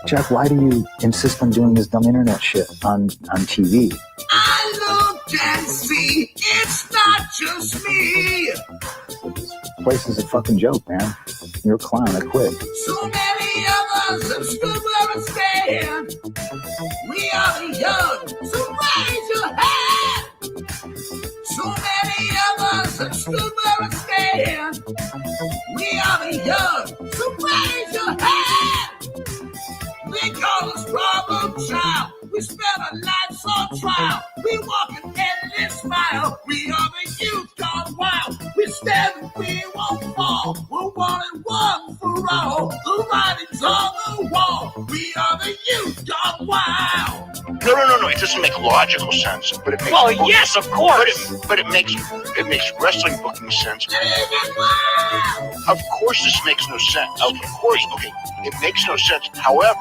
Jeff, why do you insist on doing this dumb internet shit on TV? I look and see, it's not just me. This place is a fucking joke, man. You're a clown, I quit. So many of us have stood where we stand. We are the young, so raise your hand. So many of us have stood where we stand. We are the young, so raise your hand. They call us problem child. We spend our lives on trial. We walk an endless mile. We are the youth gone wild. We stand and we won't fall. We're one and one for all. The writing's on the wall. We are the youth gone wild. No. It doesn't make logical sense, but it makes. Well, yes, of course. But it makes wrestling booking sense. Of course, this makes no sense. Of course, okay, it makes no sense. However,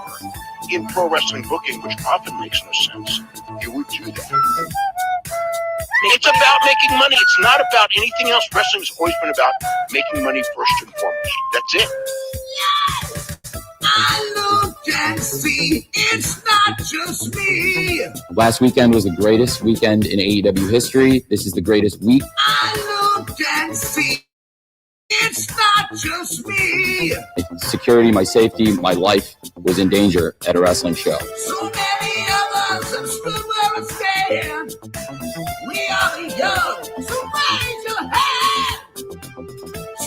in pro wrestling booking, which often makes no sense, you would do that. It's about making money. It's not about anything else. Wrestling's always been about making money first and foremost. That's it. Yes! I look and see, it's not just me. Last weekend was the greatest weekend in AEW history. This is the greatest week. I look and see, it's not just me. Security, my safety, my life was in danger at a wrestling show. So many of us have stood where we stand. We are the young, so raise your hand.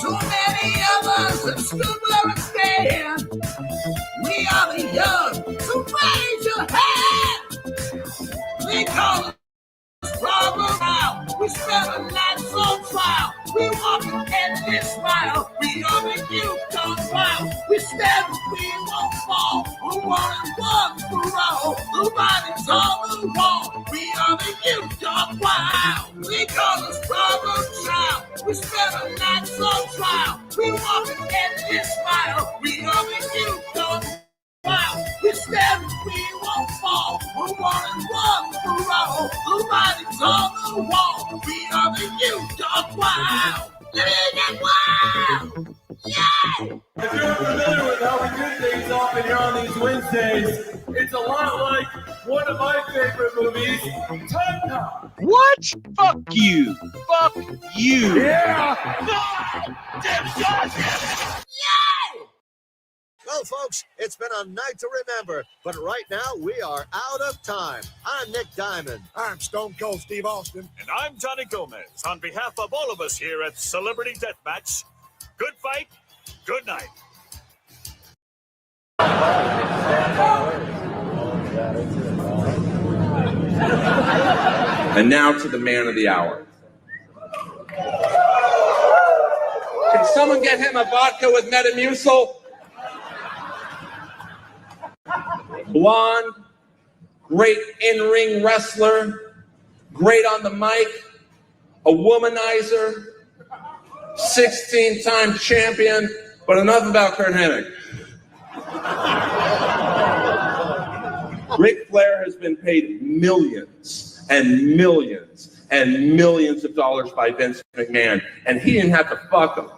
So many of us have stood where we stand. We are the young, so raise your hand. They call us problem now. We spend our lives on trial. We walk an endless mile. We are the youth gone wild. We stand and we won't fall. We're one and one for all. The writing's on the wall. We are the youth gone wild. They call us problem child. We spend our lives on trial. We walk an endless mile. We are the youth gone wild. We stand and we won't fall. We're one and one for all. The writing's on the wall. We are the youth gone wild. Living wild. Yeah. If you're familiar with how we do things often here on these Wednesdays, it's a lot like one of my favorite movies, Time Cop. What? Fuck you. Fuck you. Yeah. Yeah. Well, folks, it's been a night to remember, but right now we are out of time. I'm Nick Diamond. I'm Stone Cold Steve Austin. And I'm Johnny Gomez. On behalf of all of us here at Celebrity Deathmatch, good fight, good night. And now to the man of the hour. Can someone get him a vodka with Metamucil? Blonde, great in-ring wrestler, great on the mic, a womanizer, 16-time champion, but enough about Kurt Hennig. Ric Flair has been paid millions and millions and millions of dollars by Vince McMahon, and he didn't have to fuck him.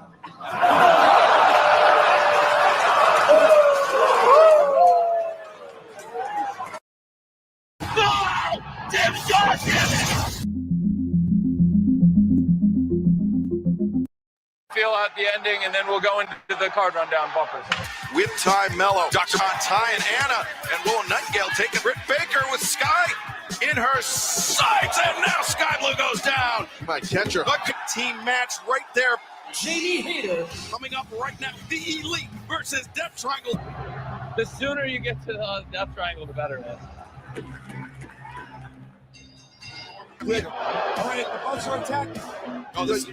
Feel out the ending, and then we'll go into the card rundown bumpers. With Ty Mello, Dr. Ty and Anna, and Will Nightingale taking Britt Baker with Sky in her sights, and now Sky Blue goes down. My catcher. The team match right there. JD Hater coming up right now. The Elite versus Death Triangle. The sooner you get to the Death Triangle, the better, man. Good. All right, the Bucks are attacking. Oh, this.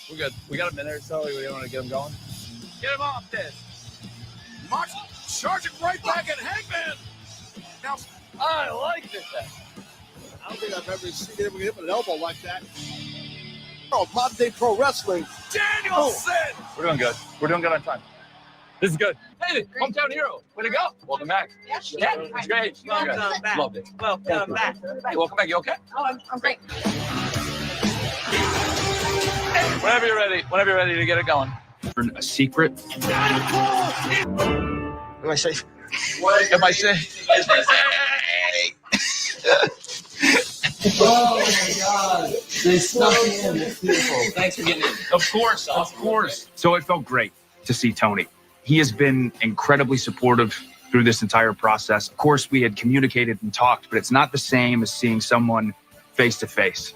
We're good. We got a minute or so. We want to get him going. Get him off this. March charging right back at Hangman. Now, I like this. I don't think I've ever seen him hit with an elbow like that. Oh, modern day pro wrestling. Danielson. We're doing good. We're doing good on time. This is good. Hey, hometown hero. Way to go. Welcome back. Yeah, it's great. Welcome back. Loved it. Welcome back. Hey, welcome back. You okay? Oh, I'm great. Whenever you're ready to get it going. a secret. Am I safe? What? Am I safe? Oh my God! They snuck me in. It's beautiful. Thanks for getting in. Of course. So it felt great to see Tony. He has been incredibly supportive through this entire process. Of course, we had communicated and talked, but it's not the same as seeing someone face to face.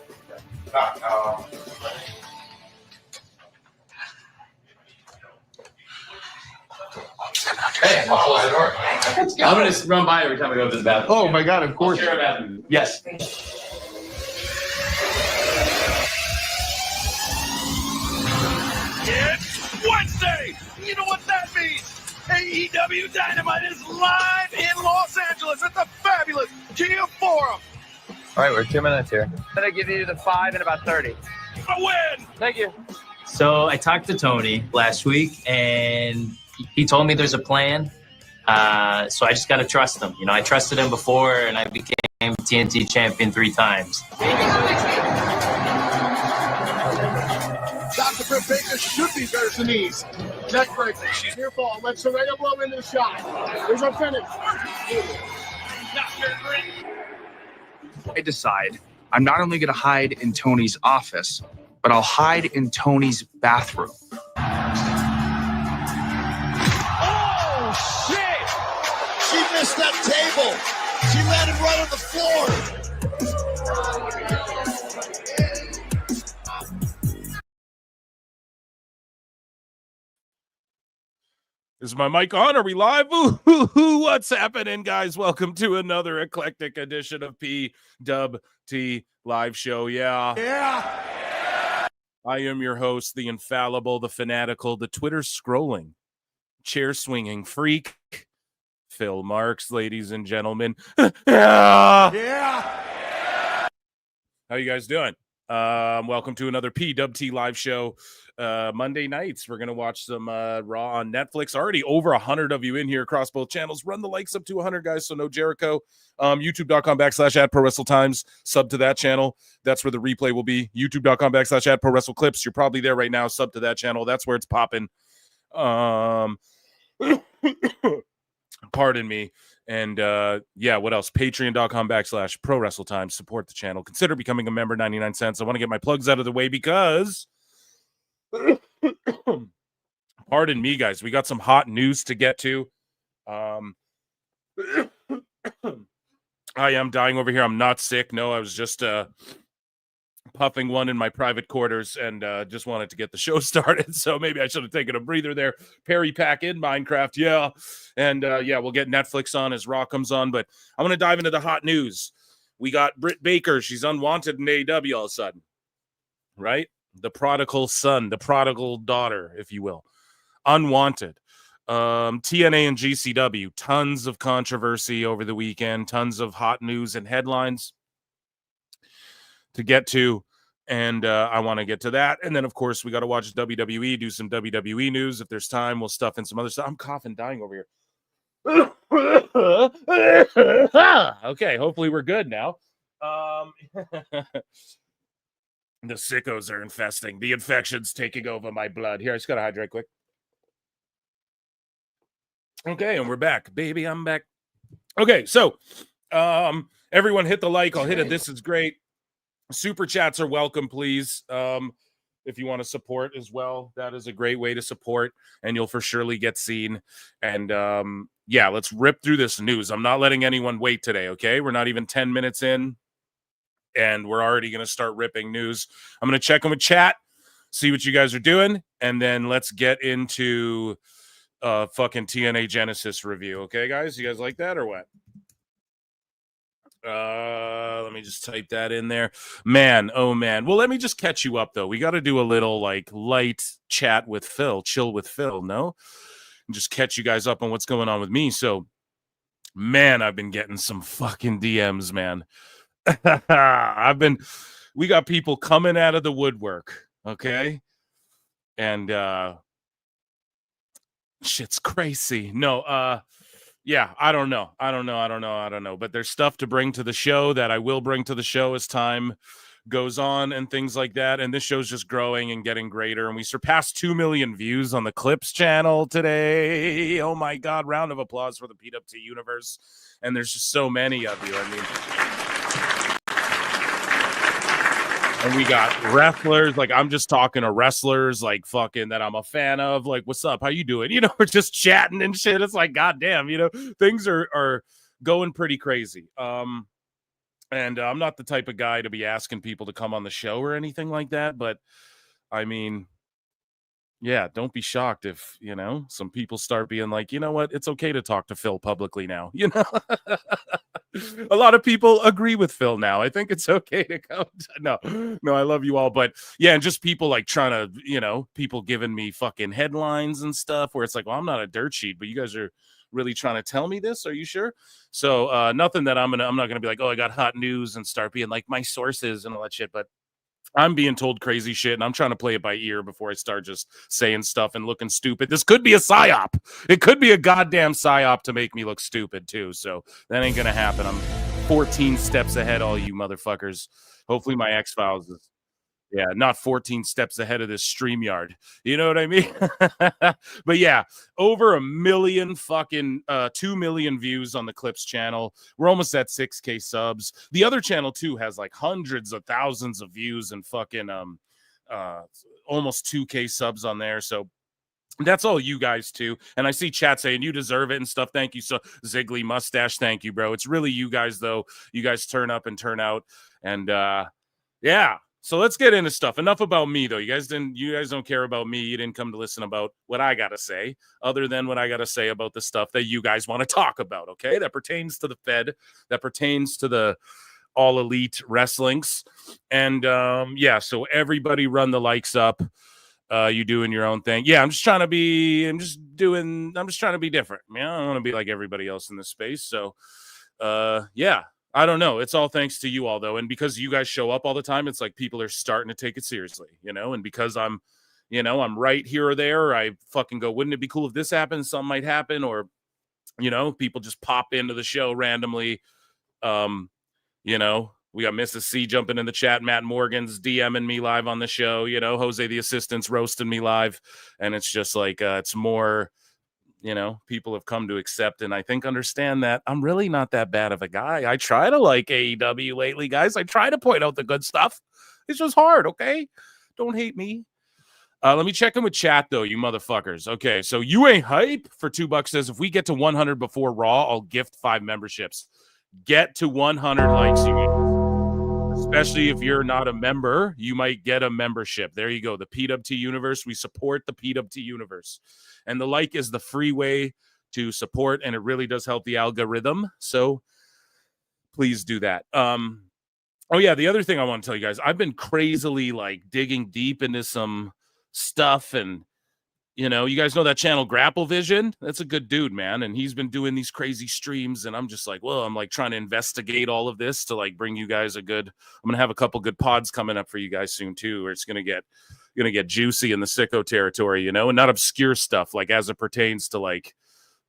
Hey, I'll close the door. I'm going to run by every time I go to the bathroom. Oh my God! Of course. Share a bathroom. Yes. It's Wednesday. You know what that means? AEW Dynamite is live in Los Angeles at the fabulous Kia Forum. All right, we're 2 minutes here. I'm going to give you the 5 in about 30. A win. Thank you. So I talked to Tony last week, and he told me there's a plan. So I just got to trust him. You know, I trusted him before, and I became TNT champion 3 times. Dr. Britt Baker should be better than these. Neck breaker. She's here for. Let Serena blow into the shot. Here's our finish. I decide I'm not only going to hide in Tony's office, but I'll hide in Tony's bathroom. Oh, shit! She missed that table. She landed right on the floor. Is my mic on? Are we live? Ooh, what's happening, guys? Welcome to another eclectic edition of PWT Live Show. Yeah. I am your host, the infallible, the fanatical, the Twitter scrolling, chair swinging freak, Phil Marks, ladies and gentlemen. How you guys doing? Welcome to another PWT Live Show. Monday nights, we're going to watch some Raw on Netflix. Already over 100 of you in here across both channels. Run the likes up to 100, guys, so no Jericho. YouTube.com/@prowrestletimes. Sub to that channel. That's where the replay will be. YouTube.com/@prowrestleclips. You're probably there right now. Sub to that channel. That's where it's popping. Pardon me. And what else? Patreon.com/prowrestletimes. Support the channel. Consider becoming a member, 99 cents. I want to get my plugs out of the way because pardon me, guys. We got some hot news to get to. I am dying over here. I'm not sick. No, I was just puffing one in my private quarters and just wanted to get the show started. So maybe I should have taken a breather there. Perry Pack in Minecraft. Yeah. And we'll get Netflix on as Raw comes on. But I'm going to dive into the hot news. We got Britt Baker. She's unwanted in AEW all of a sudden. Right? The prodigal son, the prodigal daughter, if you will. Unwanted. TNA and GCW. Tons of controversy over the weekend. Tons of hot news and headlines to get to. And I want to get to that. And then, of course, we got to watch WWE, do some WWE news. If there's time, we'll stuff in some other stuff. I'm coughing, dying over here. Okay, hopefully we're good now. The sickos are infesting. The infection's taking over my blood. Here, I just got to hydrate quick. Okay, and we're back. Baby, I'm back. Okay, so everyone hit the like. I'll hit it. This is great. Super chats are welcome, please. If you want to support as well, that is a great way to support, and you'll for surely get seen. And let's rip through this news. I'm not letting anyone wait today, okay? We're not even 10 minutes in, and we're already going to start ripping news. I'm going to check in with chat, see what you guys are doing, and then let's get into fucking TNA Genesis review, okay, guys? You guys like that or what? Let me just type that in there. Man, oh man. Well, let me just catch you up though. We got to do a little like light chat with Phil, chill with Phil, no? And just catch you guys up on what's going on with me. So, man, I've been getting some fucking DMs, man. We got people coming out of the woodwork, okay? And shit's crazy. No, yeah, I don't know. But there's stuff to bring to the show that I will bring to the show as time goes on and things like that. And this show's just growing and getting greater. And we surpassed 2 million views on the Clips channel today. Oh my God. Round of applause for the PWT universe. And there's just so many of you. I mean, and we got wrestlers, like I'm just talking to wrestlers like fucking that I'm a fan of, like, what's up, how you doing, you know, we're just chatting and shit. It's like, goddamn, you know, things are going pretty crazy. And I'm not the type of guy to be asking people to come on the show or anything like that, but I mean, yeah, don't be shocked if, you know, some people start being like, you know what, it's okay to talk to Phil publicly now, you know. A lot of people agree with Phil now. I think it's okay to come. No, I love you all. But yeah, and just people like trying to, you know, people giving me fucking headlines and stuff where it's like, well, I'm not a dirt sheet, but you guys are really trying to tell me this. Are you sure? So nothing that I'm not gonna be like, oh, I got hot news and start being like my sources and all that shit. But I'm being told crazy shit, and I'm trying to play it by ear before I start just saying stuff and looking stupid. This could be a psyop. It could be a goddamn psyop to make me look stupid, too. So that ain't going to happen. I'm 14 steps ahead, all you motherfuckers. Hopefully my X-Files is, yeah, not 14 steps ahead of this StreamYard. You know what I mean? But yeah, over 1 million fucking 2 million views on the Clips channel. We're almost at 6K subs. The other channel too has like hundreds of thousands of views and fucking almost 2K subs on there. So that's all you guys too. And I see chat saying you deserve it and stuff. Thank you. So Ziggly Mustache, thank you, bro. It's really you guys though. You guys turn up and turn out. And yeah. So let's get into stuff. Enough about me, though. You guys don't care about me. You didn't come to listen about what I got to say, other than what I got to say about the stuff that you guys want to talk about, okay? That pertains to the Fed, that pertains to the All Elite Wrestlings. And, yeah, so everybody run the likes up. You doing your own thing. Yeah, I'm just trying to be different. I mean, I don't want to be like everybody else in this space. So, yeah. I don't know. It's all thanks to you all, though. And because you guys show up all the time, it's like people are starting to take it seriously, you know? And because I'm right here or there, I fucking go, wouldn't it be cool if this happened? Something might happen. Or, you know, people just pop into the show randomly. You know, we got Mrs. C jumping in the chat. Matt Morgan's DMing me live on the show. You know, Jose the assistant's roasting me live. And it's just like, it's more... You know, people have come to accept and I think understand that I'm really not that bad of a guy. I try to like AEW lately, guys. I try to point out the good stuff. It's just hard, okay? Don't hate me. Let me check in with chat, though, you motherfuckers. Okay, so You Ain't Hype for $2 says, if we get to 100 before Raw, I'll gift 5 memberships. Get to 100 likes, you guys. Especially if you're not a member, you might get a membership. There you go. The PWT universe. We support the PWT universe. And the like is the free way to support, and it really does help the algorithm. So please do that. Oh, yeah, the other thing I want to tell you guys, I've been crazily, like, digging deep into some stuff, and, you know, you guys know that channel Grapple Vision? That's a good dude, man, and he's been doing these crazy streams, and I'm just like, well, I'm, like, trying to investigate all of this to, like, bring you guys I'm going to have a couple good pods coming up for you guys soon, too, where it's going to get juicy in the sicko territory, you know, and not obscure stuff, like, as it pertains to, like,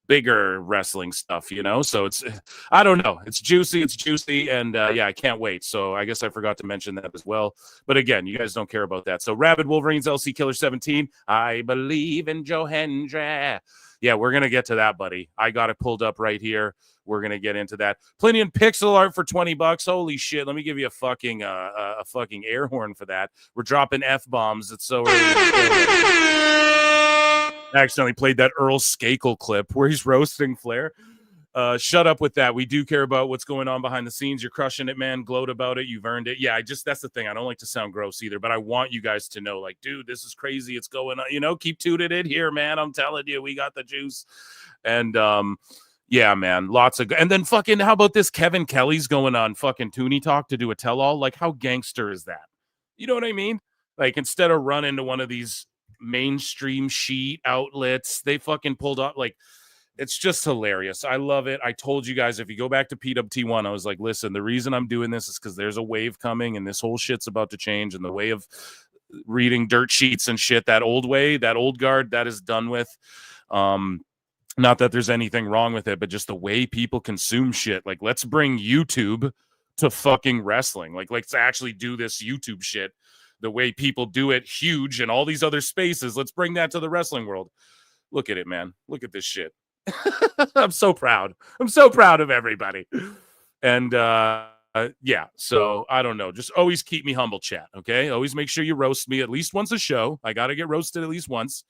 bigger wrestling stuff, you know? So it's, I don't know. It's juicy. And yeah, I can't wait. So I guess I forgot to mention that as well. But again, you guys don't care about that. So Rabid Wolverines, LC Killer 17. I believe in Joe Hendra. Yeah, we're going to get to that, buddy. I got it pulled up right here. We're going to get into that. Plenty in pixel art for $20. Holy shit. Let me give you a fucking air horn for that. We're dropping F-bombs. It's so early. I accidentally played that Earl Skakel clip where he's roasting Flair. Shut up with that. We do care about what's going on behind the scenes. You're crushing it, man. Gloat about it. You've earned it. Yeah, that's the thing. I don't like to sound gross either, but I want you guys to know, like, dude, this is crazy. It's going on. You know, keep tuning in here, man. I'm telling you, we got the juice. And yeah, man, lots of. And then fucking, how about this? Kevin Kelly's going on fucking Toonie Talk to do a tell-all. Like, how gangster is that? You know what I mean? Like, instead of running to one of these mainstream sheet outlets, they fucking pulled up. Like, it's just hilarious. I love it. I told you guys, if you go back to PWT1, I was like, listen, the reason I'm doing this is because there's a wave coming and this whole shit's about to change, and the way of reading dirt sheets and shit, that old way, that old guard, that is done with. Not that there's anything wrong with it, but just the way people consume shit. Like, let's bring YouTube to fucking wrestling. Like, let's actually do this YouTube shit the way people do it huge in all these other spaces. Let's bring that to the wrestling world. Look at it, man. Look at this shit. I'm so proud. I'm so proud of everybody. And yeah, so I don't know. Just always keep me humble, chat. Okay, always make sure you roast me at least once a show. I gotta get roasted at least once.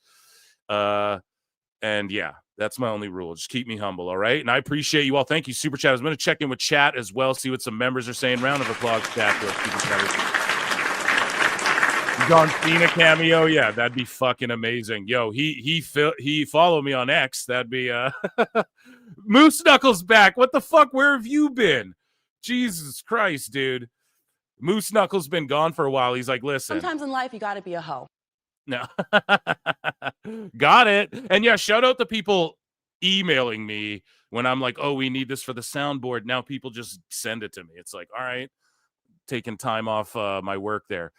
And yeah, that's my only rule. Just keep me humble, all right? And I appreciate you all. Thank you, Super Chat. I'm going to check in with chat as well, see what some members are saying. Round of applause, chat, for Super Chatters. John Cena cameo, yeah, that'd be fucking amazing. Yo, he followed me on X. That'd be Moose Knuckles back. What the fuck? Where have you been? Jesus Christ, dude. Moose Knuckles been gone for a while. He's like, listen. Sometimes in life you got to be a hoe. No. Got it. And yeah, shout out to people emailing me when I'm like, oh, we need this for the soundboard. Now people just send it to me. It's like, all right, taking time off my work there.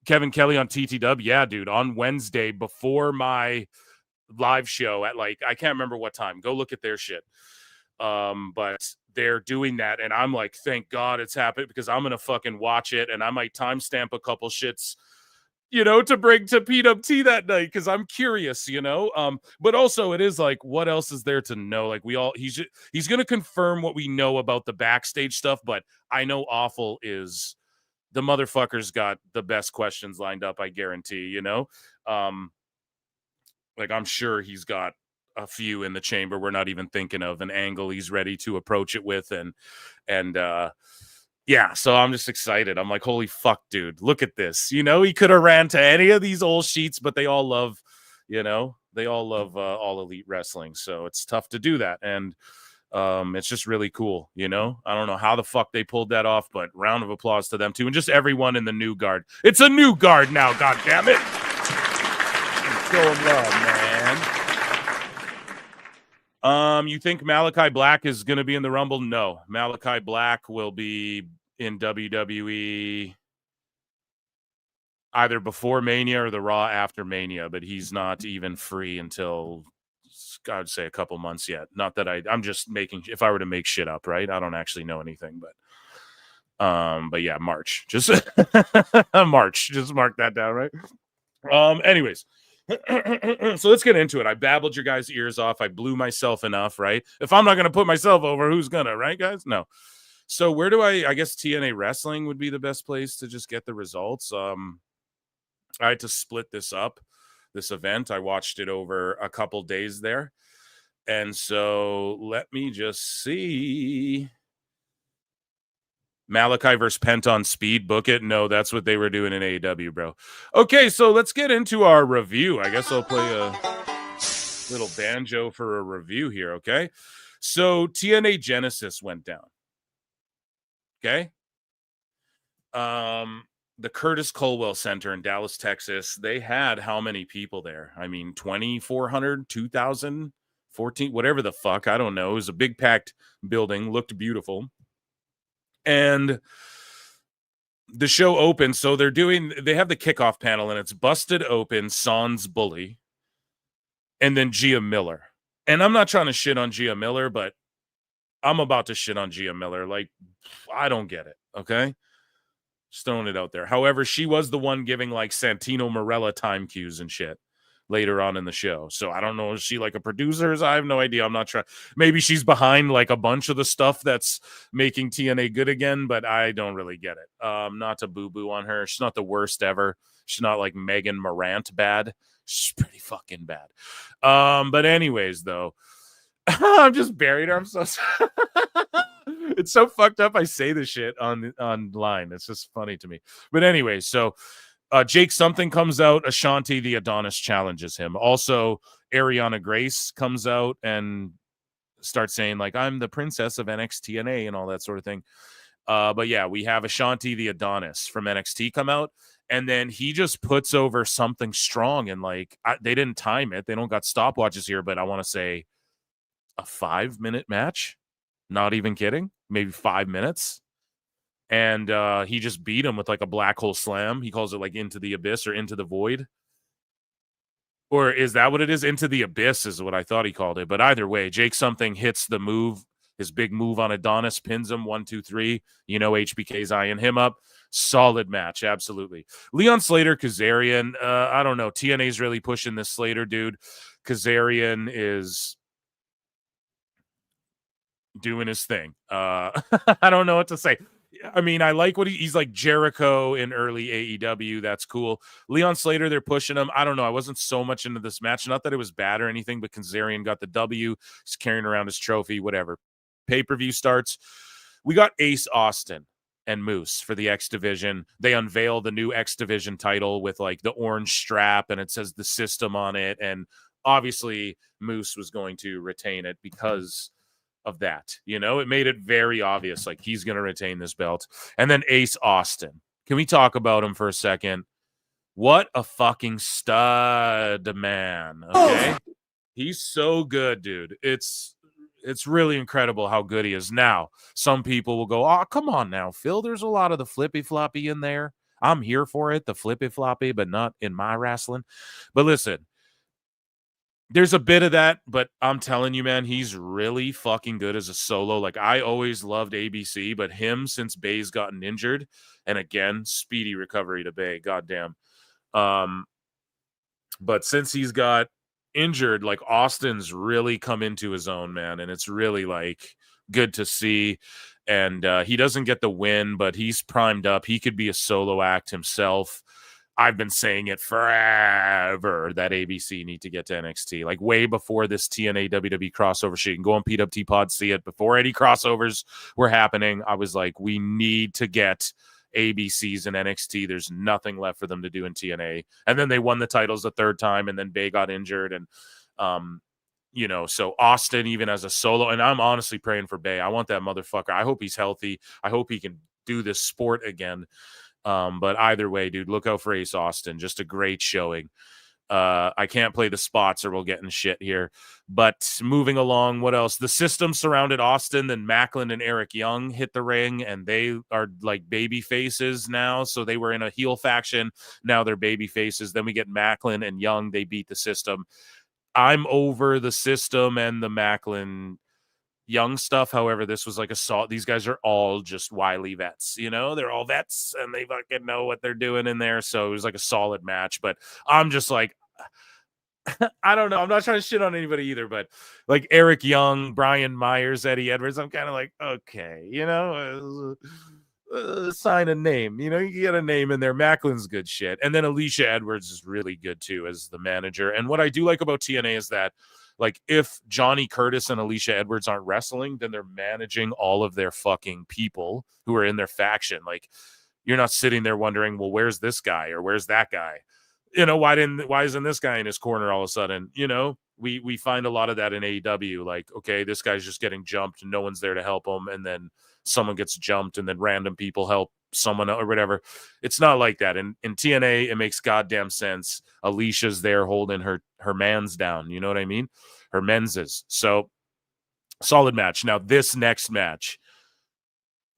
Kevin Kelly on TTW. Yeah, dude, on Wednesday before my live show at like, I can't remember what time. Go look at their shit. But they're doing that. And I'm like, thank God it's happened because I'm going to fucking watch it. And I might timestamp a couple shits, you know, to bring to PWT that night because I'm curious, you know. But also it is like, what else is there to know? Like he's gonna confirm what we know about the backstage stuff, but I know Awful is the motherfucker's got the best questions lined up, I guarantee, you know. Like I'm sure he's got a few in the chamber we're not even thinking of, an angle he's ready to approach it with, and yeah, so I'm just excited. I'm like, holy fuck, dude, look at this. You know, he could have ran to any of these old sheets, but they all love, you know, they all love All Elite Wrestling. So it's tough to do that. And it's just really cool, you know. I don't know how the fuck they pulled that off, but round of applause to them too. And just everyone in the new guard. It's a new guard now, god damn it. Show them love, man. You think Malachi Black is going to be in the Rumble? No. Malachi Black will be in WWE either before Mania or the Raw after Mania, but he's not even free until, I would say, a couple months yet. Not that I'm just making, if I were to make shit up, right? I don't actually know anything, but yeah, March. Just March. Just mark that down, right? Anyways. So let's get into it. I babbled your guys' ears off. I blew myself enough, right? If I'm not going to put myself over, who's going to, right, guys? No. So where do I guess TNA Wrestling would be the best place to just get the results. I had to split this up, this event. I watched it over a couple days there. And so let me just see. Malachi versus Penton Speed, book it. No, that's what they were doing in AEW, bro. Okay, so let's get into our review. I guess I'll play a little banjo for a review here, okay? So TNA Genesis went down. Okay? The Curtis Colwell Center in Dallas, Texas, they had how many people there? I mean, 2,400, 2,000, 14, whatever the fuck. I don't know. It was a big packed building, looked beautiful. And the show opens, so they have the kickoff panel, and it's Busted Open, Sans Bully, and then Gia Miller. And I'm not trying to shit on Gia Miller, but I'm about to shit on Gia Miller. Like, I don't get it, okay? Just throwing it out there. However, she was the one giving, like, Santino Marella time cues and shit later on in the show. So I don't know, is she like a producer? I have no idea. I'm not trying. Maybe she's behind like a bunch of the stuff that's making TNA good again, but I don't really get it. Not to boo-boo on her. She's not the worst ever. She's not like Megan Morant bad. She's pretty fucking bad. But anyways, though, I'm just buried her. I'm so it's so fucked up. I say this shit online. It's just funny to me. But anyway, so Jake something comes out. Ashanti the Adonis challenges him. Also, Ariana Grace comes out and starts saying, like, I'm the princess of NXT and all that sort of thing. But yeah, we have Ashanti the Adonis from NXT come out, and then he just puts over something strong. And like, they didn't time it. They don't got stopwatches here, but I want to say a 5-minute match. Not even kidding. Maybe 5 minutes. And he just beat him with like a black hole slam. He calls it like Into the Abyss or Into the Void. Or is that what it is? Into the Abyss is what I thought he called it. But either way, Jake something hits the move, his big move on Adonis, pins him 1, 2, 3. You know, HBK's eyeing him up. Solid match, absolutely. Leon Slater, Kazarian. I don't know. TNA's really pushing this Slater dude. Kazarian is doing his thing. I don't know what to say. I mean, I like what he's like Jericho in early AEW. That's cool. Leon Slater, they're pushing him. I don't know. I wasn't so much into this match. Not that it was bad or anything, but Kazarian got the W. He's carrying around his trophy, whatever. Pay-per-view starts. We got Ace Austin and Moose for the X Division. They unveil the new X Division title with like the orange strap and it says the system on it. And obviously Moose was going to retain it because of that. You know, it made it very obvious, like he's going to retain this belt. And then Ace Austin. Can we talk about him for a second? What a fucking stud, man. Okay. He's so good, dude. It's really incredible how good he is. Now, some people will go, oh, come on now, Phil. There's a lot of the flippy floppy in there. I'm here for it, the flippy floppy, but not in my wrestling. But listen, there's a bit of that, but I'm telling you, man, he's really fucking good as a solo. Like, I always loved ABC, but him, since Bay's gotten injured, and again, speedy recovery to Bay, goddamn. But since he's got injured, like, Austin's really come into his own, man, and it's really, like, good to see. And he doesn't get the win, but he's primed up. He could be a solo act himself. I've been saying it forever that ABC need to get to NXT, like way before this TNA WWE crossover shit. You can go on PWT Pod, see it. Before any crossovers were happening, I was like, we need to get ABCs in NXT. There's nothing left for them to do in TNA. And then they won the titles the third time, and then Bay got injured. And, you know, so Austin, even as a solo, and I'm honestly praying for Bay. I want that motherfucker. I hope he's healthy. I hope he can do this sport again. But either way, dude, look out for Ace Austin. Just a great showing. I can't play the spots or we'll get in shit here. But moving along, what else? The system surrounded Austin, then MacLeod and Eric Young hit the ring, and they are like baby faces now. So they were in a heel faction. Now they're baby faces. Then we get MacLeod and Young. They beat the system. I'm over the system and the MacLeod Young stuff. However, this was like assault. These guys are all just wily vets, you know, they're all vets and they fucking know what they're doing in there. So it was like a solid match, but I'm just like, I don't know. I'm not trying to shit on anybody either, but like Eric Young, Brian Myers, Eddie Edwards, I'm kind of like, okay, you know, sign a name, you know, you get a name in there. Macklин's good shit. And then Alicia Edwards is really good too as the manager. And what I do like about TNA is that, like, if Johnny Curtis and Alicia Edwards aren't wrestling, then they're managing all of their fucking people who are in their faction. Like, you're not sitting there wondering, well, where's this guy or where's that guy? You know, why isn't this guy in his corner all of a sudden? You know, we find a lot of that in AEW. Like, okay, this guy's just getting jumped and no one's there to help him. And then someone gets jumped and then random people help someone or whatever. It's not like that. In TNA, it makes goddamn sense. Alicia's there holding her mans down. You know what I mean? Her menses. So solid match. Now this next match,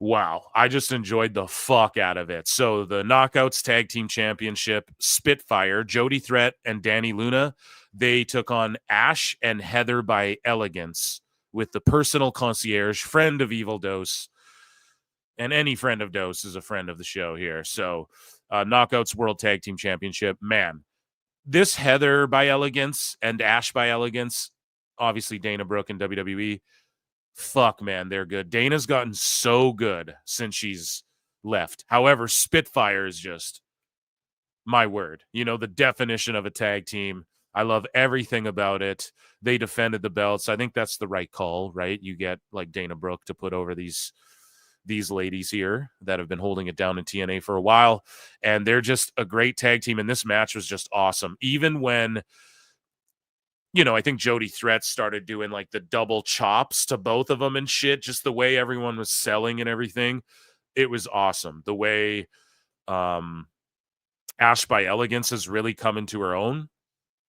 wow, I just enjoyed the fuck out of it. So the Knockouts Tag Team Championship, Spitfire, Jody Threat and Danny Luna, they took on Ash and Heather by Elegance with the personal concierge, friend of Evil Dose. And any friend of Dose is a friend of the show here. So Knockouts World Tag Team Championship, man. This Heather by Elegance and Ash by Elegance, obviously Dana Brooke and WWE, fuck, man, they're good. Dana's gotten so good since she's left. However, Spitfire is just my word. You know, the definition of a tag team. I love everything about it. They defended the belts. I think that's the right call, right? You get like Dana Brooke to put over these ladies here that have been holding it down in TNA for a while, and they're just a great tag team. And this match was just awesome. Even when, you know, I think Jody Threat started doing like the double chops to both of them and shit, just the way everyone was selling and everything. It was awesome. The way Ash by Elegance has really come into her own.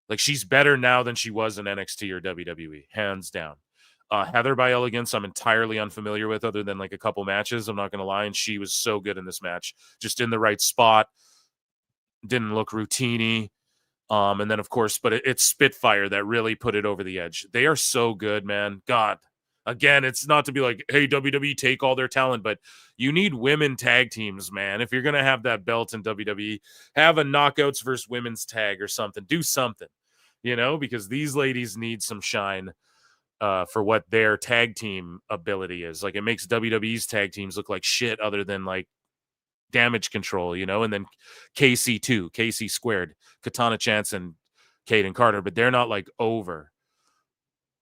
Like, she's better now than she was in NXT or WWE, hands down. Heather by Elegance, I'm entirely unfamiliar with other than like a couple matches. I'm not going to lie. And she was so good in this match, just in the right spot. Didn't look routine-y. And then, of course, but it's Spitfire that really put it over the edge. They are so good, man. God. Again, it's not to be like, hey, WWE, take all their talent, but you need women tag teams, man. If you're going to have that belt in WWE, have a knockouts versus women's tag or something. Do something, because these ladies need some shine for what their tag team ability is. Like, it makes WWE's tag teams look like shit other than, like, Damage Control, and then KC2, KC squared, Katana Chance and Kaden Carter, but they're not, like, over.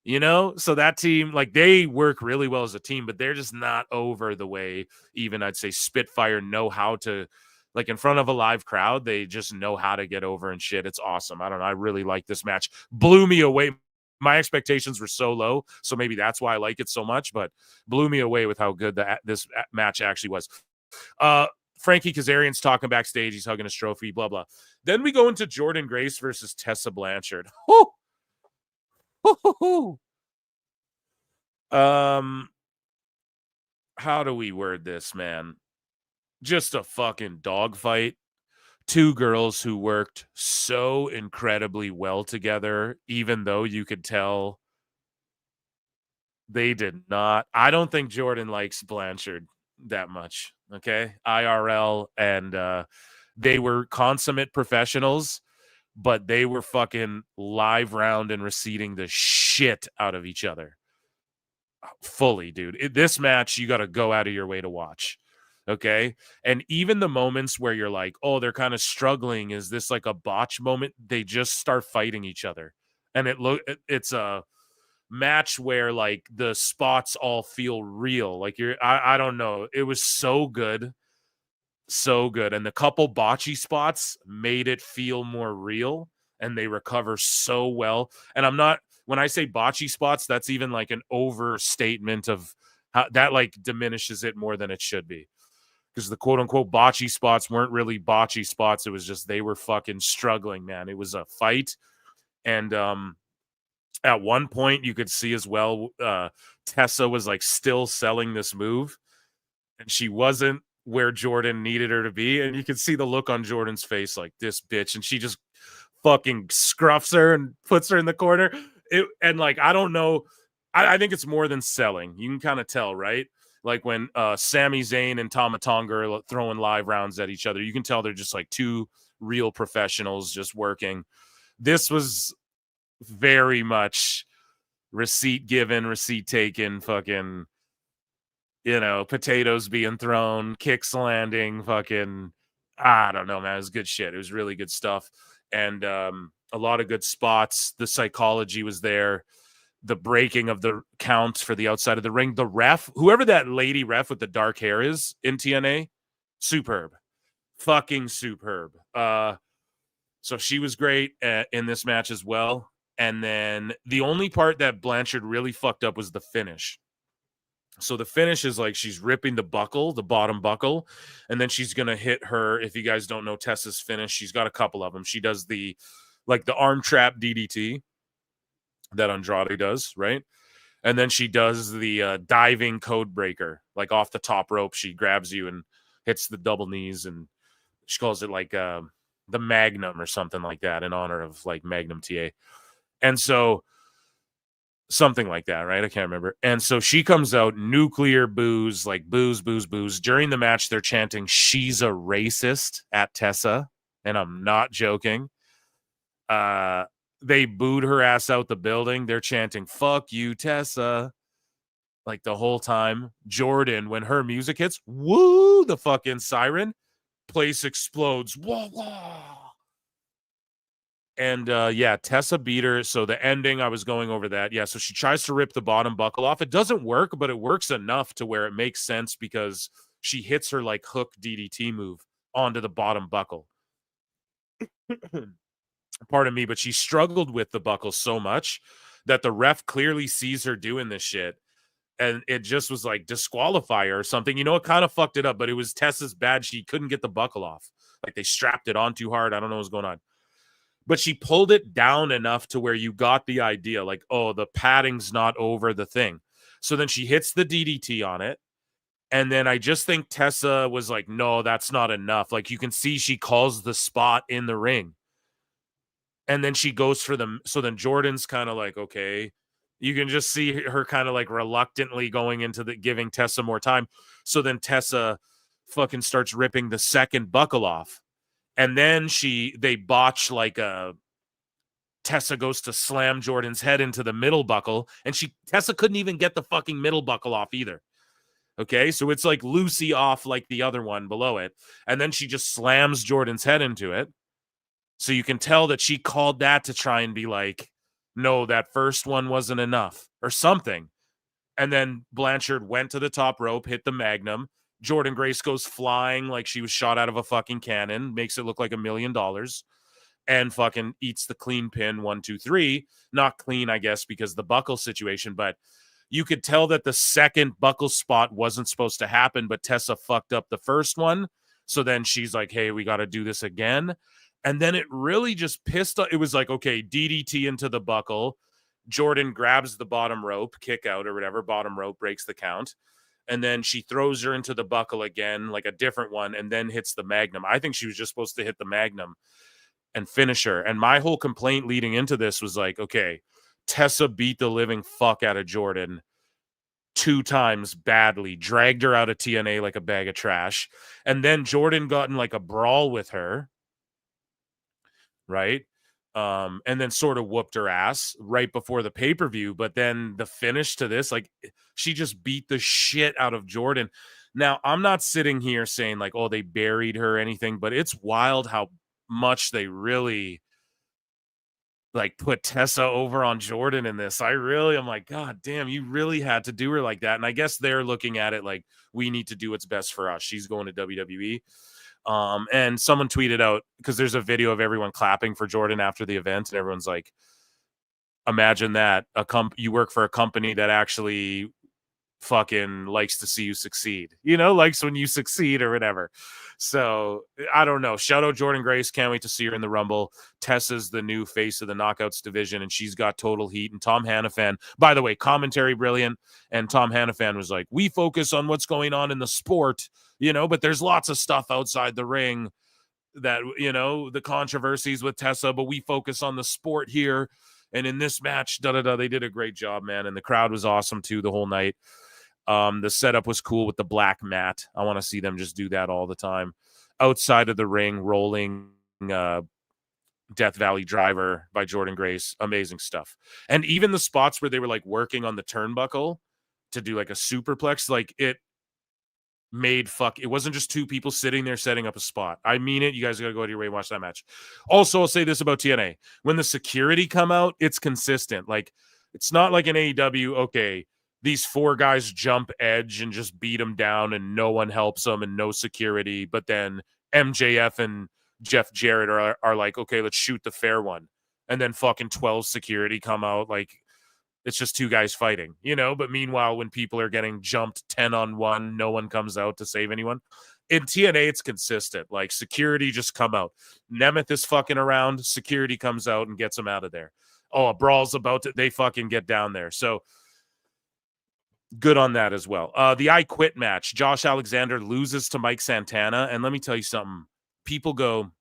So that team, like, they work really well as a team, but they're just not over the way even I'd say Spitfire know how to, like, in front of a live crowd, they just know how to get over and shit. It's awesome. I don't know. I really like this match. Blew me away. My expectations were so low, so maybe that's why I like it so much, but blew me away with how good this match actually was. Frankie Kazarian's talking backstage. He's hugging his trophy, blah, blah. Then we go into Jordan Grace versus Tessa Blanchard. Woo! How do we word this, man? Just a fucking dogfight. Two girls who worked so incredibly well together, even though you could tell they did not. I don't think Jordan likes Blanchard that much, okay? IRL, and they were consummate professionals, but they were fucking live round and receding the shit out of each other. Fully, dude. This match, you got to go out of your way to watch. Okay. And even the moments where you're like, oh, they're kind of struggling. Is this like a botch moment? They just start fighting each other. And it's a match where, like, the spots all feel real. Like, I don't know. It was so good. So good. And the couple botchy spots made it feel more real, and they recover so well. And when I say botchy spots, that's even like an overstatement of how that, like, diminishes it more than it should be. Because the quote unquote botchy spots weren't really botchy spots. It was just they were fucking struggling, man. It was a fight. And at one point you could see as well, Tessa was, like, still selling this move, and she wasn't where Jordan needed her to be. And you could see the look on Jordan's face, like, this bitch. And she just fucking scruffs her and puts her in the corner. And, like, I don't know. I think it's more than selling. You can kind of tell, right? Like, when Sami Zayn and Tama Tonga are throwing live rounds at each other, you can tell they're just, like, two real professionals just working. This was very much receipt given, receipt taken, fucking, potatoes being thrown, kicks landing, fucking, I don't know, man. It was good shit. It was really good stuff. And a lot of good spots. The psychology was there. The breaking of the count for the outside of the ring. The ref, whoever that lady ref with the dark hair is in TNA, superb. Fucking superb. So she was great in this match as well. And then the only part that Blanchard really fucked up was the finish. So the finish is, like, she's ripping the buckle, the bottom buckle, and then she's going to hit her. If you guys don't know Tessa's finish, she's got a couple of them. She does the arm trap DDT that Andrade does, right? And then she does the diving code breaker, like, off the top rope. She grabs you and hits the double knees, and she calls it, like, the Magnum or something like that, in honor of, like, Magnum TA. And so something like that, right? I can't remember. And so she comes out, nuclear boos, like, boos, boos, boos. During the match, they're chanting, "She's a racist" at Tessa, and I'm not joking. They booed her ass out the building. They're chanting, "Fuck you, Tessa," like, the whole time. Jordan, when her music hits, woo, the fucking siren, place explodes. Whoa, whoa. And Tessa beat her. So the ending, I was going over that. Yeah, so she tries to rip the bottom buckle off. It doesn't work, but it works enough to where it makes sense, because she hits her, like, hook DDT move onto the bottom buckle. Pardon me, but she struggled with the buckle so much that the ref clearly sees her doing this shit, and it just was like, disqualify her or something. It kind of fucked it up, but it was Tessa's bad. She couldn't get the buckle off. Like, they strapped it on too hard. I don't know what's going on. But she pulled it down enough to where you got the idea, like, oh, the padding's not over the thing. So then she hits the DDT on it. And then I just think Tessa was like, no, that's not enough. Like, you can see she calls the spot in the ring. And then she goes for them. So then Jordan's kind of like, okay. You can just see her kind of like reluctantly going into the giving Tessa more time. So then Tessa fucking starts ripping the second buckle off. And then they botch like Tessa goes to slam Jordan's head into the middle buckle. And Tessa couldn't even get the fucking middle buckle off either. Okay, so it's like Lucy off like the other one below it. And then she just slams Jordan's head into it. So you can tell that she called that to try and be like, no, that first one wasn't enough or something. And then Blanchard went to the top rope, hit the Magnum. Jordan Grace goes flying like she was shot out of a fucking cannon, makes it look like $1 million, and fucking eats the clean pin 1, 2, 3. Not clean, I guess, because the buckle situation, but you could tell that the second buckle spot wasn't supposed to happen, but Tessa fucked up the first one. So then she's like, hey, we got to do this again. And then it really just pissed off. It was like, okay, DDT into the buckle. Jordan grabs the bottom rope, kick out or whatever. Bottom rope breaks the count. And then she throws her into the buckle again, like a different one, and then hits the Magnum. I think she was just supposed to hit the Magnum and finish her. And my whole complaint leading into this was like, okay, Tessa beat the living fuck out of Jordan 2 times badly, dragged her out of TNA like a bag of trash. And then Jordan got in like a brawl with her. Right. And then sort of whooped her ass right before the pay-per-view. But then the finish to this, like, she just beat the shit out of Jordan. Now, I'm not sitting here saying like, oh, they buried her or anything, but it's wild how much they really like put Tessa over on Jordan in this. I'm like, God damn, you really had to do her like that. And I guess they're looking at it like, we need to do what's best for us. She's going to WWE. And someone tweeted out, because there's a video of everyone clapping for Jordan after the event, and everyone's like, imagine that you work for a company that actually fucking likes to see you succeed, likes when you succeed or whatever. So I don't know. Shout out Jordan Grace. Can't wait to see her in the Rumble. Tessa's the new face of the Knockouts division, and she's got total heat. And Tom Hannafan, by the way, commentary brilliant. And Tom Hannafan was like, we focus on what's going on in the sport, but there's lots of stuff outside the ring that, the controversies with Tessa, but we focus on the sport here. And in this match, they did a great job, man. And the crowd was awesome too the whole night. The setup was cool with the black mat. I want to see them just do that all the time. Outside of the ring, rolling Death Valley Driver by Jordan Grace. Amazing stuff. And even the spots where they were like working on the turnbuckle to do like a superplex, like it wasn't just 2 people sitting there setting up a spot. I mean it. You guys got to go out of your way and watch that match. Also, I'll say this about TNA. When the security come out, it's consistent. Like, it's not like an AEW, okay, these 4 guys jump edge and just beat them down and no one helps them and no security. But then MJF and Jeff Jarrett are like, okay, let's shoot the fair one. And then fucking 12 security come out. Like, it's just 2 guys fighting, But meanwhile, when people are getting jumped 10-on-1, no one comes out to save anyone. In TNA, it's consistent. Like, security just come out. Nemeth is fucking around. Security comes out and gets them out of there. Oh, a brawl's about to, they fucking get down there. So good on that as well. The I Quit match. Josh Alexander loses to Mike Santana. And let me tell you something. People go,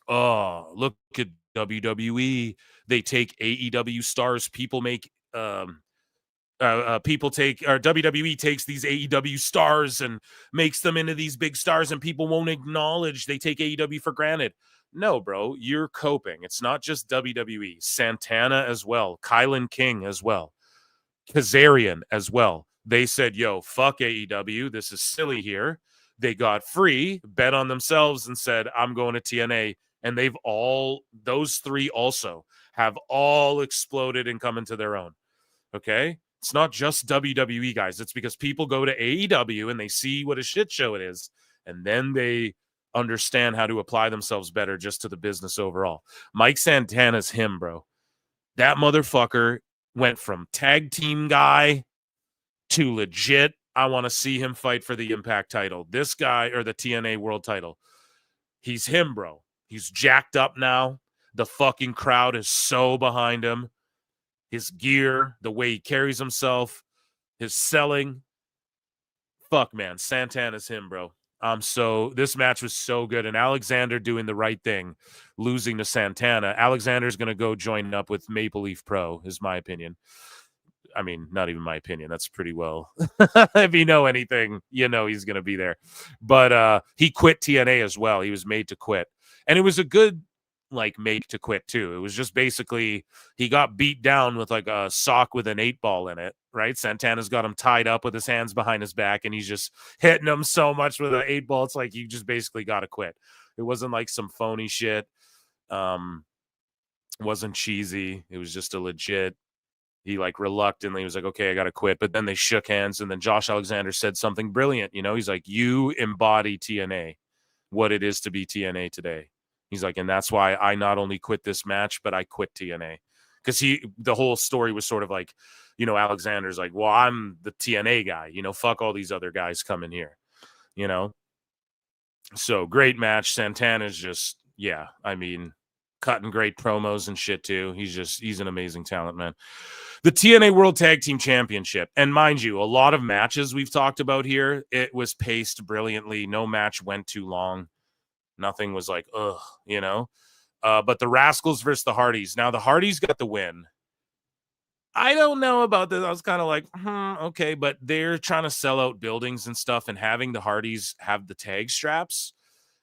oh, look at WWE. They take AEW stars. People take, or WWE takes these AEW stars and makes them into these big stars, and people won't acknowledge they take AEW for granted. No, bro, you're coping. It's not just WWE. Santana as well. Kylan King as well. Kazarian as well. They said, yo, fuck AEW. This is silly here. They got free, bet on themselves, and said, I'm going to TNA. And those 3 also have all exploded and come into their own. Okay? It's not just WWE, guys. It's because people go to AEW and they see what a shit show it is. And then they understand how to apply themselves better just to the business overall. Mike Santana's him, bro. That motherfucker went from tag team guy to legit. I want to see him fight for the Impact title. This guy, or the TNA world title. He's him, bro. He's jacked up now. The fucking crowd is so behind him. His gear, the way he carries himself, his selling. Fuck, man. Santana's him, bro. So this match was so good, and Alexander doing the right thing, losing to Santana. Alexander's going to go join up with Maple Leaf Pro, is my opinion. I mean, not even my opinion. That's pretty well. If you know anything, you know he's going to be there. But he quit TNA as well. He was made to quit. And it was a good, like, make to quit, too. It was just basically he got beat down with, like, a sock with an 8-ball in it, right? Santana's got him tied up with his hands behind his back, and he's just hitting him so much with an 8-ball. It's like you just basically got to quit. It wasn't like some phony shit. Wasn't cheesy. It was just a legit. He like reluctantly was like, okay, I got to quit. But then they shook hands, and then Josh Alexander said something brilliant. You know, he's like, you embody TNA, what it is to be TNA today. He's like, and that's why I not only quit this match, but I quit TNA. Because the whole story was sort of like, you know, Alexander's like, well, I'm the TNA guy. You know, fuck all these other guys coming here. You know? So great match. Santana's just, yeah, I mean, cutting great promos and shit too. He's an amazing talent, man. The TNA World Tag Team Championship. And mind you, a lot of matches we've talked about here, it was paced brilliantly. No match went too long. Nothing was like, ugh, you know. But the Rascals versus the Hardys. Now, the Hardys got the win. I don't know about this. I was kind of like, okay. But they're trying to sell out buildings and stuff, and having the Hardys have the tag straps.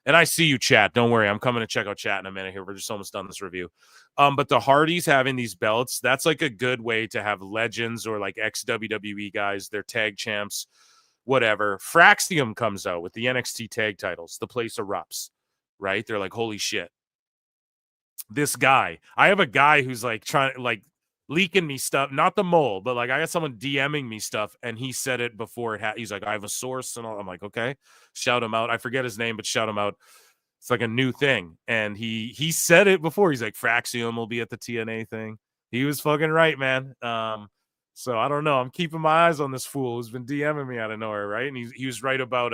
And I see you, chat. Don't worry. I'm coming to check out chat in a minute here. We're just almost done this review. But the Hardys having these belts, that's like a good way to have legends or like ex-WWE guys, they're tag champs, whatever. Fraxium comes out with the NXT tag titles. The place erupts, right? They're like, holy shit. This guy. I have a guy who's like trying, like, leaking me stuff. Not the mole, but like I got someone DMing me stuff, and he said it before it he's like, I have a source and all. I'm like, okay, shout him out. I forget his name, but shout him out. It's like a new thing. And he said it before. He's like, Fraxium will be at the TNA thing. He was fucking right, man. So I don't know. I'm keeping my eyes on this fool who's been DMing me out of nowhere, right? And he was right about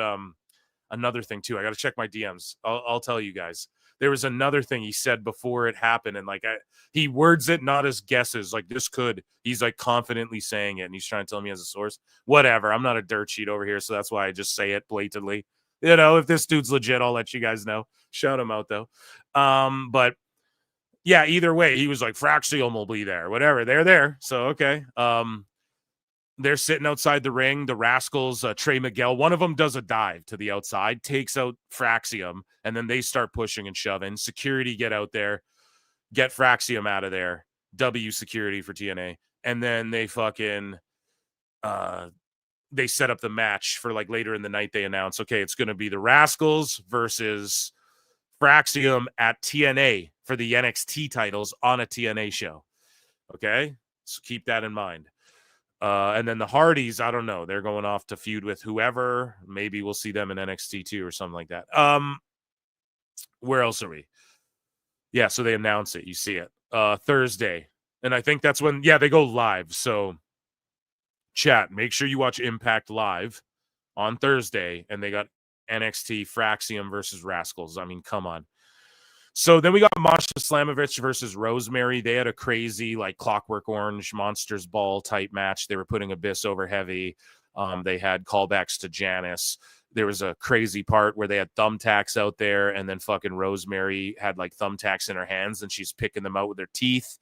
another thing too. I got to check my DMs. I'll tell you guys. There was another thing he said before it happened, and like he words it not as guesses. Like this could. He's like confidently saying it, and he's trying to tell me as a source. Whatever. I'm not a dirt sheet over here, so that's why I just say it blatantly. You know, if this dude's legit, I'll let you guys know. Shout him out though. But yeah, either way, he was like, Fraxium will be there. Whatever. They're there. So okay. They're sitting outside the ring. The Rascals, Trey Miguel, one of them does a dive to the outside, takes out Fraxium, and then they start pushing and shoving. Security get out there, get Fraxium out of there. W security for TNA. And then they fucking they set up the match for like later in the night. They announce, okay, it's going to be the Rascals versus Fraxium at TNA for the NXT titles on a TNA show. Okay, so keep that in mind. And then the Hardys, I don't know. They're going off to feud with whoever. Maybe we'll see them in NXT too or something like that. Where else are we? Yeah, so they announce it. You see it. Thursday. And I think that's when, they go live. So chat, make sure you watch Impact live on Thursday. And they got NXT Fraxium versus Rascals. I mean, come on. So then we got Masha Slamovich versus Rosemary. They had a crazy, like, Clockwork Orange Monsters Ball type match. They were putting Abyss over heavy. They had callbacks to Janice. There was a crazy part where they had thumbtacks out there, and then fucking Rosemary had, like, thumbtacks in her hands, and she's picking them out with her teeth.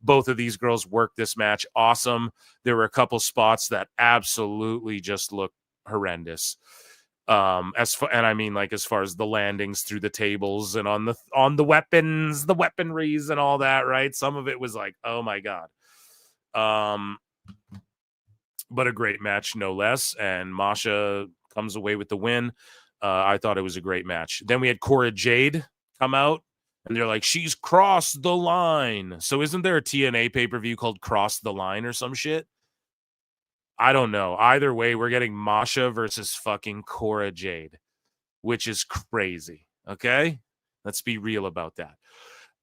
Both of these girls worked this match awesome. There were a couple spots that absolutely just looked horrendous. As far as the landings through the tables and on the weapons, the weaponries and all that, right? Some of it was like, oh my god. But a great match no less, and Masha comes away with the win. I thought it was a great match. Then we had Cora Jade come out, and they're like, she's crossed the line. So isn't there a TNA pay-per-view called Cross the Line or some shit? I don't know. Either way, we're getting Masha versus fucking Cora Jade, which is crazy. Okay? Let's be real about that.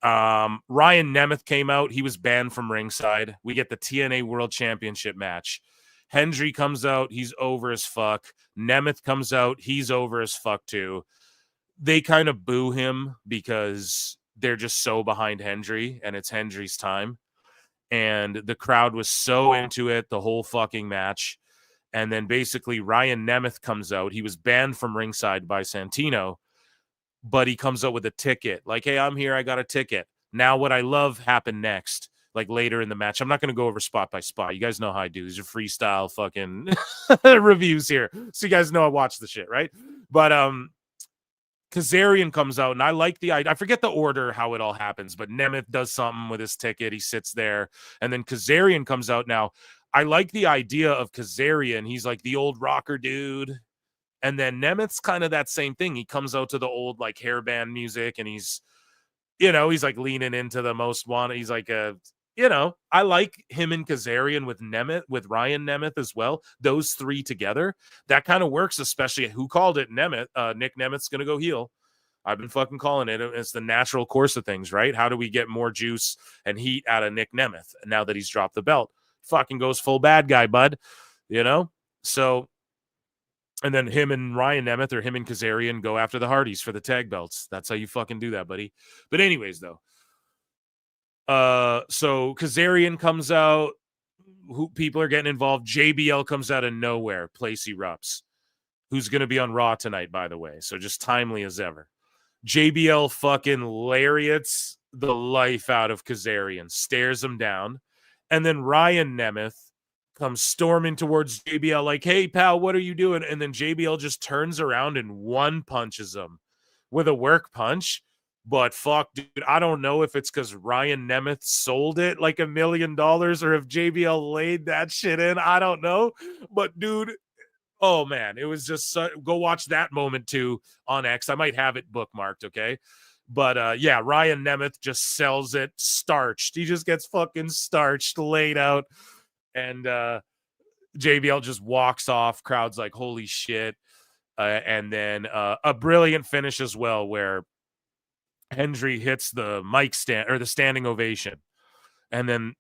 Ryan Nemeth came out. He was banned from ringside. We get the TNA World Championship match. Hendry comes out. He's over as fuck. Nemeth comes out. He's over as fuck too. They kind of boo him because they're just so behind Hendry, and it's Hendry's time. And the crowd was so into it the whole fucking match. And then basically Ryan Nemeth comes out. He was banned from ringside by Santino, but he comes out with a ticket. Like, hey, I'm here. I got a ticket. Now what I love happened next, like later in the match. I'm not going to go over spot by spot. You guys know how I do. These are freestyle fucking reviews here. So you guys know I watch the shit, right? But Kazarian comes out, and I like the idea. I forget the order, how it all happens, but Nemeth does something with his ticket. He sits there, and then Kazarian comes out. Now, I like the idea of Kazarian. He's like the old rocker dude. And then Nemeth's kind of that same thing. He comes out to the old like hairband music, and he's, he's like leaning into the most wanted. He's like I like him and Kazarian with Nemeth, with Ryan Nemeth as well. Those three together, that kind of works, especially who called it Nemeth. Nick Nemeth's going to go heel. I've been fucking calling it. It's the natural course of things, right? How do we get more juice and heat out of Nick Nemeth now that he's dropped the belt? Fucking goes full bad guy, bud. So, and then him and Ryan Nemeth or him and Kazarian go after the Hardys for the tag belts. That's how you fucking do that, buddy. But anyways, though, so Kazarian comes out. People are getting involved. JBL comes out of nowhere. Place erupts. Who's going to be on Raw tonight, by the way? So just timely as ever. JBL fucking lariats the life out of Kazarian, stares him down, and then Ryan Nemeth comes storming towards JBL like, hey, pal, what are you doing? And then JBL just turns around and one punches him with a work punch. But fuck, dude, I don't know if it's because Ryan Nemeth sold it like $1 million or if JBL laid that shit in. I don't know. But, dude, oh, man, it was just go watch that moment, too, on X. I might have it bookmarked, okay? But, yeah, Ryan Nemeth just sells it starched. He just gets fucking starched, laid out. And JBL just walks off. Crowd's like, holy shit. And then a brilliant finish as well where Hendry hits the mic stand or the standing ovation. And then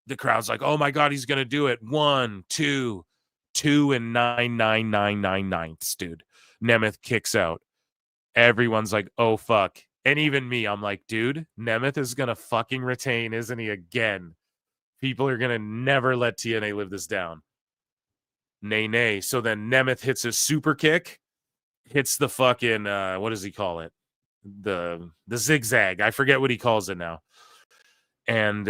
the crowd's like, oh my God, he's going to do it. 1, 2, 2 and 9.9999, dude. Nemeth kicks out. Everyone's like, oh fuck. And even me, I'm like, dude, Nemeth is going to fucking retain, isn't he? Again. People are going to never let TNA live this down. Nay. So then Nemeth hits his super kick, hits the fucking, what does he call it? The zigzag. I forget what he calls it now. And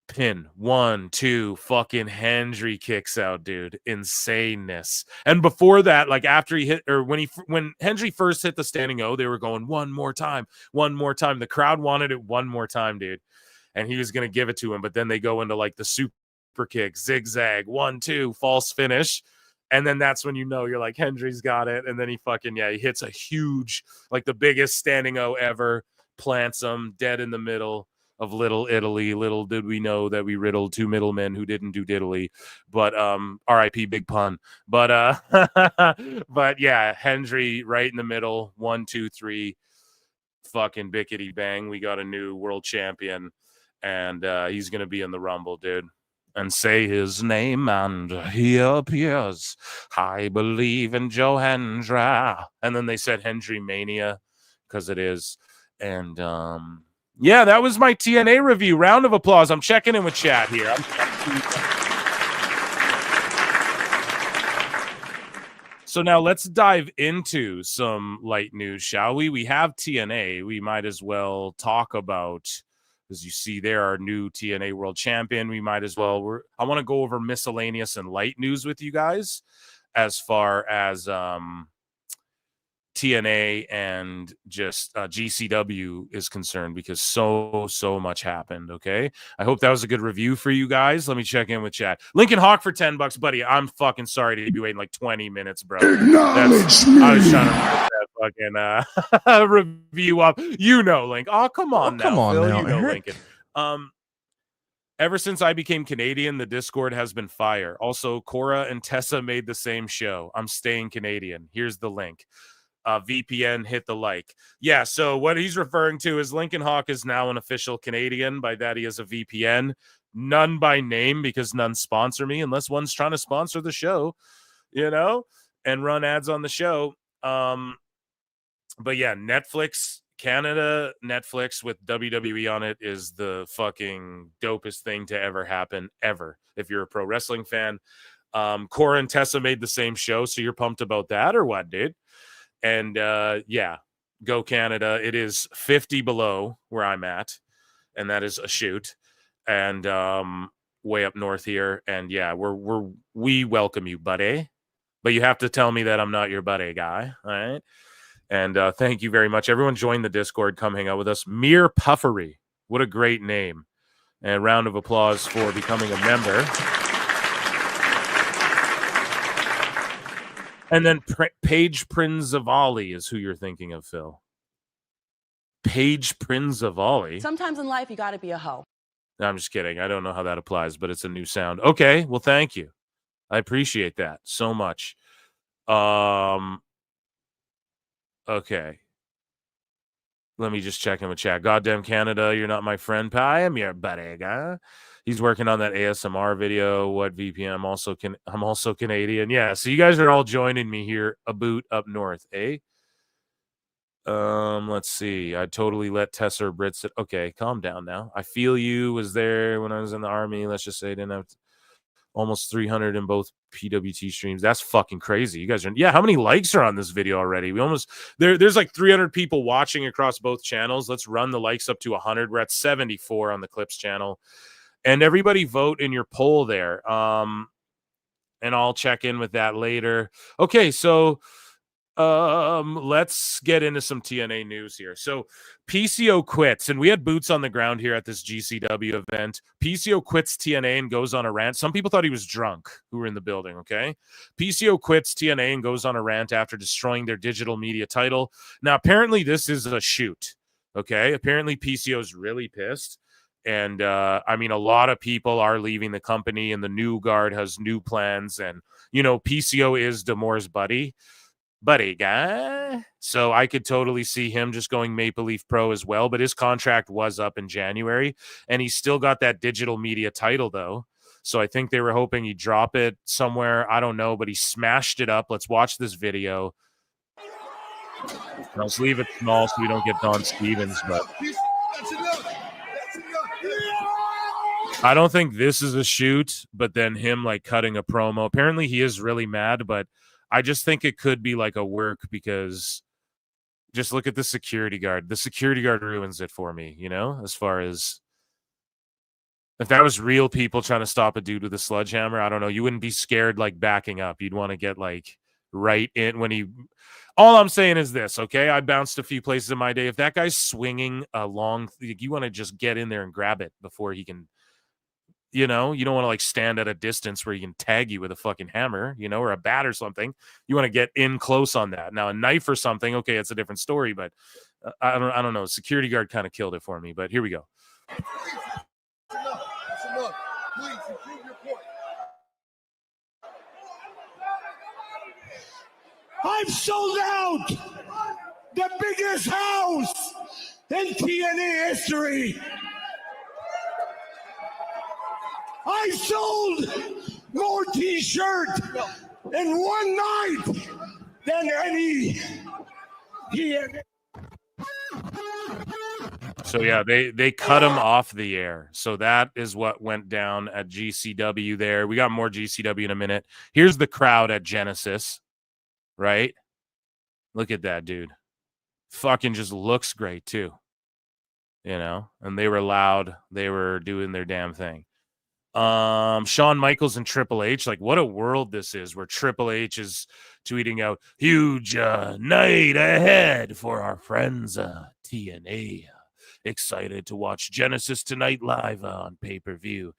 pin. 1, 2, fucking Hendry kicks out, dude. Insaneness. And before that, like after he hit, or when Hendry first hit the standing O, they were going one more time. The crowd wanted it one more time, dude. And he was going to give it to him. But then they go into like the super kick, zigzag, 1, 2, false finish. And then that's when you're like, Hendry's got it. And then he hits a huge, like the biggest standing O ever, plants him dead in the middle of Little Italy. Little did we know that we riddled 2 middlemen who didn't do diddly. But R.I.P. big pun. But but yeah, Hendry right in the middle, 1, 2, 3, fucking bickety bang. We got a new world champion. And he's going to be in the Rumble, dude. And say his name, and he appears. I believe in Joe Hendry. And then they said Hendry Mania, because it is. And, yeah, that was my TNA review. Round of applause. I'm checking in with chat here. So now let's dive into some light news, shall we? We have TNA. We might as well talk about... As you see there, our new TNA World Champion. We might as well. I want to go over miscellaneous and light news with you guys as far as TNA and just GCW is concerned, because so much happened. Okay, I hope that was a good review for you guys. Let me check in with chat. Lincoln Hawk for $10, buddy. I'm fucking sorry to be waiting like 20 minutes, bro. I was trying to put that fucking review up. Link. Oh, come on now, come on Phil. now, Lincoln. Ever since I became Canadian, the Discord has been fire. Also, Cora and Tessa made the same show. I'm staying Canadian. Here's the link. VPN, hit the like. Yeah, so what he's referring to is Lincoln Hawk is now an official Canadian. By that, he is a VPN. None by name, because none sponsor me unless one's trying to sponsor the show, and run ads on the show. But yeah, Netflix, Canada Netflix with WWE on it is the fucking dopest thing to ever happen, ever. If you're a pro wrestling fan, Cora and Tessa made the same show, so you're pumped about that or what, dude? And yeah, go Canada. It is 50 below where I'm at, and that is a shoot. And way up north here. And yeah, we welcome you, buddy. But you have to tell me that I'm not your buddy guy. All right. And thank you very much. Everyone join the Discord. Come hang out with us. Mere Puffery. What a great name. And a round of applause for becoming a member. And then Paige Prinzavali is who you're thinking of, Phil. Paige Prinzavali. Sometimes in life, you got to be a hoe. No, I'm just kidding. I don't know how that applies, but it's a new sound. Okay, well, thank you. I appreciate that so much. Okay. Let me just check in with chat. Goddamn Canada, you're not my friend. I am your buddy, guy. He's working on that ASMR video. What VPN? I'm also Canadian. Yeah, so you guys are all joining me here a boot up north, eh? Let's see. I totally let Tessa or Britt sit. Okay, calm down now. I feel you was there when I was in the army. Let's just say I didn't have almost 300 in both PWT streams. That's fucking crazy. You guys are, yeah, how many likes are on this video already? We almost there's like 300 people watching across both channels. Let's run the likes up to 100. We're at 74 on the Clips channel. And everybody vote in your poll there. And I'll check in with that later. Okay, so let's get into some TNA news here. So PCO quits, and we had boots on the ground here at this GCW event. PCO quits TNA and goes on a rant. Some people thought he was drunk who were in the building, okay? PCO quits TNA and goes on a rant after destroying their digital media title. Now, apparently this is a shoot, okay? Apparently PCO is really pissed. And I mean, a lot of people are leaving the company, and the new guard has new plans. And, you know, PCO is D'Amour's buddy guy. So I could totally see him just going Maple Leaf Pro as well. But his contract was up in January, and he's still got that digital media title, though. So I think they were hoping he'd drop it somewhere. I don't know, but he smashed it up. Let's watch this video. Let's leave it small so we don't get Don Stevens, but I don't think this is a shoot, but then him like cutting a promo. Apparently he is really mad, but I just think it could be like a work, because just look at the security guard. The security guard ruins it for me, you know, as far as if that was real people trying to stop a dude with a sledgehammer, I don't know. You wouldn't be scared like backing up. You'd want to get like right in when he. All I'm saying is this, okay? I bounced a few places in my day. If that guy's swinging a long, you want to just get in there and grab it before he can. You know, you don't want to like stand at a distance where he can tag you with a fucking hammer, you know, or a bat or something. You want to get in close on that. Now, a knife or something, okay, it's a different story, but I don't know. Security guard kind of killed it for me, but here we go. I've sold out the biggest house in TNA history. I sold more T-shirts in one night than any TNA. So yeah, they cut him off the air. So that is what went down at GCW there. We got more GCW in a minute. Here's the crowd at Genesis, right? Look at that dude. Fucking just looks great too. You know, and they were loud. They were doing their damn thing. Shawn Michaels and Triple H, like what a world this is, where Triple H is tweeting out huge night ahead for our friends TNA. Excited to watch Genesis tonight live on pay-per-view.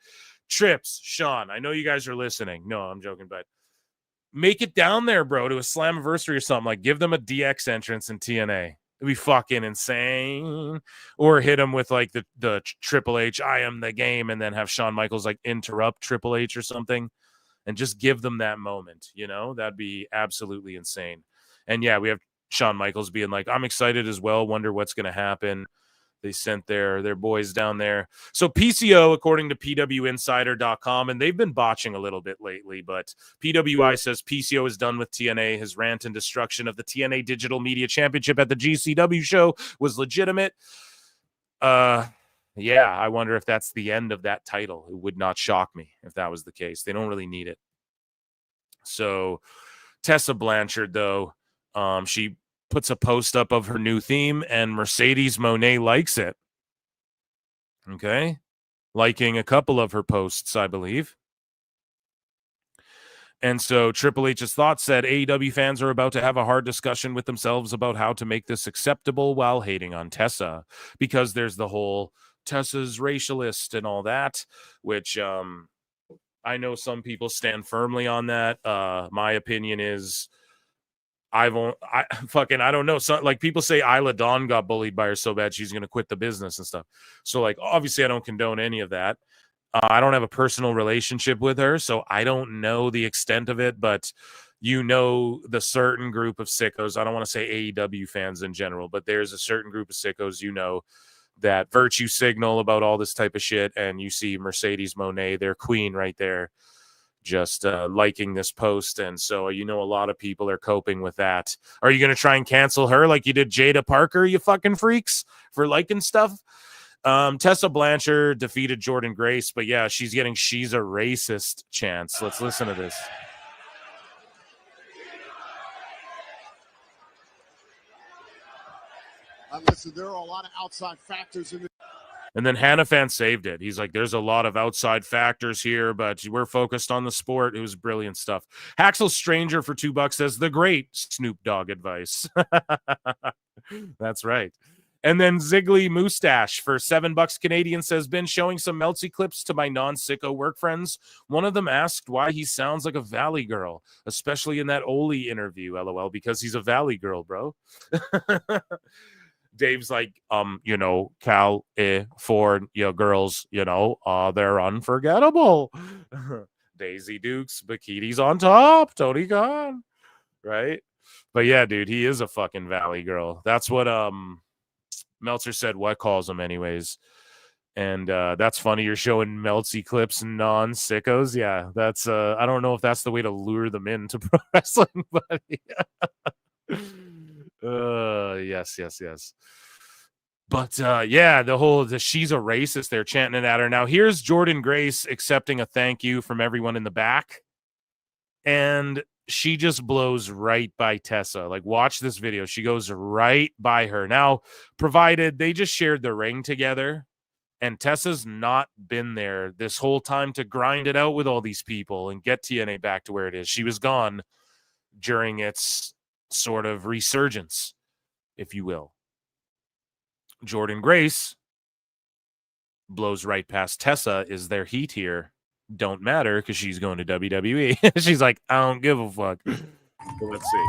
Trips, Shawn, I know you guys are listening. No, I'm joking, but make it down there, bro, to a Slammiversary or something. Like give them a DX entrance in TNA. It'd be fucking insane. Or hit him with like the Triple H, I am the game, and then have Shawn Michaels like interrupt Triple H or something and just give them that moment, you know? That'd be absolutely insane. And yeah, we have Shawn Michaels being like, I'm excited as well, wonder what's going to happen. They sent their boys down there. So PCO, according to PWInsider.com, and they've been botching a little bit lately, but PWI says PCO is done with TNA. His rant and destruction of the TNA Digital Media Championship at the GCW show was legitimate. Yeah, I wonder if that's the end of that title. It would not shock me if that was the case. They don't really need it. So Tessa Blanchard, though, she puts a post up of her new theme, and Mercedes Moné likes it. Okay. Liking a couple of her posts, I believe. And so Triple H's thoughts said AEW fans are about to have a hard discussion with themselves about how to make this acceptable while hating on Tessa, because there's the whole Tessa's racialist and all that, which I know some people stand firmly on that. My opinion is I don't know. So, like, people say Isla Dawn got bullied by her so bad she's going to quit the business and stuff. So, like, obviously I don't condone any of that. I don't have a personal relationship with her, so I don't know the extent of it, but the certain group of sickos, I don't want to say AEW fans in general, but there's a certain group of sickos, that virtue signal about all this type of shit, and you see Mercedes Moné, their queen right there, just liking this post, and so a lot of people are coping with that. Are you going to try and cancel her like you did Jada Parker, you fucking freaks, for liking stuff? Tessa Blanchard defeated Jordan Grace, but yeah, she's getting "she's a racist" chants. Let's listen to this. Listen, there are a lot of outside factors in this. And then Hannafan saved it. He's like, there's a lot of outside factors here, but we're focused on the sport. It was brilliant stuff. Haxel Stranger for $2 says the great Snoop Dogg advice. That's right. And then Ziggly Moustache for $7 Canadian says, been showing some Meltzy clips to my non-sicko work friends. One of them asked why he sounds like a Valley girl, especially in that Oli interview, LOL, because he's a Valley girl, bro. Dave's like, Cal, Ford, girls, they're unforgettable. Daisy Dukes, bikinis on top, Tony Khan, right? But yeah, dude, he is a fucking Valley girl. That's what Meltzer said what calls him anyways. And that's funny. You're showing Meltzy clips non-sickos. Yeah, that's I don't know if that's the way to lure them into pro wrestling, but yes. But yeah, the she's a racist, they're chanting it at her. Now here's Jordan Grace accepting a thank you from everyone in the back. And she just blows right by Tessa. Like, watch this video. She goes right by her. Now, provided they just shared the ring together, and Tessa's not been there this whole time to grind it out with all these people and get TNA back to where it is. She was gone during its sort of resurgence, if you will. Jordan Grace blows right past Tessa. Is there heat here? Don't matter, because she's going to WWE. She's like, I don't give a fuck. So let's see.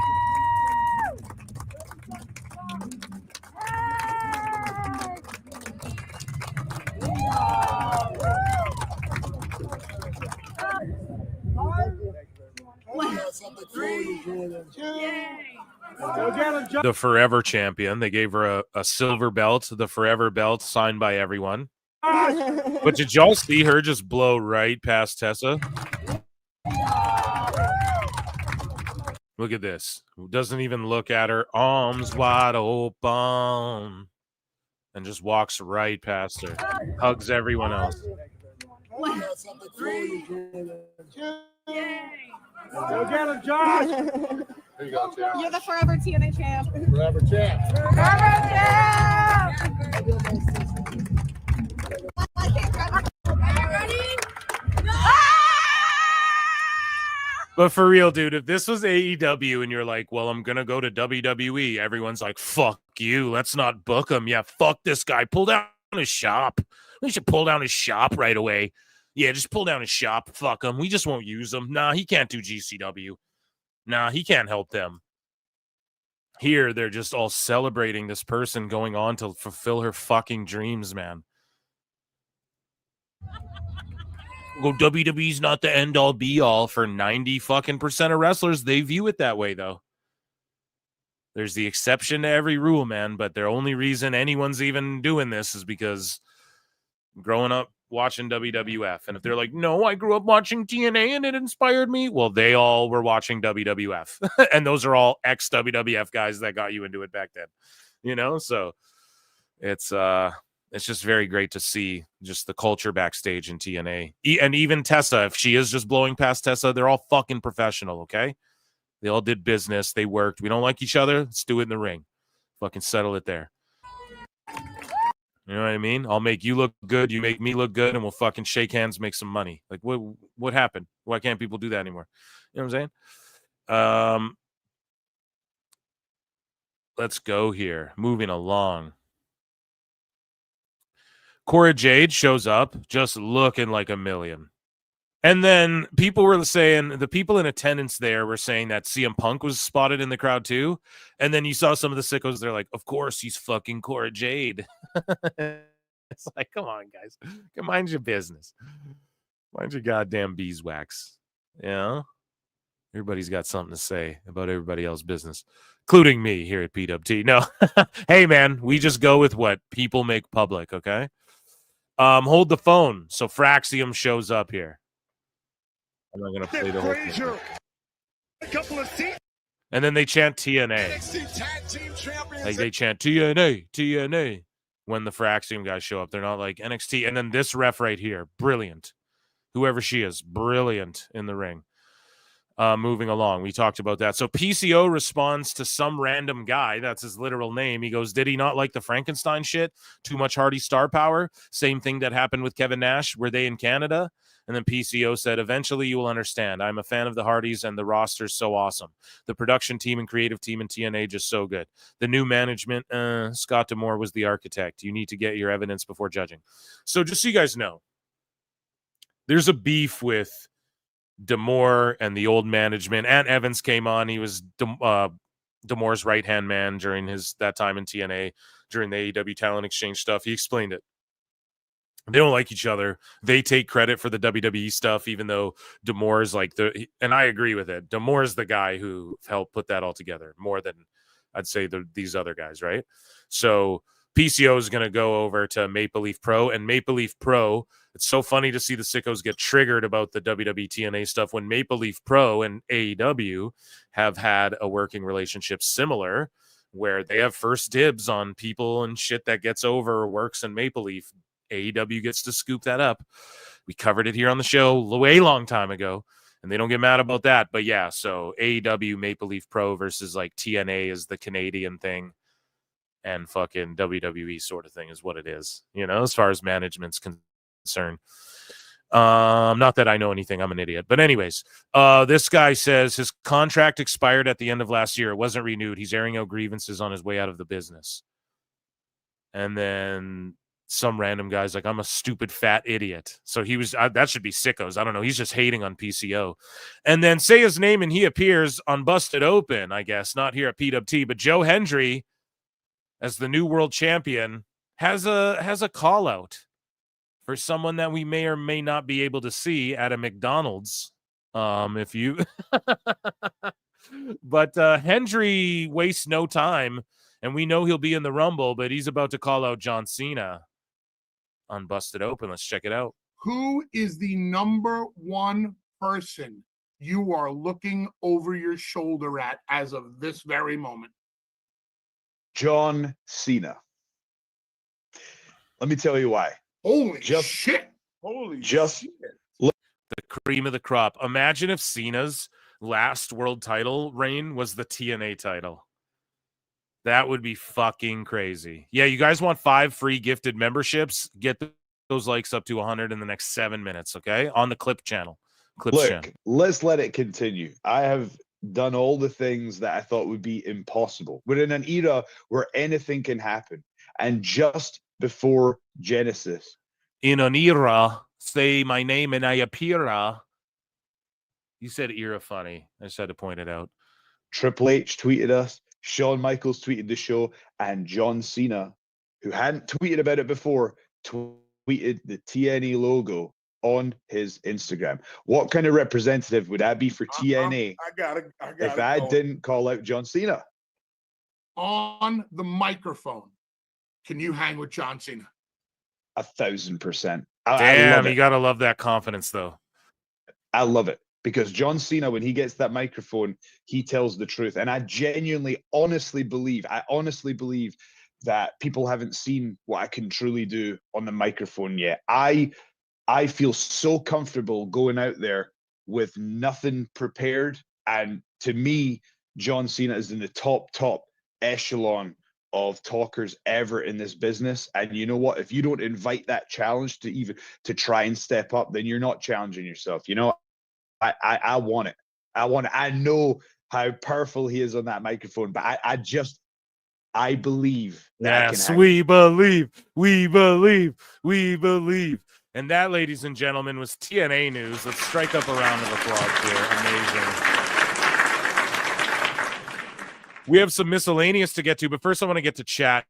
The Forever Champion. They gave her a silver belt, the Forever belt, signed by everyone. But did y'all see her just blow right past Tessa? Look at this. Doesn't even look at her. Arms wide open. And just walks right past her. Hugs everyone else. Go get him, Josh. There you go, champ. You're the forever TNA champ. Forever champ. Forever champ. But for real, dude, if this was AEW and you're like, well, I'm going to go to WWE, everyone's like, fuck you. Let's not book him. Yeah, fuck this guy. Pull down his shop. We should pull down his shop right away. Yeah, just pull down his shop. Fuck him. We just won't use him. Nah, he can't do GCW. Nah, he can't help them. Here, they're just all celebrating this person going on to fulfill her fucking dreams, man. Well, WWE's not the end all be all for 90 fucking % of wrestlers. They view it that way, though. There's the exception to every rule, man. But the only reason anyone's even doing this is because growing up watching WWF. And if they're like, no, I grew up watching TNA and it inspired me. Well, they all were watching WWF. And those are all ex-WWF guys that got you into it back then. So it's it's just very great to see just the culture backstage in TNA. And even Tessa, if she is just blowing past Tessa, they're all fucking professional, okay? They all did business. They worked. We don't like each other. Let's do it in the ring. Fucking settle it there. You know what I mean? I'll make you look good. You make me look good, and we'll fucking shake hands, make some money. Like, what happened? Why can't people do that anymore? You know what I'm saying? Let's go here. Moving along. Cora Jade shows up just looking like a million. And then people were saying, the people in attendance there were saying that CM Punk was spotted in the crowd too. And then you saw some of the sickos, they're like, of course, he's fucking Cora Jade. It's like, come on, guys. Mind your business. Mind your goddamn beeswax. You know? Everybody's got something to say about everybody else's business, including me here at PWT. No. Hey, man, we just go with what people make public, okay? Hold the phone. So Fraxium shows up here. I'm not going to play the whole thing. A couple of seats. And then they chant TNA. Like they chant TNA, TNA. When the Fraxium guys show up, they're not like NXT. And then this ref right here, brilliant. Whoever she is, brilliant in the ring. Moving along, we talked about that. So PCO responds to some random guy. That's his literal name. He goes, did he not like the Frankenstein shit? Too much Hardy star power? Same thing that happened with Kevin Nash. Were they in Canada? And then PCO said, eventually you will understand. I'm a fan of the Hardys and the roster's so awesome. The production team and creative team in TNA just so good. The new management, Scott D'Amore was the architect. You need to get your evidence before judging. So just so you guys know, there's a beef with D'Amore and the old management. Ant Evans came on. He was D'Amore's right-hand man during that time in TNA, during the AEW talent exchange stuff. He explained it. They don't like each other. They take credit for the WWE stuff, even though D'Amore is like and I agree with it. D'Amore is the guy who helped put that all together more than I'd say these other guys, right? So PCO is going to go over to Maple Leaf Pro, and Maple Leaf Pro, it's so funny to see the sickos get triggered about the WWE TNA stuff when Maple Leaf Pro and AEW have had a working relationship similar where they have first dibs on people and shit that gets over or works in Maple Leaf. AEW gets to scoop that up. We covered it here on the show a way long time ago, and they don't get mad about that. But yeah, so AEW Maple Leaf Pro versus like TNA is the Canadian thing, and fucking WWE sort of thing is what it is, you know, as far as management's concerned. Not that I know anything. I'm an idiot. But anyways, this guy says his contract expired at the end of last year. It wasn't renewed. He's airing out grievances on his way out of the business. And then some random guy's like, I'm a stupid fat idiot. So he was, that should be sickos. I don't know. He's just hating on PCO. And then say his name and he appears on Busted Open, I guess, not here at PWT, but Joe Hendry, as the new world champion, has a call out for someone that we may or may not be able to see at a McDonald's. If you, but Hendry wastes no time, and we know he'll be in the Rumble, but he's about to call out John Cena on Busted Open. Let's check it out. Who is the number one person you are looking over your shoulder at as of this very moment? John Cena. Let me tell you why. Holy shit. Holy shit. The cream of the crop. Imagine if Cena's last world title reign was the TNA title. That would be fucking crazy. Yeah, you guys want 5 free gifted memberships? Get those likes up to 100 in the next 7 minutes, okay? On the Clip channel. Look, let's let it continue. I have done all the things that I thought would be impossible. We're in an era where anything can happen. And just before Genesis. In an era, say my name and I appear. You said era funny. I just had to point it out. Triple H tweeted us. Shawn Michaels tweeted the show, and John Cena, who hadn't tweeted about it before, tweeted the TNA logo on his Instagram. What kind of representative would I be for TNA if I didn't call out John Cena? On the microphone, can you hang with John Cena? 1,000%. Damn, you gotta love that confidence, though. I love it. Because John Cena, when he gets that microphone, he tells the truth. And I genuinely, honestly believe that people haven't seen what I can truly do on the microphone yet. I feel so comfortable going out there with nothing prepared. And to me, John Cena is in the top echelon of talkers ever in this business. And you know what? If you don't invite that challenge to try and step up, then you're not challenging yourself. You know, I want it. I want it. I know how powerful he is on that microphone, but I believe that Yes, we believe. And that, ladies and gentlemen, was TNA news. Let's strike up a round of applause here. Amazing. We have some miscellaneous to get to, but first I want to get to chat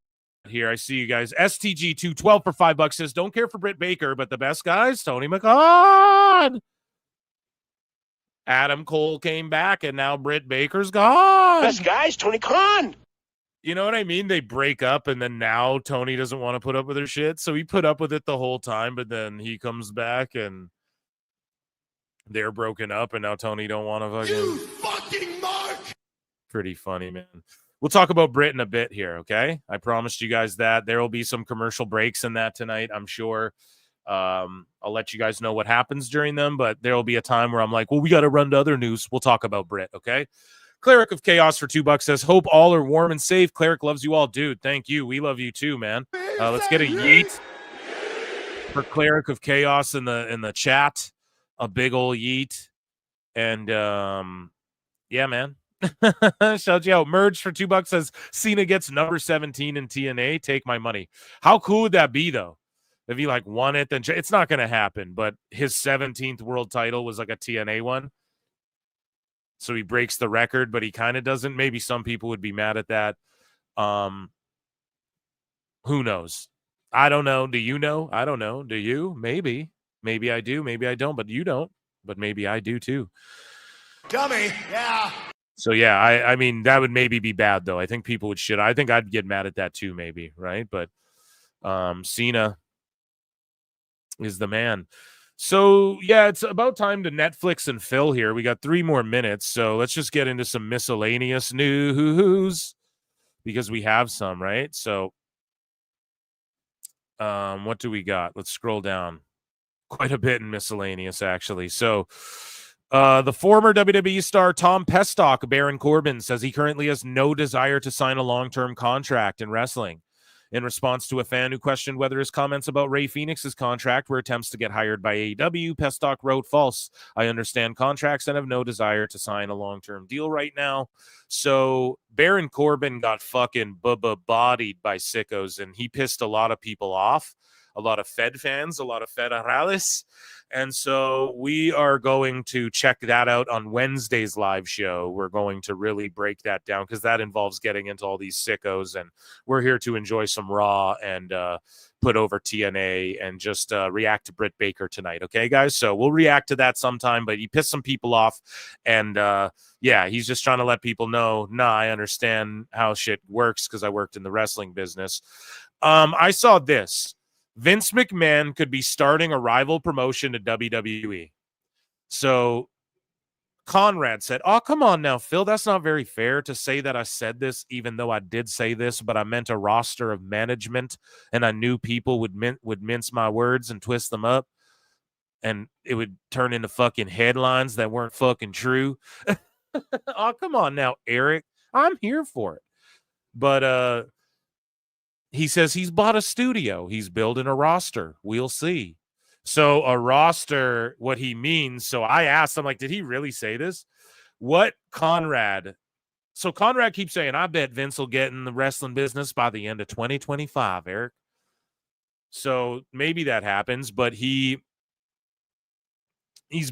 here. I see you guys. STG212 for $5 says, don't care for Britt Baker, but the best guys, Tony McCon. Adam Cole came back, and now Britt Baker's gone. Best guys, Tony Khan. You know what I mean? They break up, and then now Tony doesn't want to put up with her shit. So he put up with it the whole time, but then he comes back, and they're broken up, and now Tony don't want to fucking... You fucking mark! Pretty funny, man. We'll talk about Britt in a bit here, okay? I promised you guys that. There will be some commercial breaks in that tonight, I'm sure. I'll let you guys know what happens during them, but there will be a time where I'm like, well, we got to run to other news. We'll talk about Britt, okay? Cleric of Chaos for $2 says, hope all are warm and safe. Cleric loves you all. Dude, thank you. We love you too, man. Let's get a yeet for Cleric of Chaos in the chat. A big old yeet. And yeah, man. Shout you out. Merge for $2 says Cena gets number 17 in TNA. Take my money. How cool would that be, though? If he like won it, then it's not going to happen. But his 17th world title was like a TNA one. So he breaks the record, but he kind of doesn't. Maybe some people would be mad at that. Who knows? I don't know. Do you know? I don't know. Do you? Maybe. Maybe I do. Maybe I don't. But you don't. But maybe I do too. Dummy. Yeah. So, yeah, I mean, that would maybe be bad, though. I think people would shit. I think I'd get mad at that, too, maybe, right? But Cena is the man. So, yeah, it's about time to Netflix and Phil here. We got 3 more minutes, so let's just get into some miscellaneous news because we have some, right? So, what do we got? Let's scroll down. Quite a bit in miscellaneous, actually. So, the former WWE star Tom Pestock, Baron Corbin, says he currently has no desire to sign a long-term contract in wrestling. In response to a fan who questioned whether his comments about Rey Fenix's contract were attempts to get hired by AEW, Pestock wrote, false. I understand contracts and have no desire to sign a long-term deal right now. So Baron Corbin got fucking bodied by sickos, and he pissed a lot of people off. A lot of Fed fans, a lot of Federales. And so we are going to check that out on Wednesday's live show. We're going to really break that down because that involves getting into all these sickos. And we're here to enjoy some Raw and put over TNA and just react to Britt Baker tonight. Okay, guys? So we'll react to that sometime. But he pissed some people off. And yeah, he's just trying to let people know, nah, I understand how shit works because I worked in the wrestling business. I saw this. Vince McMahon could be starting a rival promotion to WWE. So Conrad said, oh, come on now, Phil. That's not very fair to say that I said this, even though I did say this, but I meant a roster of management, and I knew people would mince my words and twist them up, and it would turn into fucking headlines that weren't fucking true. Oh, come on now, Eric. I'm here for it. But, he says he's bought a studio. He's building a roster. We'll see. So a roster, what he means. So I asked him, like, did he really say this? What Conrad? So Conrad keeps saying, I bet Vince will get in the wrestling business by the end of 2025, Eric. So maybe that happens, but he's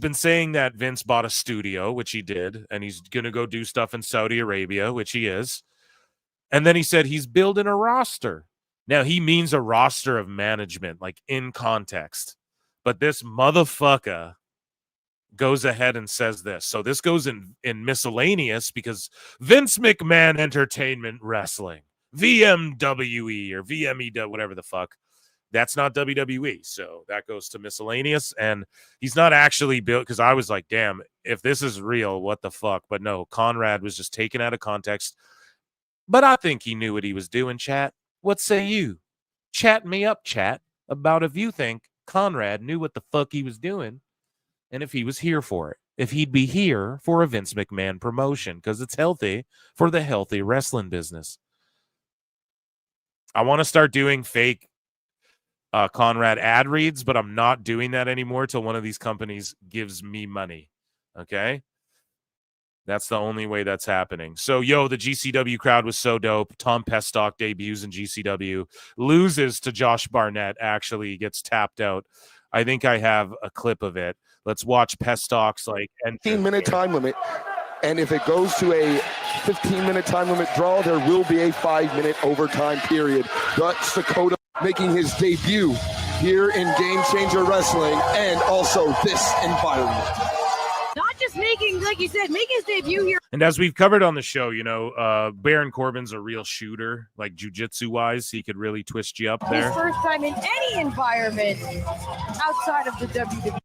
been saying that Vince bought a studio, which he did, and he's going to go do stuff in Saudi Arabia, which he is. And then he said he's building a roster. Now, he means a roster of management, like in context. But this motherfucker goes ahead and says this. So this goes in miscellaneous because Vince McMahon Entertainment Wrestling, VMWE or VMEW, whatever the fuck. That's not WWE. So that goes to miscellaneous. And he's not actually built because I was like, damn, if this is real, what the fuck? But no, Conrad was just taken out of context. But I think he knew what he was doing, chat. What say you? Chat me up, chat, about if you think Conrad knew what the fuck he was doing and if he was here for it. If he'd be here for a Vince McMahon promotion, because it's healthy for the healthy wrestling business. I want to start doing fake Conrad ad reads, but I'm not doing that anymore till one of these companies gives me money. Okay? That's the only way that's happening. So, the GCW crowd was so dope. Tom Pestock debuts in GCW, loses to Josh Barnett, actually gets tapped out. I think I have a clip of it. Let's watch Pestock's 15-minute time limit. And if it goes to a 15-minute time limit draw, there will be a 5-minute overtime period. That's Dakota making his debut here in Game Changer Wrestling and also this environment. Not just making, like you said, making his debut here. And as we've covered on the show, Baron Corbin's a real shooter, like jiu-jitsu wise. He could really twist you up there. His first time in any environment outside of the WWE.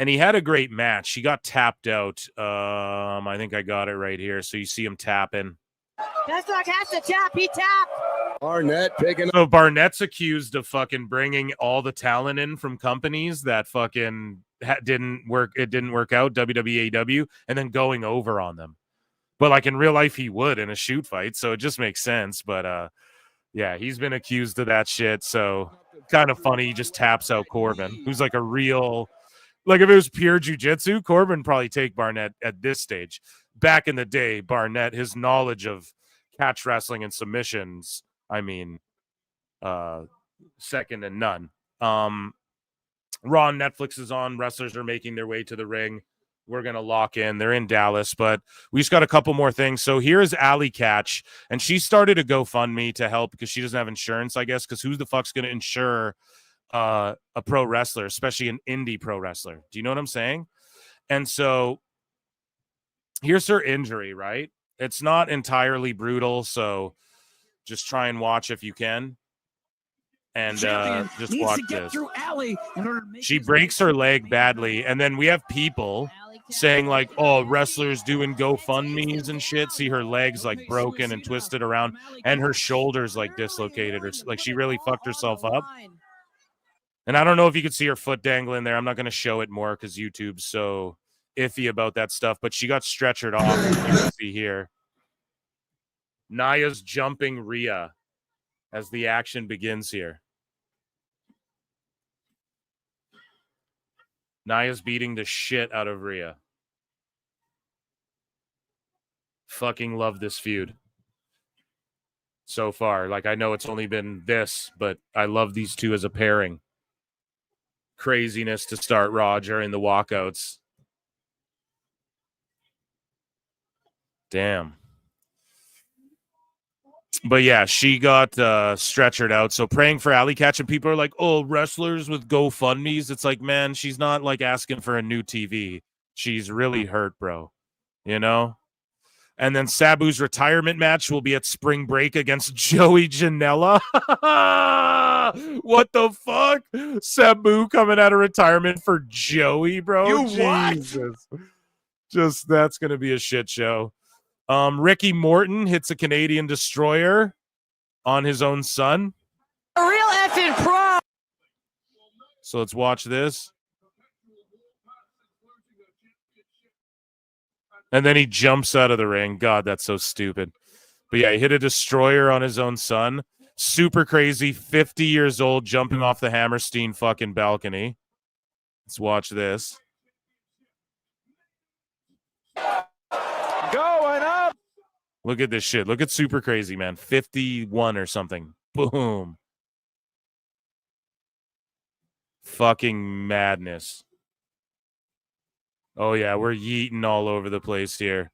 And he had a great match. He got tapped out. I think I got it right here. So you see him tapping. Pestock has to tap. He tapped. Barnett picking So Barnett's accused of fucking bringing all the talent in from companies that fucking didn't work. It didn't work out, WWE, AEW, and then going over on them. But in real life, he would in a shoot fight. So it just makes sense. But yeah, he's been accused of that shit. So kind of funny. He just taps out Corbin, who's like a real, if it was pure jiu-jitsu, Corbin probably take Barnett at this stage. Back in the day, Barnett, his knowledge of catch wrestling and submissions, second to none. Raw and Netflix is on. Wrestlers are making their way to the ring. We're going to lock in. They're in Dallas, but we just got a couple more things. So here's Allie Catch, and she started a GoFundMe to help because she doesn't have insurance, I guess, because who the fuck's going to insure a pro wrestler, especially an indie pro wrestler? Do you know what I'm saying? And so here's her injury, right? It's not entirely brutal, so just try and watch if you can. And just watch this. She breaks her leg badly, and then we have people saying wrestlers doing GoFundMes and shit. See her legs broken and twisted around, and her shoulders dislocated, or she really fucked herself up. And I don't know if you could see her foot dangling there. I'm not going to show it more because YouTube's so iffy about that stuff. But she got stretchered off, as you can see here. Naya's jumping Rhea as the action begins here. Naya's beating the shit out of Rhea. Fucking love this feud so far. I know it's only been this, but I love these two as a pairing. Craziness to start Raw during the walkouts. Damn. But yeah, she got stretchered out. So praying for Allie Catch, and people are like, oh, wrestlers with GoFundMes. It's man, she's not asking for a new TV. She's really hurt, bro. And then Sabu's retirement match will be at Spring Break against Joey Janela. What the fuck? Sabu coming out of retirement for Joey, bro. Jesus. Just that's going to be a shit show. Ricky Morton hits a Canadian Destroyer on his own son. A real effing pro. So let's watch this. And then he jumps out of the ring. God, that's so stupid. But yeah, he hit a Destroyer on his own son. Super crazy. 50 years old, jumping off the Hammerstein fucking balcony. Let's watch this. Going up. Look at this shit. Look at Super Crazy, man. 51 or something. Boom. Fucking madness. Oh, yeah, we're yeeting all over the place here.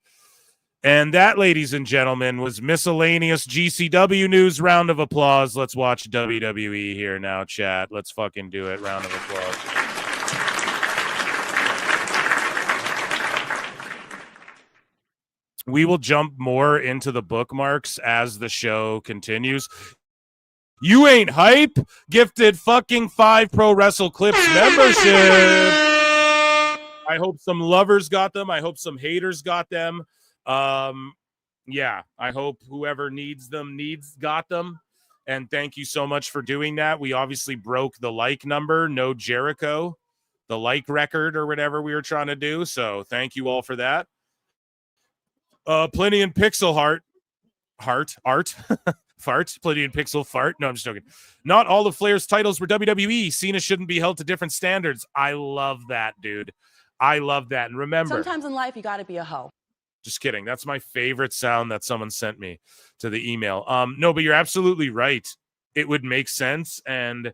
And that, ladies and gentlemen, was Miscellaneous GCW news. Round of applause. Let's watch WWE here now, chat. Let's fucking do it. Round of applause. We will jump more into the bookmarks as the show continues. You ain't hype. Gifted fucking 5 Pro Wrestle Clips membership. I hope some lovers got them. I hope some haters got them. yeah, I hope whoever needs them got them. And thank you so much for doing that. We obviously broke the like number, no Jericho, the like record or whatever we were trying to do. So thank you all for that. Plenty and Pixel art, fart, Plenty and Pixel fart. No, I'm just joking. Not all of Flair's titles were WWE. Cena shouldn't be held to different standards. I love that, dude. I love that. And remember, Sometimes in life, you got to be a hoe. just kidding. That's my favorite sound that someone sent me to the email. No, but you're absolutely right. It would make sense, and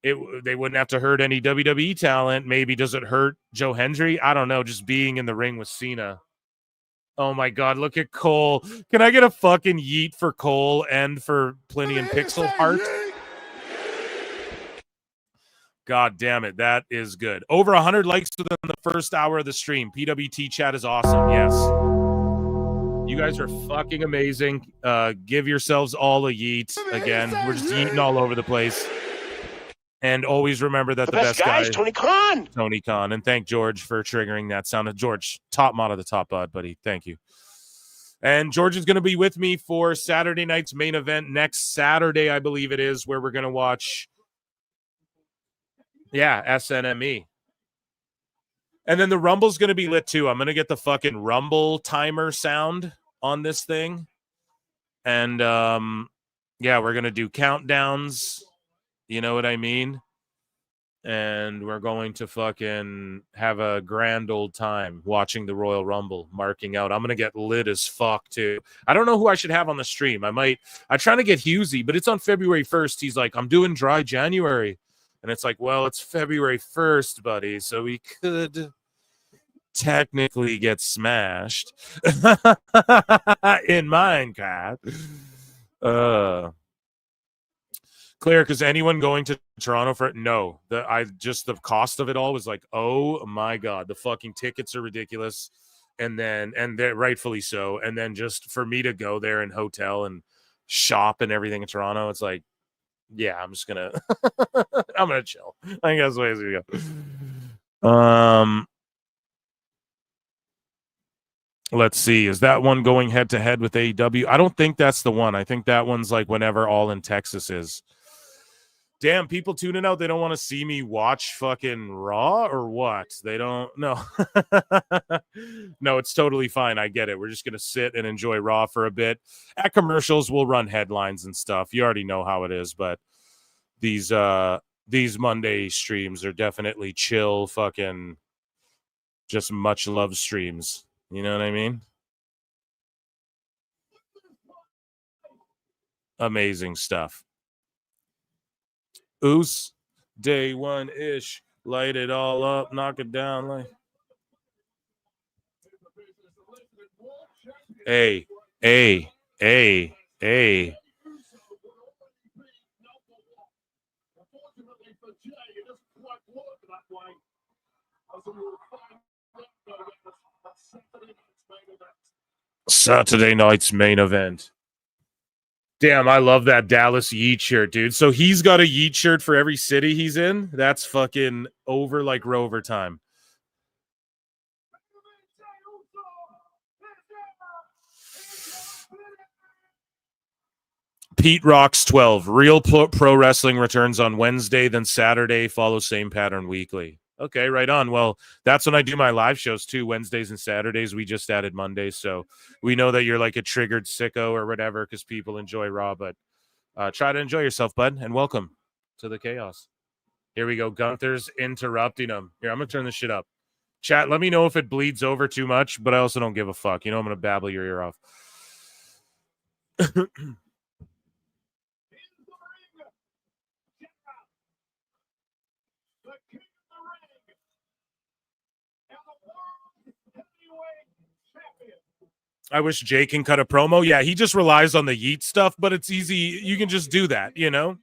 they wouldn't have to hurt any WWE talent. Maybe does it hurt Joe Hendry? I don't know. Just being in the ring with Cena. Oh my God! Look at Cole. Can I get a fucking yeet for Cole and for Plenty and Pixel Heart? God damn it. That is good. Over 100 likes within the first hour of the stream. PWT chat is awesome. Yes. You guys are fucking amazing. Give yourselves all a yeet. Again, we're just yeeting all over the place. And always remember that the best guy is Tony Khan. Tony Khan. And thank George for triggering that sound. George, top mod of the top bud, buddy. Thank you. And George is going to be with me for Saturday night's main event next Saturday, I believe it is, where we're going to watch SNME. And then the Rumble's going to be lit too. I'm going to get the fucking Rumble timer sound on this thing. And we're going to do countdowns. You know what I mean? And we're going to fucking have a grand old time watching the Royal Rumble, marking out. I'm going to get lit as fuck too. I don't know who I should have on the stream. I'm trying to get Husey, but it's on February 1st. He's like, I'm doing dry January. And it's like, well, it's February 1st, buddy. So we could technically get smashed in Minecraft. Claire, because anyone going to Toronto for it? No. The cost of it all was like, oh my God, the fucking tickets are ridiculous. And they're rightfully so. And then just for me to go there and hotel and shop and everything in Toronto, it's like, yeah, I'm just gonna I'm gonna chill. I think that's the way we go. Let's see. Is that one going head to head with AEW? I don't think that's the one. I think that one's like whenever All in Texas is. Damn, people tuning out. They don't want to see me watch fucking Raw or what? They don't. No. No, it's totally fine. I get it. We're just going to sit and enjoy Raw for a bit. At commercials, we'll run headlines and stuff. You already know how it is, but these Monday streams are definitely chill, fucking just much love streams. You know what I mean? Amazing stuff. Oos, day one-ish, light it all up, knock it down like. Hey. Saturday night's main event. Damn, I love that Dallas Yeet shirt, dude. So he's got a Yeet shirt for every city he's in. That's fucking over like Rover time. Pete Rocks 12. Real Pro Wrestling returns on Wednesday, then Saturday. Follow same pattern weekly. Okay, right on. Well, that's when I do my live shows too, Wednesdays and Saturdays. We just added Mondays, so we know that you're like a triggered sicko or whatever because people enjoy Raw, but try to enjoy yourself, bud, and welcome to the chaos. Here we go. Gunther's interrupting him. Here, I'm going to turn this shit up. Chat, let me know if it bleeds over too much, but I also don't give a fuck. You know, I'm going to babble your ear off. I wish Jay can cut a promo. Yeah, he just relies on the Yeet stuff, but it's easy. You can just do that, you know?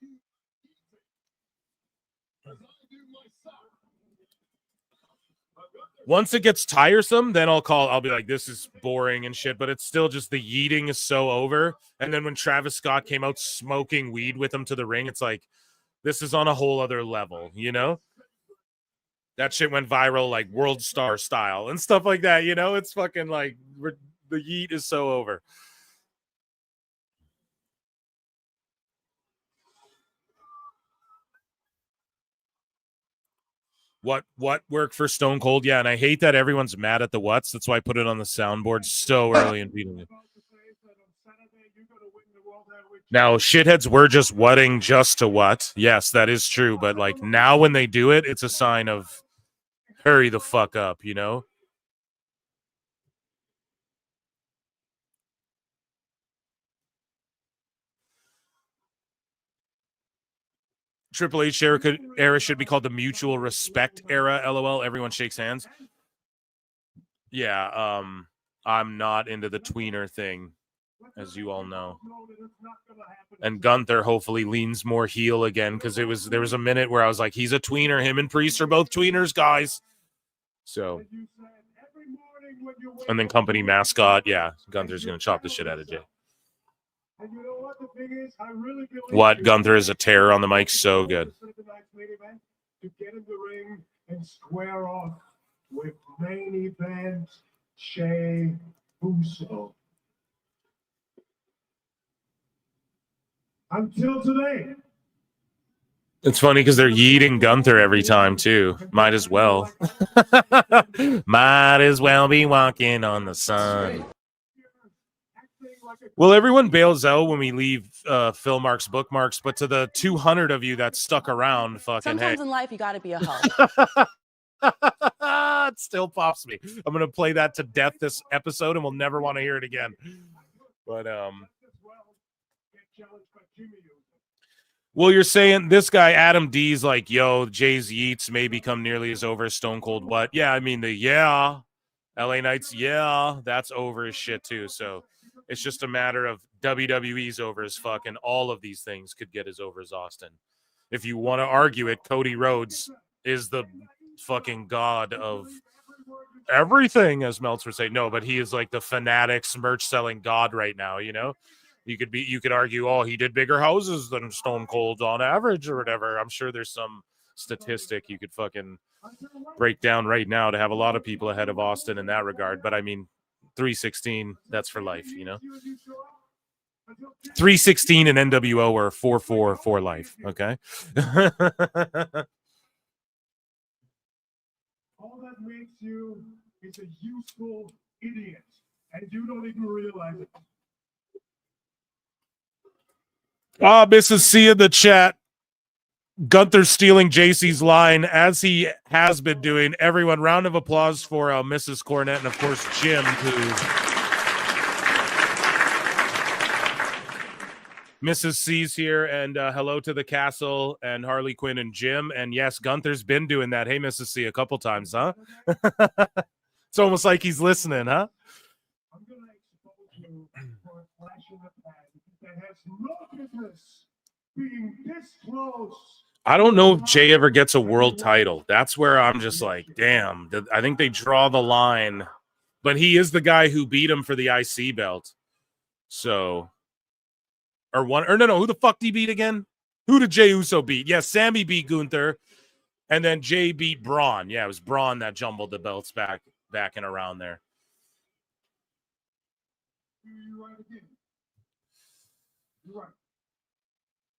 Once it gets tiresome, then I'll be like, this is boring and shit, but it's still just the yeeting is so over. And then when Travis Scott came out smoking weed with him to the ring, it's like, this is on a whole other level, you know? That shit went viral like World Star style and stuff like that, you know? It's fucking like The yeet is so over. What worked for Stone Cold? Yeah, and I hate that everyone's mad at the what's. That's why I put it on the soundboard so early in beating it. Now, shitheads were just whatting just to what. Yes, that is true. But like now when they do it, it's a sign of hurry the fuck up, you know? Triple H era should be called the mutual respect era. LOL. Everyone shakes hands. Yeah, I'm not into the tweener thing, as you all know. And Gunther hopefully leans more heel again, because there was a minute where I was like, he's a tweener. Him and Priest are both tweeners, guys. So, and then company mascot, yeah, Gunther's gonna chop the shit out of Jay. And you know what the thing is? I really believe What? Gunther is a terror on the mic, so good. To get in the ring and square off with main event Jey Uso. Until today. It's funny because they're yeeting Gunther every time too. Might as well. Might as well be walking on the sun. Well, everyone bails out when we leave Phil Marks bookmarks, but to the 200 of you that stuck around, fucking Sometimes hey. in life, you got to be a hoe. It still pops me. I'm gonna play that to death this episode, and we'll never want to hear it again. But well, you're saying this guy Adam D's like, yo, Jay's yeets may become nearly as over as Stone Cold. What? Yeah, I mean LA Knights. Yeah, that's over as shit too. So it's just a matter of WWE's over as fuck, and all of these things could get as over as Austin. If you want to argue it, Cody Rhodes is the fucking god of everything, as Meltzer would say. No, but he is like the Fanatics merch selling god right now, you know? You could argue, oh, he did bigger houses than Stone Cold on average or whatever. I'm sure there's some statistic you could fucking break down right now to have a lot of people ahead of Austin in that regard. But I mean, 316, that's for life, you know? 316 and NWO are 4-4 for life, okay? All that makes you is a useful idiot, and you don't even realize it. Mrs. C in the chat. Gunther stealing JC's line, as he has been doing. Everyone, round of applause for Mrs. Cornett and, of course, Jim, Mrs. C's here, and hello to the castle and Harley Quinn and Jim. And yes, Gunther's been doing that. Hey, Mrs. C, a couple times, huh? It's almost like he's listening, huh? I'm going to expose you for a flash in the pan that has no business being this close. I don't know if Jay ever gets a world title. That's where I'm just like, damn. I think they draw the line. But he is the guy who beat him for the IC belt. So... who the fuck did he beat again? Who did Jey Uso beat? Yeah, Sammy beat Gunther, and then Jay beat Braun. Yeah, it was Braun that jumbled the belts back and around there. You're right again. You're right.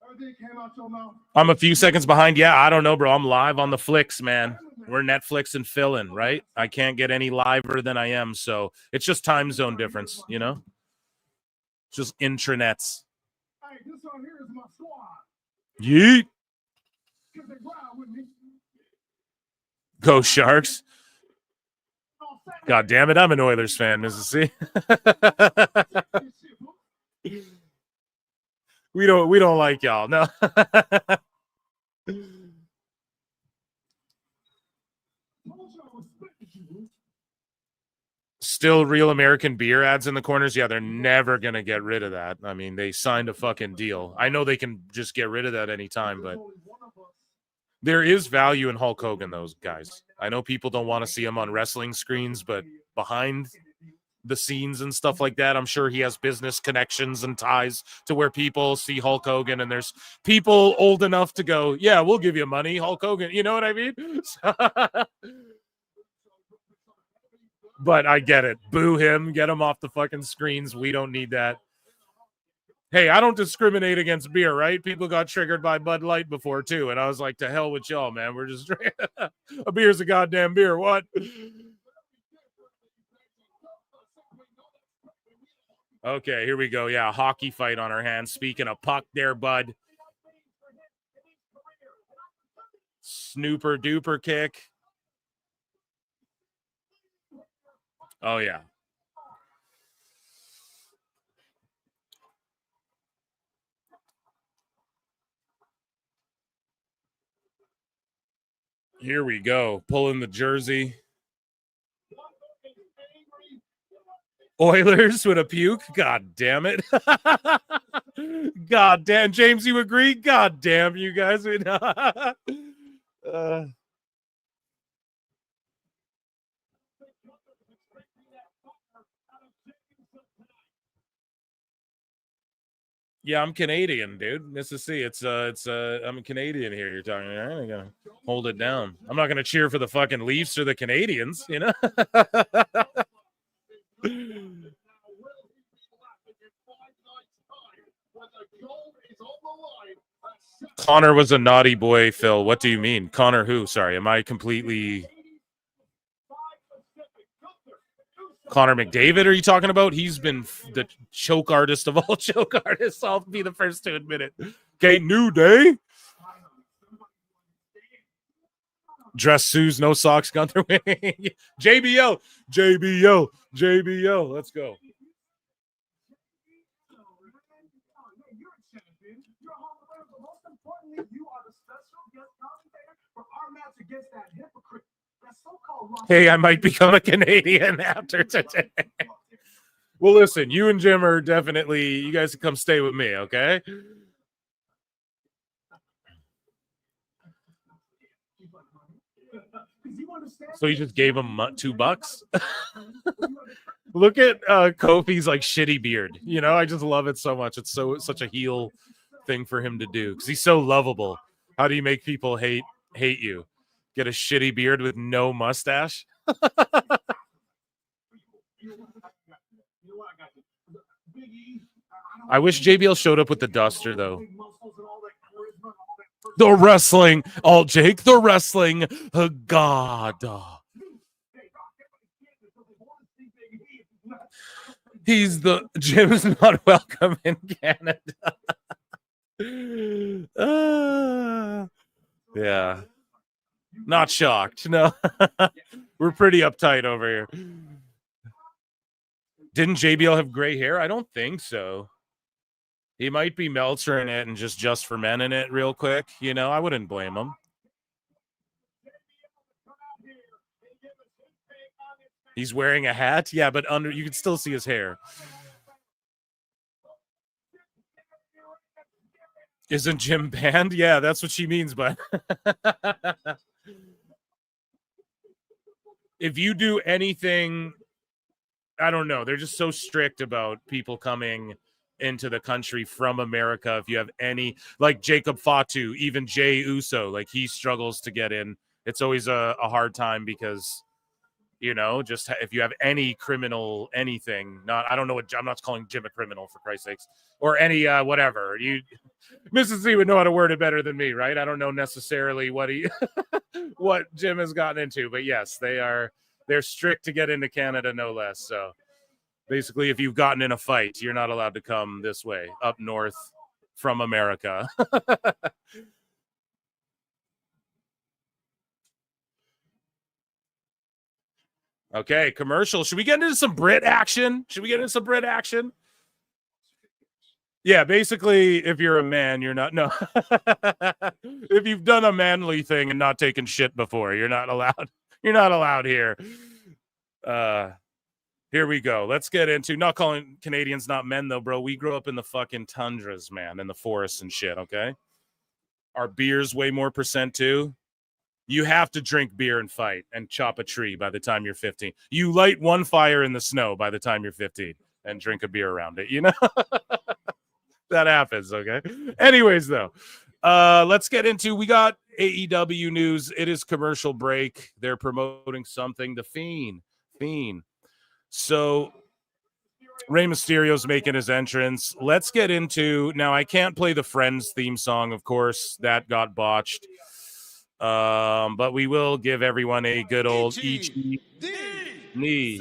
Everything came out your mouth. I'm a few seconds behind. Yeah, I don't know, bro. I'm live on the flicks, man. We're Netflix and fill-in, right? I can't get any liver than I am, so it's just time zone difference, you know? It's just intranets. Hey, this one here is my squad. Yeet. Because they ride with me. Go Sharks. God damn it, I'm an Oilers fan, Mrs. C. We don't like y'all. No. Still real American beer ads in the corners. Yeah, they're never going to get rid of that. I mean, they signed a fucking deal. I know they can just get rid of that anytime, but there is value in Hulk Hogan, those guys. I know people don't want to see him on wrestling screens, but behind the scenes and stuff like that, I'm sure he has business connections and ties to where people see Hulk Hogan, and there's people old enough to go, yeah, we'll give you money, Hulk Hogan. You know what I mean? But I get it. Boo him. Get him off the fucking screens. We don't need that. Hey, I don't discriminate against beer, right? People got triggered by Bud Light before, too. And I was like, to hell with y'all, man. We're just drinking. A beer's a goddamn beer. What? Okay, here we go. Yeah, hockey fight on our hands. Speaking of puck there, Bud. Snooper duper kick. Oh, yeah. Here we go. Pulling the jersey. Oilers with a puke. God damn it. God damn. James, you agree? God damn, you guys. Yeah, I'm Canadian, dude. Mississippi. I'm a Canadian here. You're talking. I'm gonna hold it down. I'm not gonna cheer for the fucking Leafs or the Canadians, you know. Connor was a naughty boy, Phil. What do you mean? Connor who? Sorry, am I completely... Connor McDavid, are you talking about? He's been the choke artist of all choke artists. I'll be the first to admit it. Okay, New Day. Dress shoes, no socks, Gunther. JBL. Let's go. Hey, I might become a Canadian after today. Well, listen, you and Jim are definitely, you guys can come stay with me, okay? So you just gave him $2? Look at Kofi's like shitty beard. You know, I just love it so much. It's such a heel thing for him to do because he's so lovable. How do you make people hate you? Get a shitty beard with no mustache? I wish JBL showed up with the duster, though. The wrestling. Oh, Jake, the wrestling god. He's the... Jim's not welcome in Canada. Yeah. Not shocked. No. We're pretty uptight over here. Didn't JBL have gray hair? I don't think so. He might be Meltzer in it and just for men in it real quick. You know, I wouldn't blame him. He's wearing a hat? Yeah, but you can still see his hair. Isn't Jim banned? Yeah, that's what she means, but if you do anything, I don't know. They're just so strict about people coming into the country from America. If you have any, like Jacob Fatu, even Jay Uso, like he struggles to get in. It's always a hard time because, you know, just if you have any criminal anything, I don't know what, I'm not calling Jim a criminal for Christ's sakes, or any whatever. Mrs. Z would know how to word it better than me, right? I don't know necessarily what what Jim has gotten into, but yes, they're strict to get into Canada, no less. So basically, if you've gotten in a fight, you're not allowed to come this way up north from America. Okay, commercial. Should we get into some Britt action? Yeah, basically, if you're a man, you're not. No, if you've done a manly thing and not taken shit before, you're not allowed. You're not allowed here. Here we go. Let's get into not calling Canadians not men, though, bro. We grew up in the fucking tundras, man, in the forests and shit. Okay, our beer's way more percent too. You have to drink beer and fight and chop a tree by the time you're 15. You light one fire in the snow by the time you're 15 and drink a beer around it. You know. That happens, okay? Anyways, though, let's get into, we got AEW news. It is commercial break. They're promoting something. The Fiend Fiend. So Rey Mysterio's making his entrance. Let's get into now. I can't play the Friends theme song, of course. That got botched. But we will give everyone a good old Ichi knee.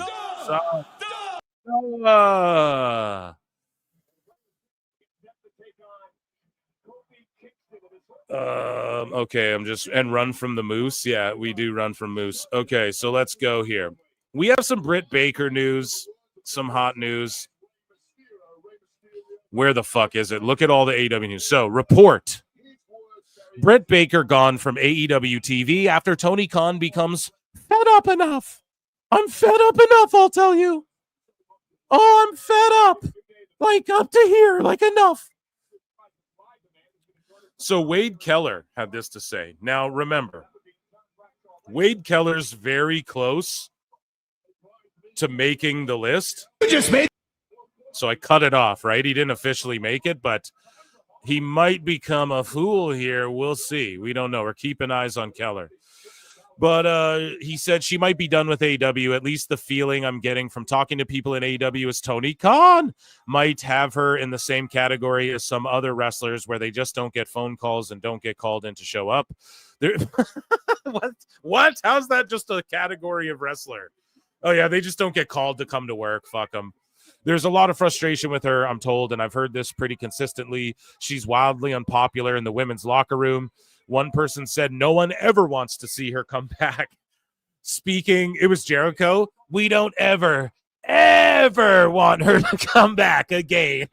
Okay, and Run from the Moose. Yeah, we do Run from Moose. Okay, so let's go here. We have some Britt Baker news, some hot news. Where the fuck is it? Look at all the AEW news. So, report. Britt Baker gone from AEW TV after Tony Khan becomes fed up enough. I'm fed up enough, I'll tell you. Oh, I'm fed up. Like, up to here. Like, enough. So Wade Keller had this to say. Now, remember, Wade Keller's very close to making the list. So I cut it off, right? He didn't officially make it, but he might become a fool here. We'll see. We don't know. We're keeping eyes on Keller. But he said she might be done with AEW. At least the feeling I'm getting from talking to people in AEW is Tony Khan might have her in the same category as some other wrestlers where they just don't get phone calls and don't get called in to show up. What? How's that just a category of wrestler? Oh, yeah, they just don't get called to come to work. Fuck them. There's a lot of frustration with her, I'm told, and I've heard this pretty consistently. She's wildly unpopular in the women's locker room. One person said no one ever wants to see her come back. Speaking, it was Jericho. We don't ever want her to come back again.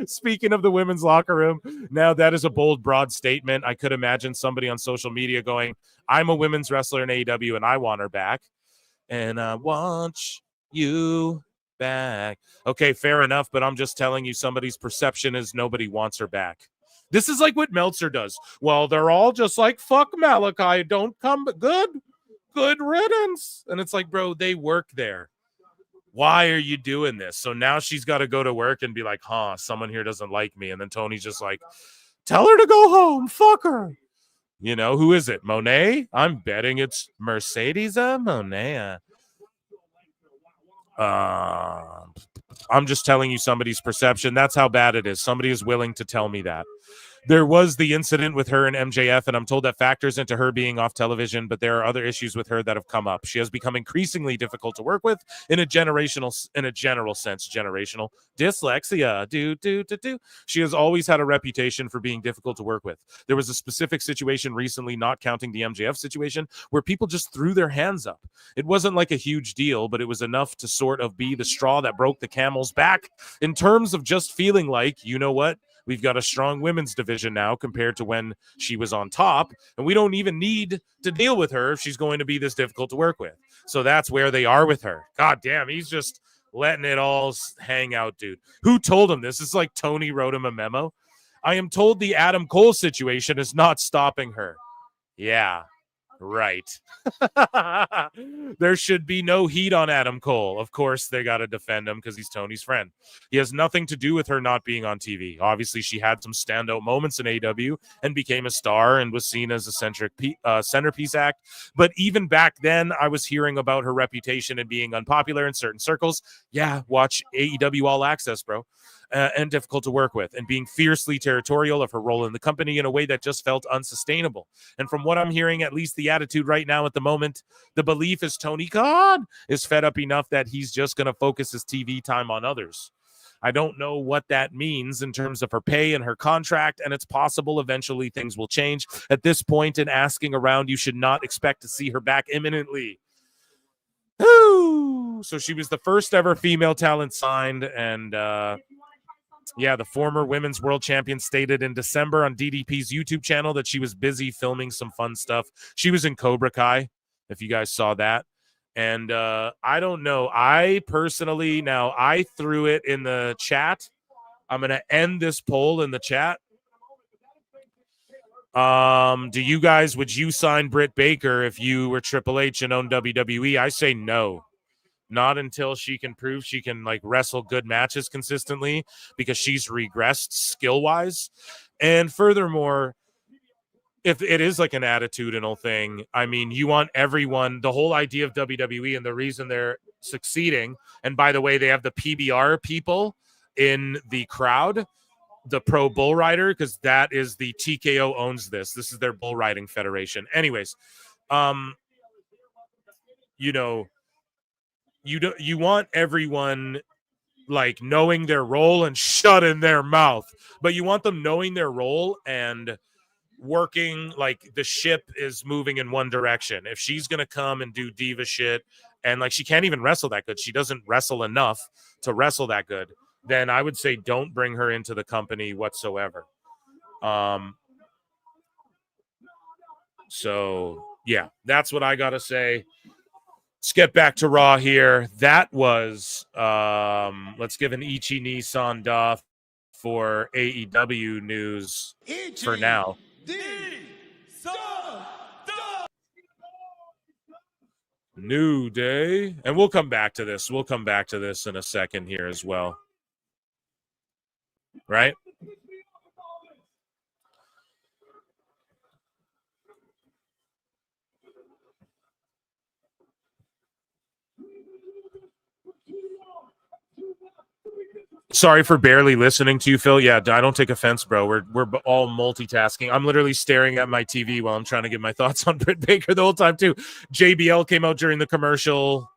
Speaking of the women's locker room, now that is a bold, broad statement. I could imagine somebody on social media going, I'm a women's wrestler in AEW and I want her back. And I want you back. Okay, fair enough, but I'm just telling you somebody's perception is nobody wants her back. This is like what Meltzer does. Well, they're all just like, fuck Malachi, don't come. Good riddance. And it's like, bro, they work there. Why are you doing this? So now she's got to go to work and be like, someone here doesn't like me. And then Tony's just like, tell her to go home. Fuck her. You know, who is it? Monet? I'm betting it's Mercedes Monet. I'm just telling you somebody's perception. That's how bad it is. Somebody is willing to tell me that. There was the incident with her and MJF, and I'm told that factors into her being off television, but there are other issues with her that have come up. She has become increasingly difficult to work with in a general sense. Generational dyslexia. She has always had a reputation for being difficult to work with. There was a specific situation recently, not counting the MJF situation, where people just threw their hands up. It wasn't like a huge deal, but it was enough to sort of be the straw that broke the camel's back in terms of just feeling like, you know what? We've got a strong women's division now compared to when she was on top, and we don't even need to deal with her if she's going to be this difficult to work with. So that's where they are with her. God damn, he's just letting it all hang out, dude. Who told him this? It's like Tony wrote him a memo. I am told the Adam Cole situation is not stopping her. Yeah. Right. There should be no heat on Adam Cole. Of course, they got to defend him because he's Tony's friend. He has nothing to do with her not being on TV. Obviously, she had some standout moments in AEW and became a star and was seen as a centerpiece act. But even back then, I was hearing about her reputation and being unpopular in certain circles. Yeah, watch AEW All Access, bro. And difficult to work with, and being fiercely territorial of her role in the company in a way that just felt unsustainable. And from what I'm hearing, at least the attitude right now at the moment, the belief is Tony Khan is fed up enough that he's just going to focus his TV time on others. I don't know what that means in terms of her pay and her contract, and it's possible eventually things will change. At this point in asking around, you should not expect to see her back imminently. Ooh. So she was the first ever female talent signed, and yeah, the former women's world champion stated in December on DDP's YouTube channel that she was busy filming some fun stuff. She was in Cobra Kai, if you guys saw that. And I don't know. I personally, now I threw it in the chat. I'm going to end this poll in the chat. Would you sign Britt Baker if you were Triple H and owned WWE? I say no. Not until she can prove she can like wrestle good matches consistently, because she's regressed skill-wise. And furthermore, if it is like an attitudinal thing, I mean, you want everyone, the whole idea of WWE and the reason they're succeeding, and by the way, they have the PBR people in the crowd, the Pro Bull Rider, because that is the TKO owns this. This is their bull riding federation. Anyways, you know, you want everyone like knowing their role and shutting their mouth, but you want them knowing their role and working like the ship is moving in one direction. If she's gonna come and do diva shit and like she can't even wrestle that good, she doesn't wrestle enough to wrestle that good, then I would say don't bring her into the company whatsoever. So yeah, that's what I gotta say. Let's get back to Raw here. That was let's give an Ichi Nissan Duff for AEW news for now. New Day. And we'll come back to this. We'll come back to this in a second here as well. Right? Sorry for barely listening to you, Phil. Yeah, I don't take offense, bro. We're all multitasking. I'm literally staring at my TV while I'm trying to get my thoughts on Britt Baker the whole time too. JBL came out during the commercial.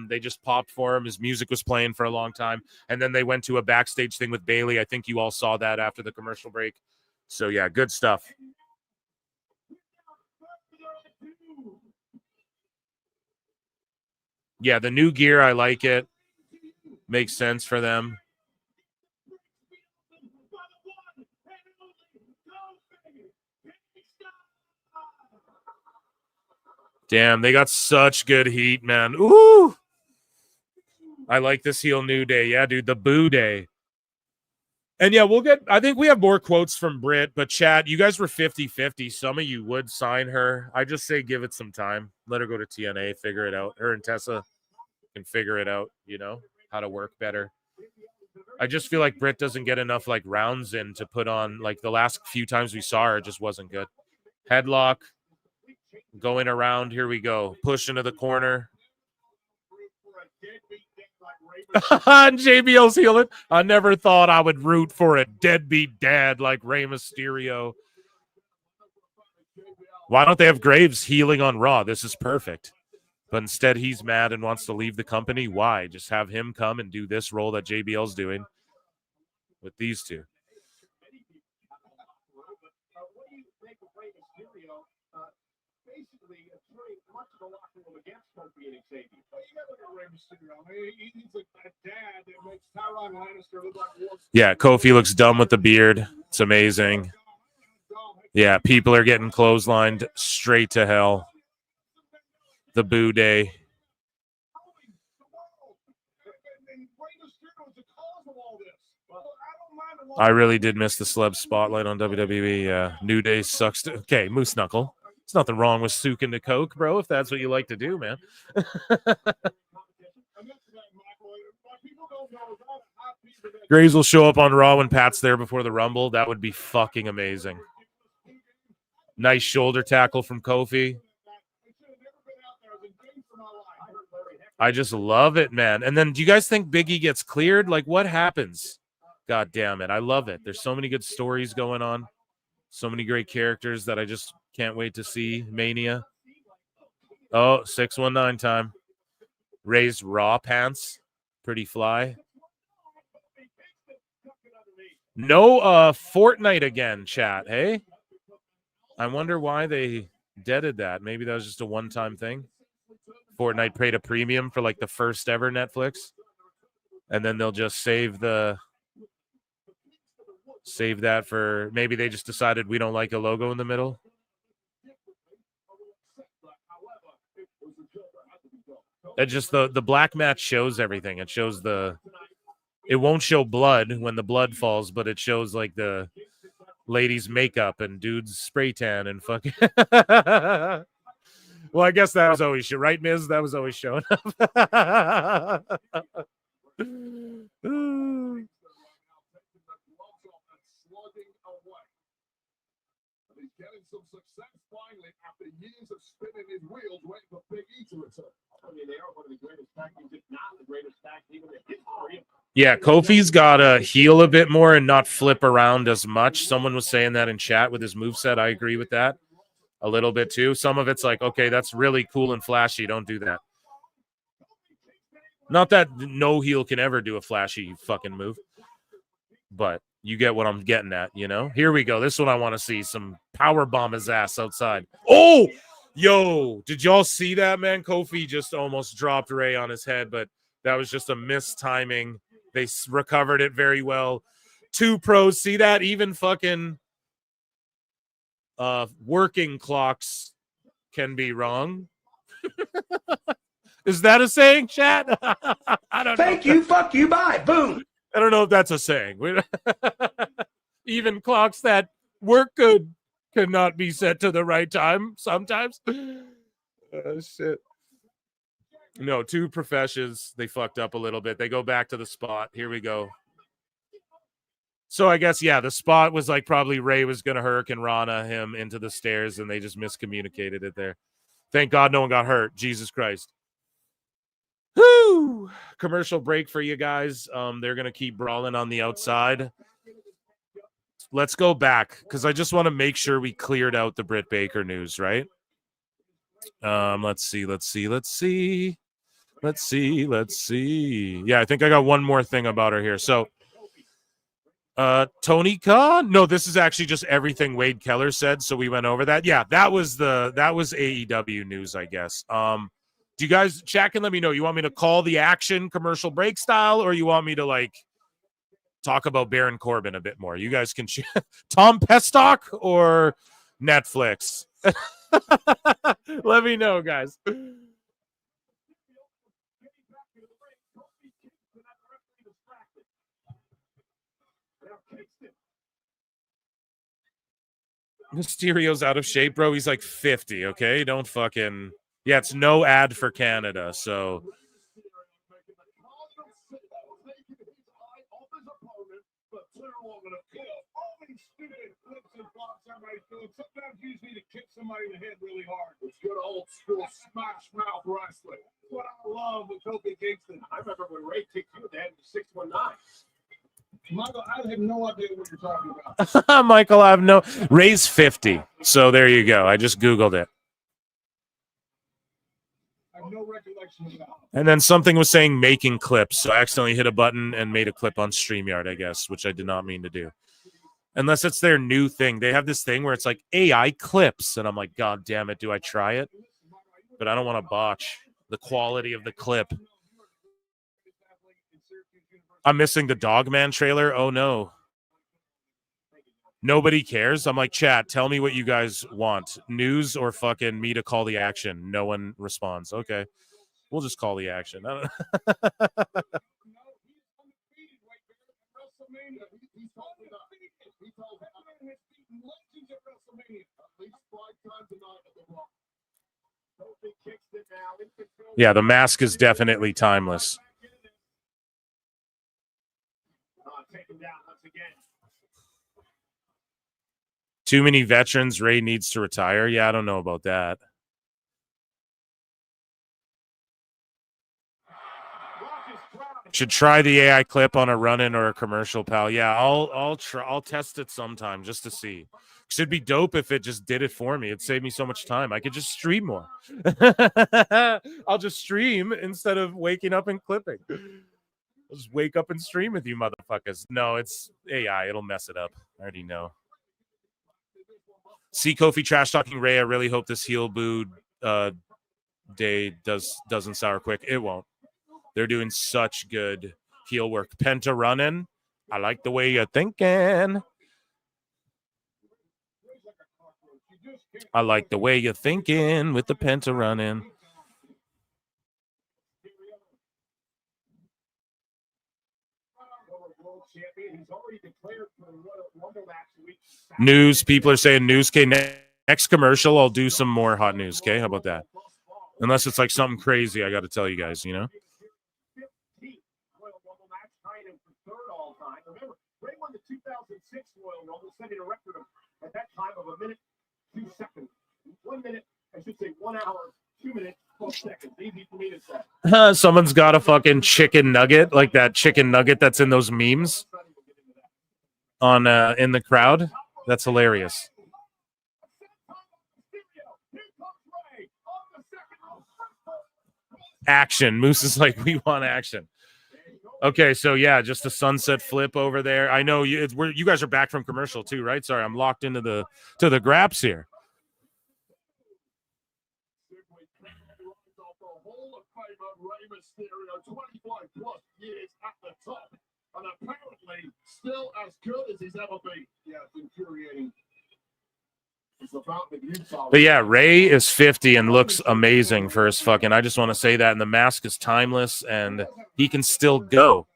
They just popped for him. His music was playing for a long time, and then they went to a backstage thing with Bailey. I think you all saw that after the commercial break. So yeah, good stuff. Yeah, the new gear, I like it. Makes sense for them. Damn, they got such good heat, man. Ooh! I like this heel New Day. Yeah, dude, the Boo Day. And yeah, I think we have more quotes from Britt, but chat, you guys were 50-50. Some of you would sign her. I just say give it some time. Let her go to TNA, figure it out. Her and Tessa can figure it out, you know, how to work better. I just feel like Britt doesn't get enough like rounds in to put on. Like the last few times we saw her, it just wasn't good. Headlock. Going around, here we go. Push into the corner. And JBL's healing. I never thought I would root for a deadbeat dad like Rey Mysterio. Why don't they have Graves healing on Raw? This is perfect. But instead, he's mad and wants to leave the company. Why? Just have him come and do this role that JBL's doing with these two. Yeah, Kofi looks dumb with the beard. It's amazing. Yeah, people are getting clotheslined straight to hell. The Boo Day. I really did miss the celeb spotlight on WWE. New Day sucks. Okay, Moose Knuckle. There's nothing wrong with soaking the Coke, bro, if that's what you like to do, man. Graves will show up on Raw when Pat's there before the Rumble. That would be fucking amazing. Nice shoulder tackle from Kofi. I just love it, man. And then do you guys think Big E gets cleared? Like, what happens? God damn it. I love it. There's so many good stories going on. So many great characters that I just can't wait to see. Mania. Oh, 619 time. Raised Raw pants. Pretty fly. No Fortnite again, chat, hey? I wonder why they deaded that. Maybe that was just a one-time thing. Fortnite paid a premium for like the first ever Netflix. And then they'll just save that for, maybe they just decided we don't like a logo in the middle. It just the black match shows everything. It shows it won't show blood when the blood falls, but it shows like the ladies' makeup and dudes' spray tan and fucking. Well, I guess that was always right, Miz? That was always showing up. He's getting some success finally after years of spinning his wheels waiting for Big E to return. I mean, they are one of the greatest tag teams, if not the greatest tag team in the history. Yeah, Kofi's got to heal a bit more and not flip around as much. Someone was saying that in chat with his moveset. I agree with that a little bit too. Some of it's like, okay, that's really cool and flashy. Don't do that. Not that no heel can ever do a flashy fucking move, but you get what I'm getting at, you know? Here we go. This is what I want to see. Some power bomb his ass outside. Oh, yo, did y'all see that, man? Kofi just almost dropped Ray on his head, but that was just a mistiming. They recovered it very well. 2 pros, see that? Even fucking working clocks can be wrong. Is that a saying, chat? I don't know. Thank you, fuck you, bye, boom. I don't know if that's a saying. Even clocks that work good cannot be set to the right time sometimes. Shit. No, 2 professions. They fucked up a little bit. They go back to the spot. Here we go. So I guess, yeah, the spot was like probably Ray was going to Hurricane Rana him into the stairs, and they just miscommunicated it there. Thank God no one got hurt. Jesus Christ. Whoo! Commercial break for you guys. They're going to keep brawling on the outside. Let's go back because I just want to make sure we cleared out the Britt Baker news, right? Let's see. Yeah, I think I got one more thing about her here. So, Tony Khan? No, this is actually just everything Wade Keller said. So we went over that. Yeah, that was AEW news, I guess. Do you guys check and let me know? You want me to call the action commercial break style, or you want me to like talk about Baron Corbin a bit more? You guys can Tom Pestock or Netflix. Let me know, guys. Mysterio's out of shape, bro. He's like 50, okay? Don't fucking... Yeah, it's no ad for Canada, so... Sometimes you just need to kick somebody in the head really hard. It's good old school smash mouth wrestling. That's what I love with Kofi Kingston. I remember when Ray kicked you in the head in 619. Michael, I have no idea what you're talking about. Michael, I have no... Ray's 50, so there you go. I just Googled it. I have no recollection of that. And then something was saying making clips, so I accidentally hit a button and made a clip on StreamYard, I guess, which I did not mean to do. Unless it's their new thing. They have this thing where it's like AI clips, and I'm like, God damn it, do I try it? But I don't want to botch the quality of the clip. I'm missing the Dogman trailer. Oh, no. Nobody cares. I'm like, chat, tell me what you guys want. News or fucking me to call the action? No one responds. Okay. We'll just call the action. I don't... Yeah, the mask is definitely timeless. Too many veterans. Ray needs to retire. Yeah, I don't know about that. Should try the AI clip on a run-in or a commercial, pal. Yeah, I'll test it sometime just to see. Should be dope if it just did it for me. It'd save me so much time. I could just stream more. I'll just stream instead of waking up and clipping. I'll just wake up and stream with you motherfuckers. No, it's AI. It'll mess it up. I already know. See Kofi trash talking Ray. I really hope this heel boo day doesn't sour quick. It won't. They're doing such good heel work. Penta running. I like the way you're thinking. I like the way you're thinking with the Penta running. News. People are saying news. Okay, next commercial, I'll do some more hot news. Okay, how about that? Unless it's like something crazy, I got to tell you guys, you know? Ray won the 2006 Royal Rumble, setting a record at that time of 1 minute, 2 seconds. 1 minute, I should say 1 hour, 2 minutes, 12 seconds. Easy for me to say. Someone's got a fucking chicken nugget, like that chicken nugget that's in those memes on in the crowd. That's hilarious. Action. Moose is like, we want action. Okay, so yeah, just a sunset flip over there. I know you. You guys are back from commercial too, right? Sorry, I'm locked into the graps here. And apparently still as good as he's ever been. Yeah, it's infuriating. It's about the Utah. But yeah, Ray is 50 and looks amazing for his fucking. I just want to say that, and the mask is timeless, and he can still go.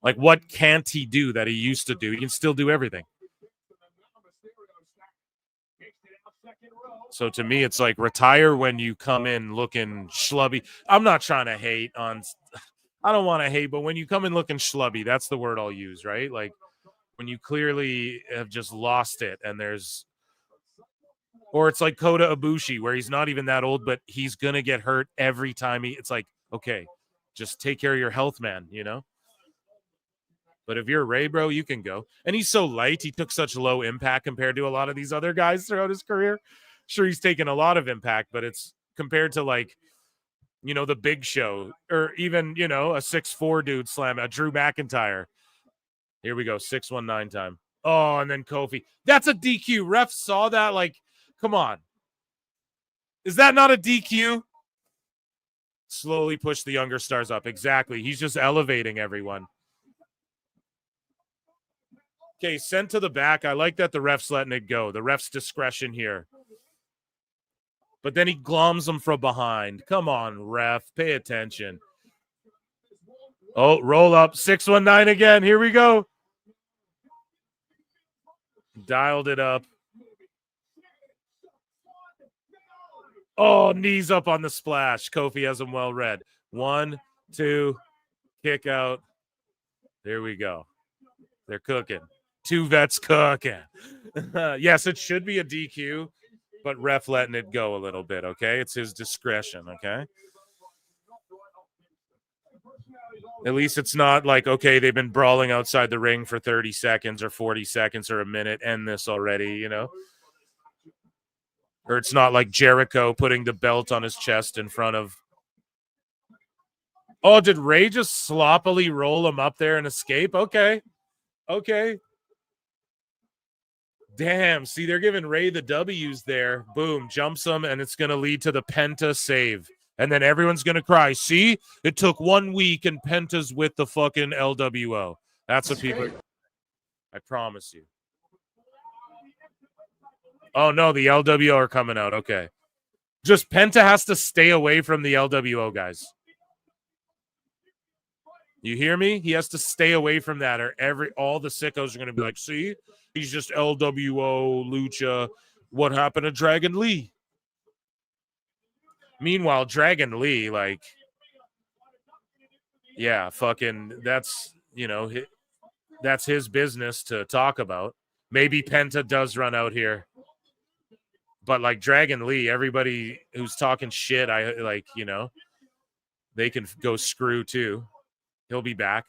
Like, what can't he do that he used to do? He can still do everything. So to me, it's like retire when you come in looking schlubby. I'm not trying to hate on. I don't want to hate, but when you come in looking schlubby, that's the word I'll use, right? Like when you clearly have just lost it, and there's, or it's like Kota Ibushi, where he's not even that old, but he's gonna get hurt every time it's like, okay, just take care of your health, man, you know? But if you're Ray, bro, you can go. And he's so light, he took such low impact compared to a lot of these other guys throughout his career. Sure, he's taken a lot of impact, but it's compared to, like, you know, the Big Show, or even, you know, a 6'4" dude slam, a Drew McIntyre. Here we go, 619 time. Oh, and then Kofi. That's a DQ. Ref saw that, like, come on. Is that not a DQ? Slowly push the younger stars up. Exactly. He's just elevating everyone. Okay, sent to the back. I like that the ref's letting it go. The ref's discretion here. But then he gloms him from behind. Come on, ref. Pay attention. Oh, roll up. 619 again. Here we go. Dialed it up. Oh, knees up on the splash. Kofi has him well read. 1, 2, kick out. There we go. They're cooking. Two vets cooking. Yes, it should be a DQ, but ref letting it go a little bit, okay? It's his discretion, okay? At least it's not like, okay, they've been brawling outside the ring for 30 seconds or 40 seconds or a minute. End this already, you know? Or it's not like Jericho putting the belt on his chest in front of... Oh, did Ray just sloppily roll him up there and escape? Okay. Okay. Damn, see, they're giving Ray the W's there. Boom, jumps him, and it's going to lead to the Penta save. And then everyone's going to cry. See, it took 1 week, and Penta's with the fucking LWO. That's what people... I promise you. Oh, no, the LWO are coming out. Okay. Just Penta has to stay away from the LWO, guys. You hear me? He has to stay away from that, or all the sickos are going to be like, see, he's just LWO, Lucha. What happened to Dragon Lee? Meanwhile, Dragon Lee, like, yeah, fucking, that's, you know, that's his business to talk about. Maybe Penta does run out here. But, like, Dragon Lee, everybody who's talking shit, I like, you know, they can go screw too. He'll be back.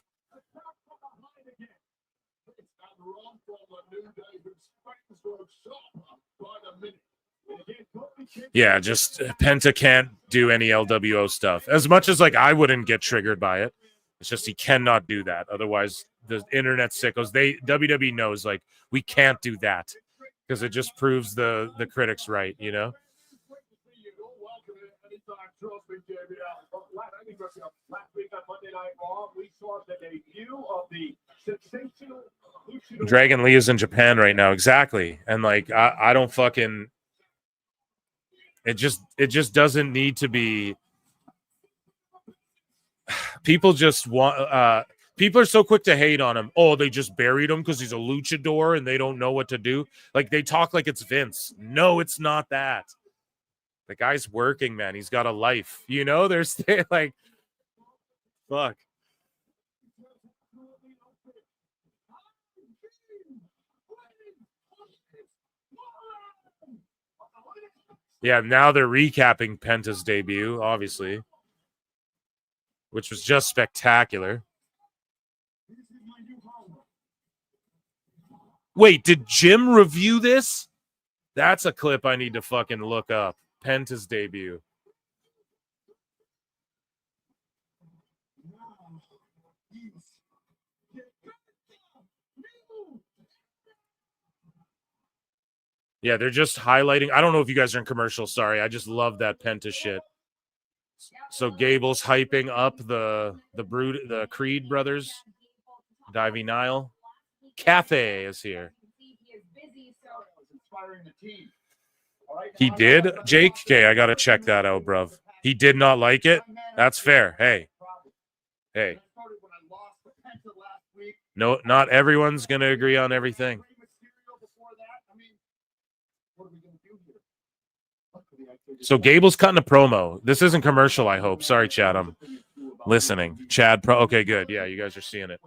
Yeah, just Penta can't do any LWO stuff. As much as, like, I wouldn't get triggered by it. It's just he cannot do that. Otherwise, the internet sickos, WWE knows, like, we can't do that. Because it just proves the critics right, you know? Dragon Lee is in Japan right now, exactly. And, like, I don't fucking... It just doesn't need to be... People just want... People are so quick to hate on him. Oh, they just buried him because he's a luchador and they don't know what to do. Like, they talk like it's Vince. No, it's not that. The guy's working, man. He's got a life. You know, there's like, fuck. Yeah, now they're recapping Penta's debut, obviously, which was just spectacular. Wait, did Jim review this? That's a clip I need to fucking look up. Penta's debut. Yeah, they're just highlighting. I don't know if you guys are in commercial. Sorry, I just love that Penta shit. So Gable's hyping up the Creed brothers. Divey Nile. Cafe is here. He did, Jake? Okay, I gotta check that out, bruv. He did not like it? That's fair. Hey. No, not everyone's gonna agree on everything. So Gable's cutting a promo. This isn't commercial, I hope. Sorry, Chad. I'm listening. Chad Pro. Okay, good. Yeah, you guys are seeing it.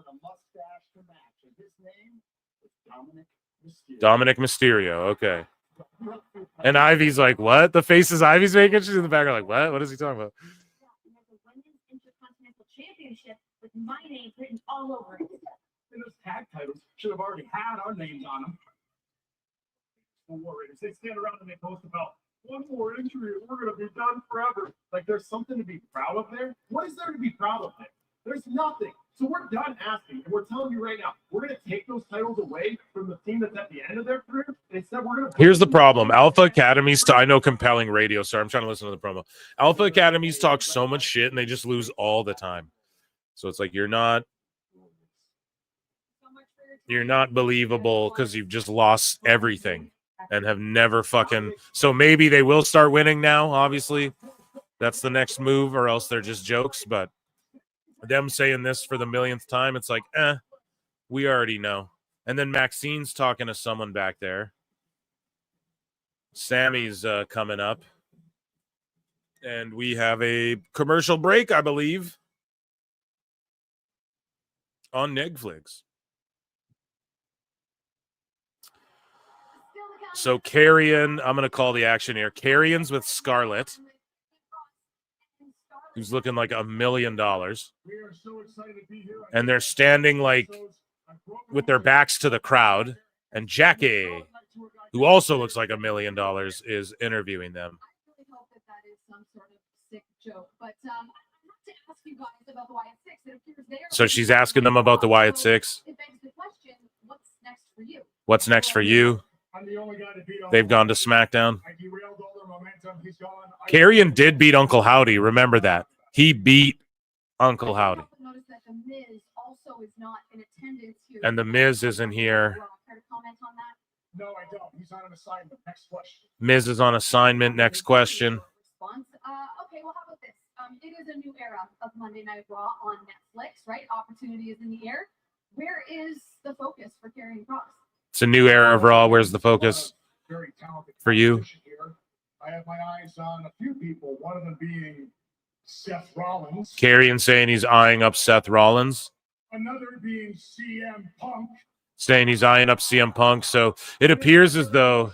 Dominic Mysterio. Okay. And Ivy's like, what? The faces Ivy's making? She's in the back, like, what? What is he talking about? Championship with my name written all over it. And those tag titles should have already had our names on them. The Warriors, they stand around and they post about one more injury, we're going to be done forever. Like, there's something to be proud of there. What is there to be proud of there? There's nothing. So we're done asking, and we're telling you right now, we're going to take those titles away from the team that's at the end of their career. Instead, we're going to. Here's the problem. Alpha Academies, I know compelling radio, sorry, I'm trying to listen to the promo. Alpha Academies talk so much shit, and they just lose all the time. So it's like you're not believable because you've just lost everything and have never fucking. So maybe they will start winning now. Obviously, that's the next move, or else they're just jokes. But them saying this for the millionth time, it's like, we already know. And then Maxine's talking to someone back there. Sammy's coming up, and we have a commercial break, I believe, on Netflix. So Carrion, I'm going to call the action here. Carrion's with Scarlett, who's looking like $1 million. And they're standing like with their backs to the crowd. And Jackie, who also looks like $1 million, is interviewing them. So she's asking them about the Wyatt Six. What's next for you? They've gone to SmackDown. Carrion did beat Uncle Howdy. Remember that. He beat Uncle Howdy. And the Miz isn't here. No, I don't. He's on an assignment. Next question. Miz is on assignment. Next question. Okay, well, how about this? It is a new era of Monday Night Raw on Netflix, right? Opportunity is in the air. Where is the focus for Karrion Kross? It's a new era of Raw. Where's the focus for you? I have my eyes on a few people, one of them being Seth Rollins. Carrion saying he's eyeing up Seth Rollins. Another being CM Punk. Saying he's eyeing up CM Punk. So it appears as though.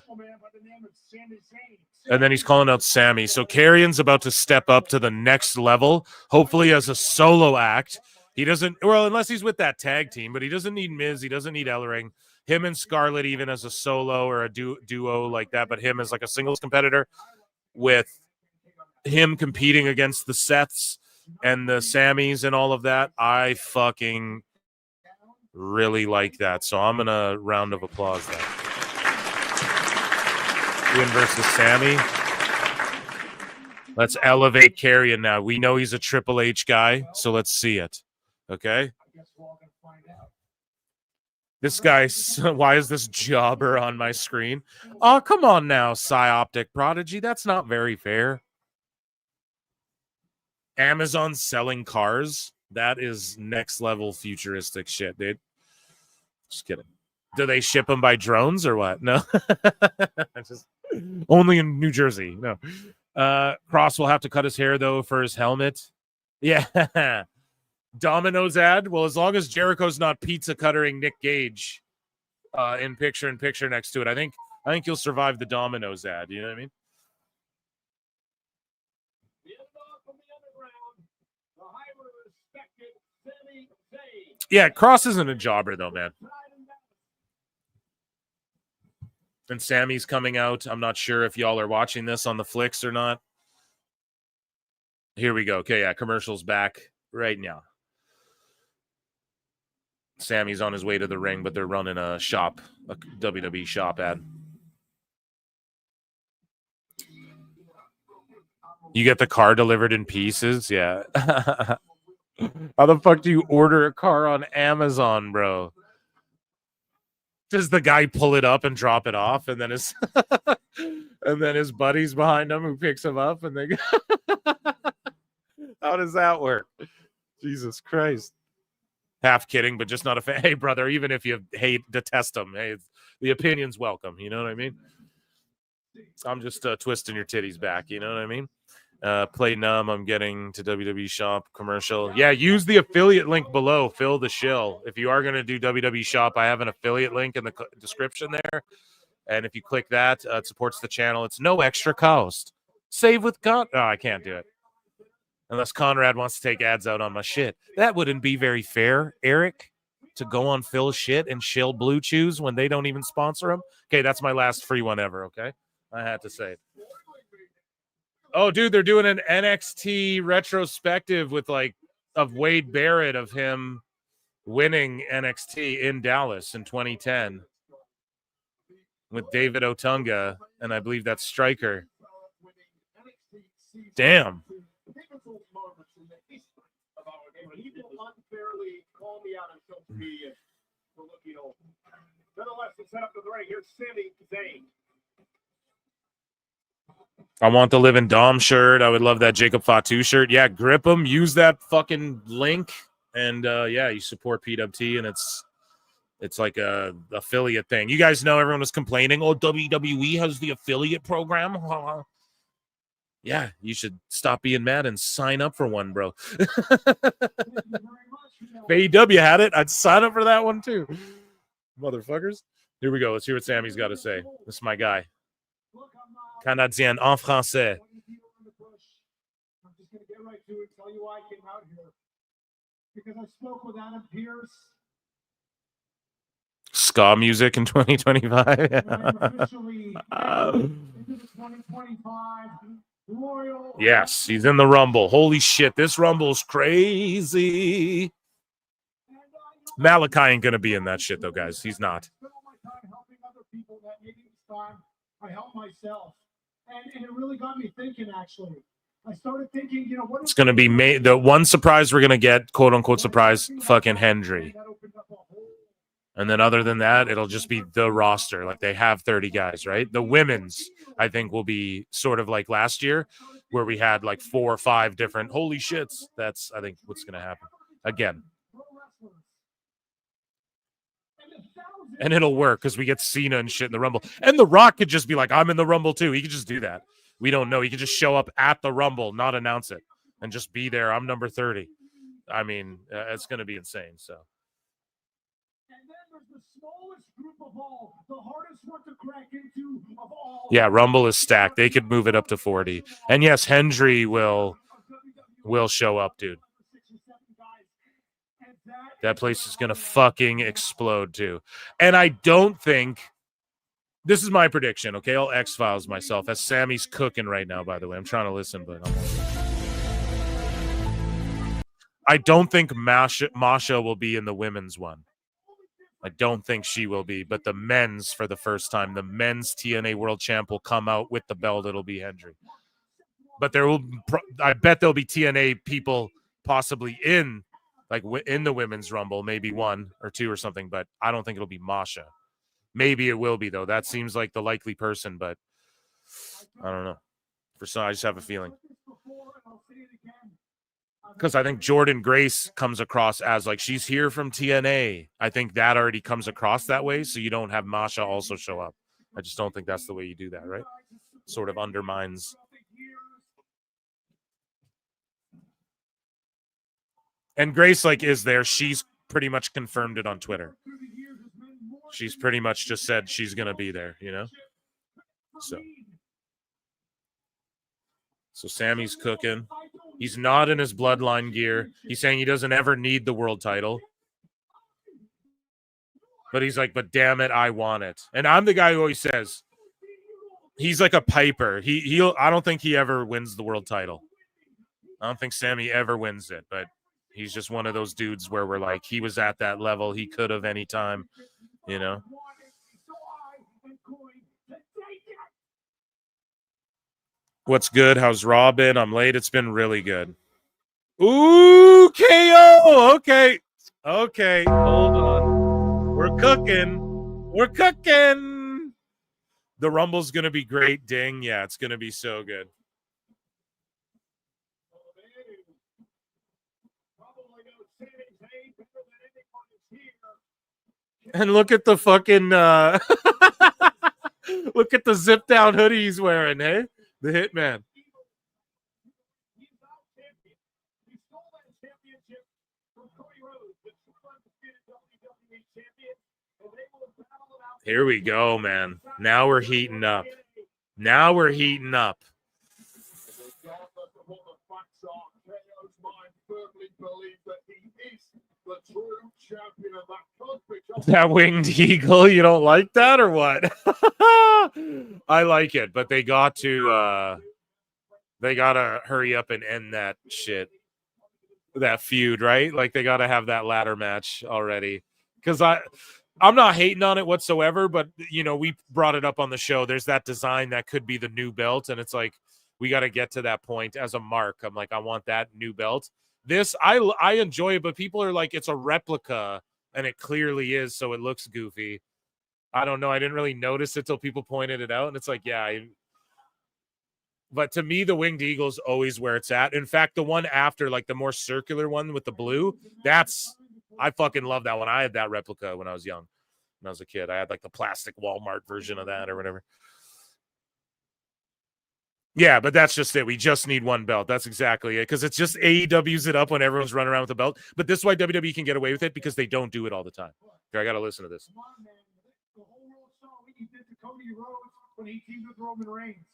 And then he's calling out Sammy. So Carrion's about to step up to the next level, hopefully as a solo act. He doesn't, well, unless he's with that tag team, but he doesn't need Miz. He doesn't need Ellering. Him and Scarlett, even as a solo or a duo like that, but him as like a singles competitor with him competing against the Seths and the Sammys and all of that. I fucking really like that. So I'm going to round of applause that. Ian versus Sammy. Let's elevate Carrion now. We know he's a Triple H guy, so let's see it. Okay? This guy, why is this jobber on my screen? Oh, come on now, Psyoptic Prodigy. That's not very fair. Amazon selling cars. That is next level futuristic shit, dude. Just kidding. Do they ship them by drones or what? No. Just only in New Jersey. No. Cross will have to cut his hair, though, for his helmet. Yeah. Domino's ad. Well, as long as Jericho's not pizza cuttering Nick Gage in picture next to it, I think you'll survive the Domino's ad. You know what I mean? Yeah, Cross isn't a jobber though, man. And Sammy's coming out. I'm not sure if y'all are watching this on the flicks or not. Here we go. Okay, yeah, commercial's back right now. Sammy's on his way to the ring, but they're running a WWE shop ad. You get the car delivered in pieces? Yeah. How the fuck do you order a car on Amazon, bro? Does the guy pull it up and drop it off, and then his and then his buddy's behind him who picks him up, and they how does that work? Jesus Christ. Half kidding, but just not a fan. Hey, brother, even if you detest him, hey, the opinion's welcome. You know what I mean? I'm just twisting your titties back. You know what I mean? Play numb. I'm getting to WWE Shop commercial. Yeah, use the affiliate link below. Fill the shill. If you are going to do WWE Shop, I have an affiliate link in the description there. And if you click that, it supports the channel. It's no extra cost. Save with Con. Oh, I can't do it. Unless Conrad wants to take ads out on my shit. That wouldn't be very fair, Eric, to go on Phil's shit and shill Blue Chews when they don't even sponsor him. Okay, that's my last free one ever, okay? I had to say it. Oh, dude, they're doing an NXT retrospective with, like, of Wade Barrett of him winning NXT in Dallas in 2010 with David Otunga, and I believe that's Stryker. Damn. I want the Living Dom shirt. I would love that Jacob Fatu shirt. Yeah, grip them. Use that fucking link, and yeah, you support PWT, and it's like a affiliate thing. You guys know everyone was complaining. Oh, WWE has the affiliate program. Yeah, you should stop being mad and sign up for one, bro. If AEW had it, I'd sign up for that one too. Motherfuckers. Here we go. Let's hear what Sammy's got to say. This is my guy. Canadien en français. I'm just going to get right to it, tell you why I came out here. Because I spoke with Adam Pearce. Ska music in 2025. Yes, he's in the Rumble. Holy shit, this Rumble's crazy. Malachi ain't gonna be in that shit though, guys. He's not. I helped myself, and it really got me thinking. Actually, I started thinking, you know, what It's gonna be the one surprise we're gonna get, quote unquote surprise, fucking Hendry. And then other than that, it'll just be the roster. Like they have 30 guys, right? The women's, I think, will be sort of like last year, where we had like 4 or 5 different holy shits. That's, I think, what's going to happen again. And it'll work because we get Cena and shit in the Rumble. And The Rock could just be like, I'm in the Rumble too. He could just do that. We don't know. He could just show up at the Rumble, not announce it, and just be there. I'm number 30. I mean, it's going to be insane. So. Yeah, Rumble is stacked. They could move it up to 40. And yes, Hendry will show up, dude. That place is going to fucking explode, too. And I don't think... This is my prediction, okay? I'll X-Files myself, as Sammy's cooking right now, by the way. I'm trying to listen, but I don't think Masha will be in the women's one. I don't think she will be, but the men's, for the first time, the men's TNA World Champ will come out with the belt. It'll be Hendry. But I bet there'll be TNA people possibly in the women's Rumble, maybe 1 or 2 or something, but I don't think it'll be Masha. Maybe it will be, though. That seems like the likely person, but I don't know. I just have a feeling. Because I think Jordan Grace comes across as like she's here from TNA. I think that already comes across that way, so you don't have Masha also show up. I just don't think that's the way you do that, right? Sort of undermines. And Grace is there. She's pretty much confirmed it on Twitter. She's pretty much just said she's gonna be there, you know. So Sammy's cooking. He's not in his bloodline gear. He's saying he doesn't ever need the world title. But he's like, but damn it, I want it. And I'm the guy who always says, he's like a piper. I don't think he ever wins the world title. I don't think Sammy ever wins it, but he's just one of those dudes where we're like, he was at that level. He could have any time, you know? What's good? How's Raw been? I'm late. It's been really good. Ooh, KO. Okay. Okay. Hold on. We're cooking. We're cooking. The Rumble's going to be great. Ding. Yeah, it's going to be so good. And look at the fucking look at the zip down hoodie he's wearing, hey? The Hitman. Here we go, man. Now we're heating up. Now we're heating up. That winged eagle, you don't like that or what? I like it, but they got to hurry up and end that shit. That feud, right? Like they gotta have that ladder match already. Because I'm not hating on it whatsoever, but you know, we brought it up on the show. There's that design that could be the new belt, and it's like we got to get to that point as a mark. I'm like, I want that new belt. This I enjoy it, but people are like, it's a replica, and it clearly is, so it looks goofy. I don't know. I didn't really notice it till people pointed it out, and it's like, yeah. But to me, the winged eagle's always where it's at. In fact, the one after, like the more circular one with the blue, I fucking love that one. I had that replica when I was young. When I was a kid, I had like the plastic Walmart version of that or whatever. Yeah, but that's just it. We just need one belt. That's exactly it. Because it's just AEW's it up when everyone's running around with a belt. But this is why WWE can get away with it, because they don't do it all the time. Here, I got to listen to this. The whole world saw what he did to Cody Rhodes when he teamed with Roman Reigns.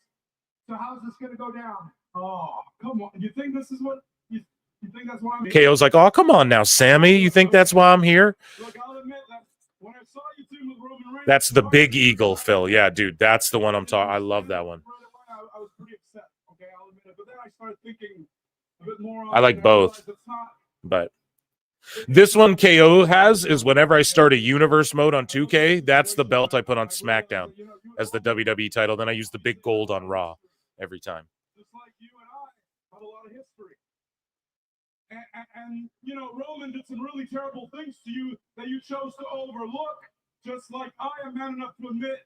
So how's this going to go down? Oh, come on. You think this is what... You think that's why I'm here? KO's like, oh, come on now, Sammy. You think that's why I'm here? Look, I'll admit that when I saw you team with Roman Reigns... That's the big eagle, Phil. Yeah, dude, that's the one I'm talking. I love that one. I was pretty upset. Okay, I'll admit it. But then I started thinking a bit more on I like both. But this one KO has is whenever I start a universe mode on 2K, that's the belt I put on SmackDown as the WWE title. Then I use the big gold on Raw every time. Just like you and I have a lot of history. And you know, Roman did some really terrible things to you that you chose to overlook. Just like I am man enough to admit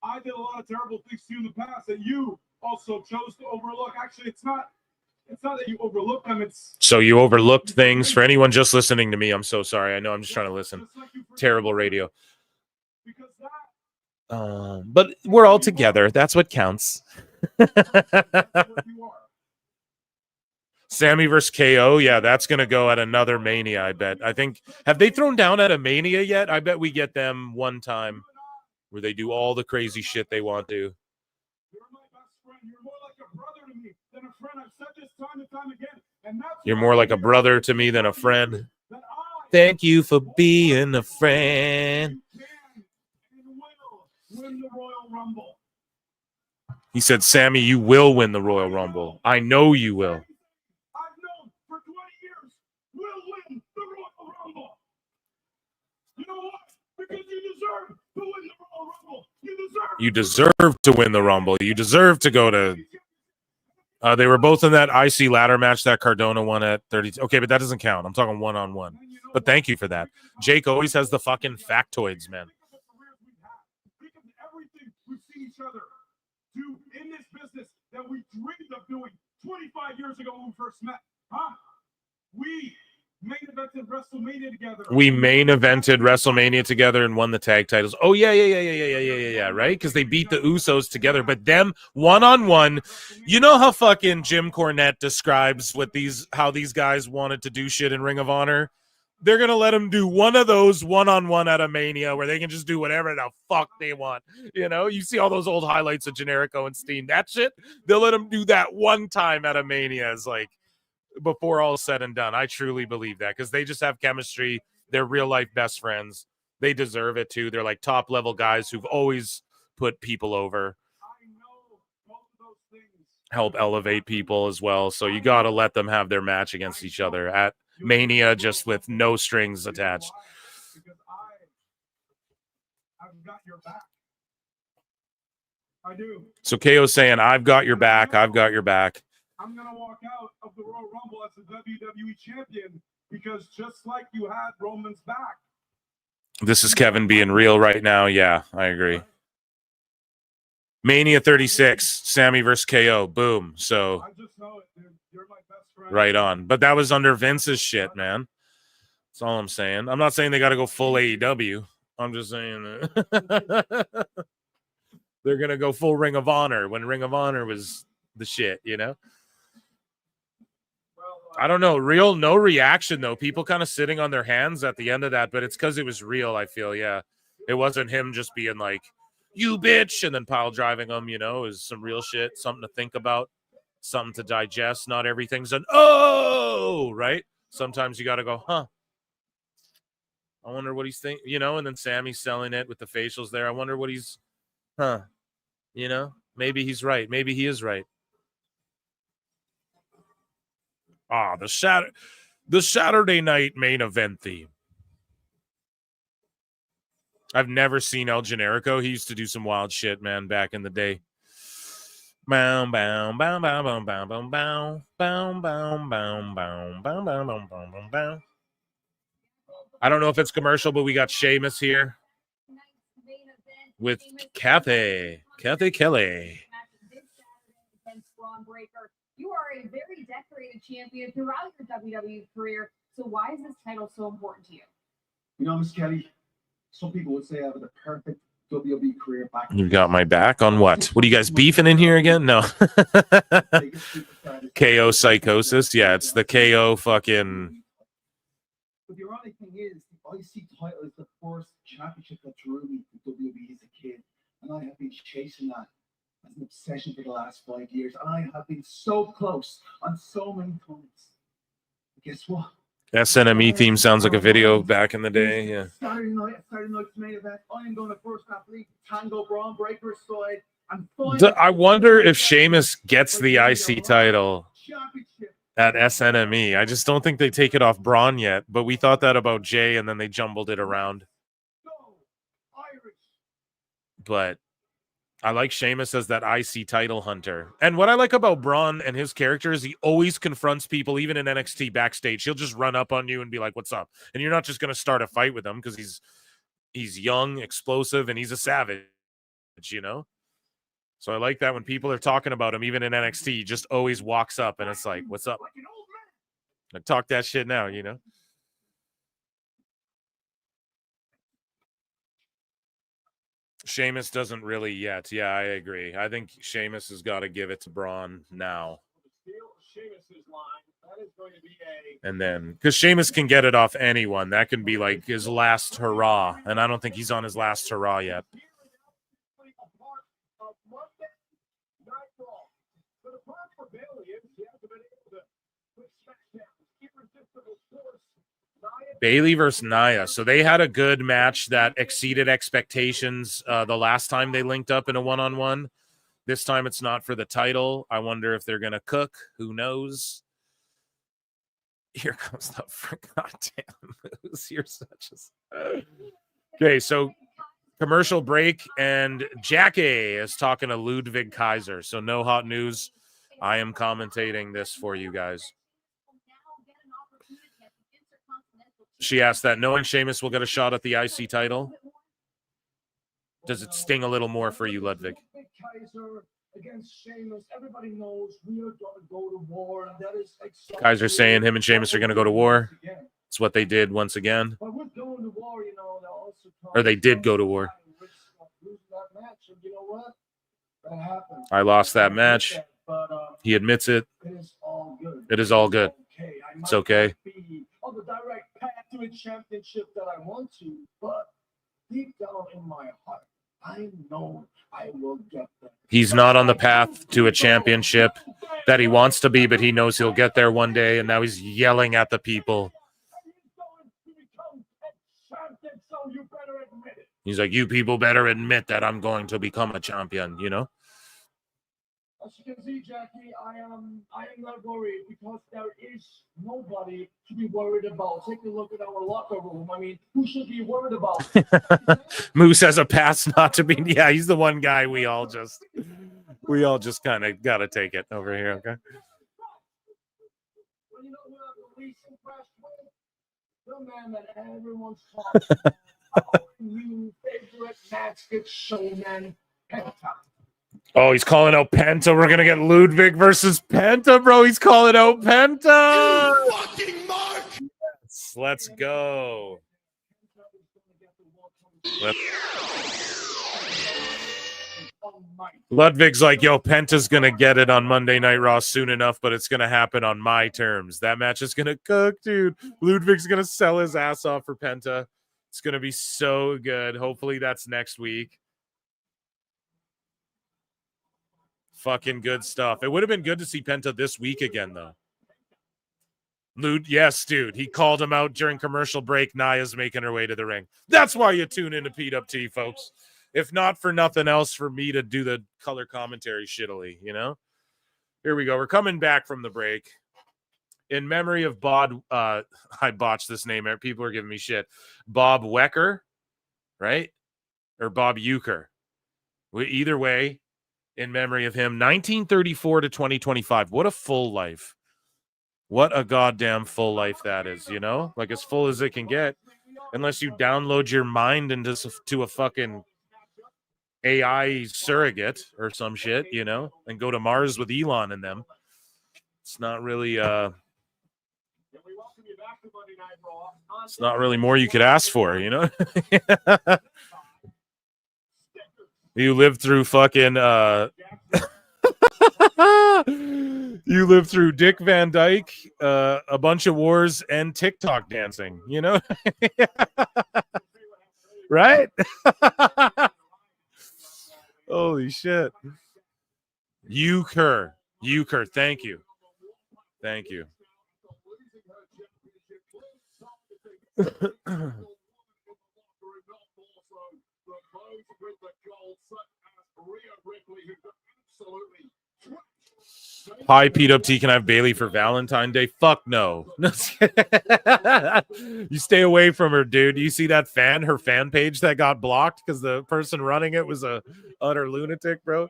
I did a lot of terrible things to you in the past that you also chose to overlook. Actually, it's not that you overlooked them. So you overlooked things. For anyone just listening to me, I'm so sorry. I know I'm just trying to listen. Terrible radio. But we're all together. That's what counts. Sammy versus KO. Yeah, that's going to go at another Mania, I bet. I think, have they thrown down at a Mania yet? I bet we get them one time where they do all the crazy shit they want to. You're my best friend. You're more like a brother to me than a friend. I've said this time and time again. And that's You're more like a brother to me than a friend. Thank you for being a friend. Win the Royal Rumble. He said, Sammy, you will win the Royal Rumble. I know you will. I've known for 20 years we'll win the Royal Rumble. You know what? Because you deserve to win the Royal Rumble. You deserve to win the Rumble. You deserve to go to... they were both in that IC ladder match that Cardona won at 30. Okay, but that doesn't count. I'm talking one-on-one. But thank you for that. Jake always has the fucking factoids, man. Think of everything we've seen each other do in this business that we dreamed of doing 25 years ago when we first met. Huh? We main evented WrestleMania together. We main evented WrestleMania together and won the tag titles. Oh, yeah, right? Because they beat the Usos together. But them one-on-one, you know how fucking Jim Cornette describes how these guys wanted to do shit in Ring of Honor? They're going to let them do one of those one-on-one at a Mania where they can just do whatever the fuck they want. You know, you see all those old highlights of Generico and Steen. That shit, they'll let them do that one time at a Mania. It's like, before all is said and done. I truly believe that because they just have chemistry. They're real life best friends. They deserve it too. They're like top level guys who've always put people over, help elevate people as well. So you got to let them have their match against each other at Mania, just with no strings attached. I've got your back. I do. So KO's saying, I've got your back. I've got your back. I'm going to walk out of the Royal Rumble as the WWE champion because just like you had Roman's back. This is Kevin being real right now. Yeah, I agree. Mania 36, Sammy versus KO. Boom. So, I just know it, dude. You're my best friend. right on. But that was under Vince's shit, man. That's all I'm saying. I'm not saying they got to go full AEW. I'm just saying that they're going to go full Ring of Honor when Ring of Honor was the shit, you know? I don't know. No reaction, though. People kind of sitting on their hands at the end of that, but it's because it was real, I feel, yeah. It wasn't him just being like, you bitch, and then pile driving them, you know, is some real shit, something to think about, something to digest. Not everything's an oh, right? Sometimes you got to go, huh? I wonder what he's thinking, you know, and then Sammy's selling it with the facials there. I wonder what he's, you know, maybe he's right. Maybe he is right. Ah, the Saturday night main event theme. I've never seen El Generico. He used to do some wild shit, man, back in the day. Bow, bow, bow, bow, bow, bow, bow, bow, bow, bow, bow, bow, bow, bow, bow, bow, bow. I don't know if it's commercial, but we got Sheamus here with Kathy Kelly. You are a very decorated champion throughout your WWE career. So why is this title so important to you? You know, Miss Kelly, some people would say I have the perfect WWE career back. You got my back on what? What are you guys beefing in here again? No. KO psychosis. Yeah, it's the KO fucking. But the ironic thing is, the IC title is the first championship that drew me to WWE as a kid. And I have been chasing that as an obsession for the last 5 years. And I have been so close on so many times. Guess what? SNME theme sounds like a video back in the day. Yeah. Saturday night's main event. I am going to first athlete Tango Braun Breaker side. I wonder if Sheamus gets the IC title at SNME. I just don't think they take it off Braun yet. But we thought that about Jay, and then they jumbled it around. But I like Sheamus as that IC title hunter. And what I like about Braun and his character is he always confronts people, even in NXT backstage. He'll just run up on you and be like, what's up? And you're not just going to start a fight with him because he's young, explosive, and he's a savage, you know? So I like that when people are talking about him, even in NXT, he just always walks up and it's like, what's up? I talk that shit now, you know? Sheamus doesn't really yet. Yeah, I agree. I think Sheamus has got to give it to Braun now. And then, because Sheamus can get it off anyone. That can be like his last hurrah. And I don't think he's on his last hurrah yet. Bayley versus Nia. So they had a good match that exceeded expectations the last time they linked up in a one-on-one. This time it's not for the title. I wonder if they're going to cook. Who knows? Here comes the goddamn moves. You're such a... Okay, so commercial break, and Jackie is talking to Ludwig Kaiser. So no hot news. I am commentating this for you guys. She asked that, knowing Sheamus will get a shot at the IC title. Does it sting a little more for you, Ludwig? Against Sheamus, everybody knows we are going to go to war, and that is Kaiser saying him and Sheamus are going to go to war. It's what they did once again. But we're going to war, you know, or they did go to war. That match, and you know what? That happened. I lost that match. But, he admits it. It is all good. It is all good. It's okay. On the direct path to a championship that I want to, but deep down in my heart, I know I will get there. He's not on the path to a championship. that he wants to be, but he knows he'll get there one day, and now he's yelling at the people. He's like, you people better admit that I'm going to become a champion, you know? As you can see, Jackie, I am not worried because there is nobody to be worried about. Take a look at our locker room. I mean, who should be worried about? Moose has a pass not to be. Yeah, he's the one guy we all just kind of got to take it over here, okay? You know who I'm the least impressed with? The man that everyone's talking about. Our new favorite masked showman, Penta. Oh, he's calling out Penta. We're going to get Ludwig versus Penta, bro. He's calling out Penta. You fucking mark! Yes, let's go. Ludwig's like, yo, Penta's going to get it on Monday Night Raw soon enough, but it's going to happen on my terms. That match is going to cook, dude. Ludwig's going to sell his ass off for Penta. It's going to be so good. Hopefully that's next week. Fucking good stuff. It would have been good to see Penta this week again, though. Yes, dude. He called him out during commercial break. Naya's making her way to the ring. That's why you tune into PWT, folks. If not for nothing else, for me to do the color commentary shittily, you know? Here we go. We're coming back from the break. In memory of Bob, I botched this name. People are giving me shit. Bob Wecker, right? Or Bob Euchre. Either way, in memory of him, 1934 to 2025. What a full life. What a goddamn full life that is, you know? Like as full as it can get. Unless you download your mind into to a fucking AI surrogate or some shit, you know? And go to Mars with Elon and them. It's not really it's not really more you could ask for, you know? You lived through fucking you lived through Dick Van Dyke, a bunch of wars, and TikTok dancing, you know? Right? Holy shit. Euchre. Thank you. Thank you. Hi, PWT. Can I have Bailey for Valentine's Day? Fuck no. You stay away from her, dude. You see that her fan page that got blocked because the person running it was a utter lunatic, bro.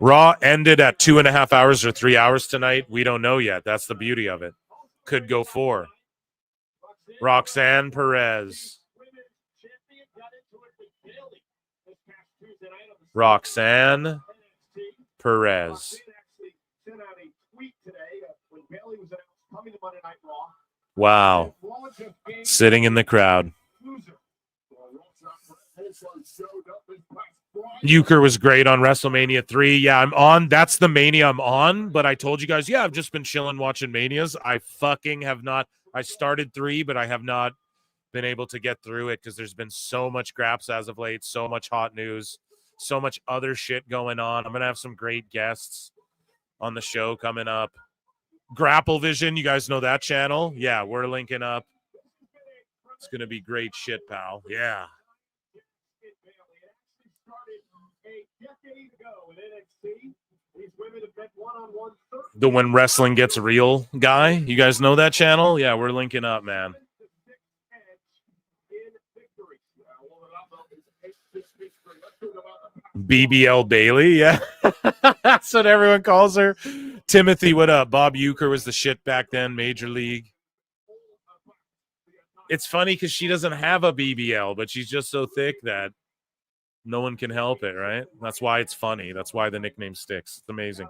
Raw ended at 2.5 hours or 3 hours tonight. We don't know yet. That's the beauty of it. Could go 4. Roxanne Perez. Roxanne Perez. Wow. Sitting in the crowd. Euchre was great on WrestleMania 3. Yeah, I'm on. That's the Mania I'm on. But I told you guys, yeah, I've just been chilling watching Manias. I fucking have not. I started 3, but I have not been able to get through it because there's been so much graps as of late, so much hot news, so much other shit going on. I'm going to have some great guests on the show coming up. Grapple Vision, you guys know that channel? Yeah, we're linking up. It's going to be great shit, pal. Yeah. The When Wrestling Gets Real guy. You guys know that channel? Yeah, we're linking up, man. BBL Bailey, yeah. That's what everyone calls her. Timothy, what up? Bob Euchre was the shit back then, Major League. It's funny because she doesn't have a BBL, but she's just so thick that no one can help it, right? That's why it's funny. That's why the nickname sticks. It's amazing.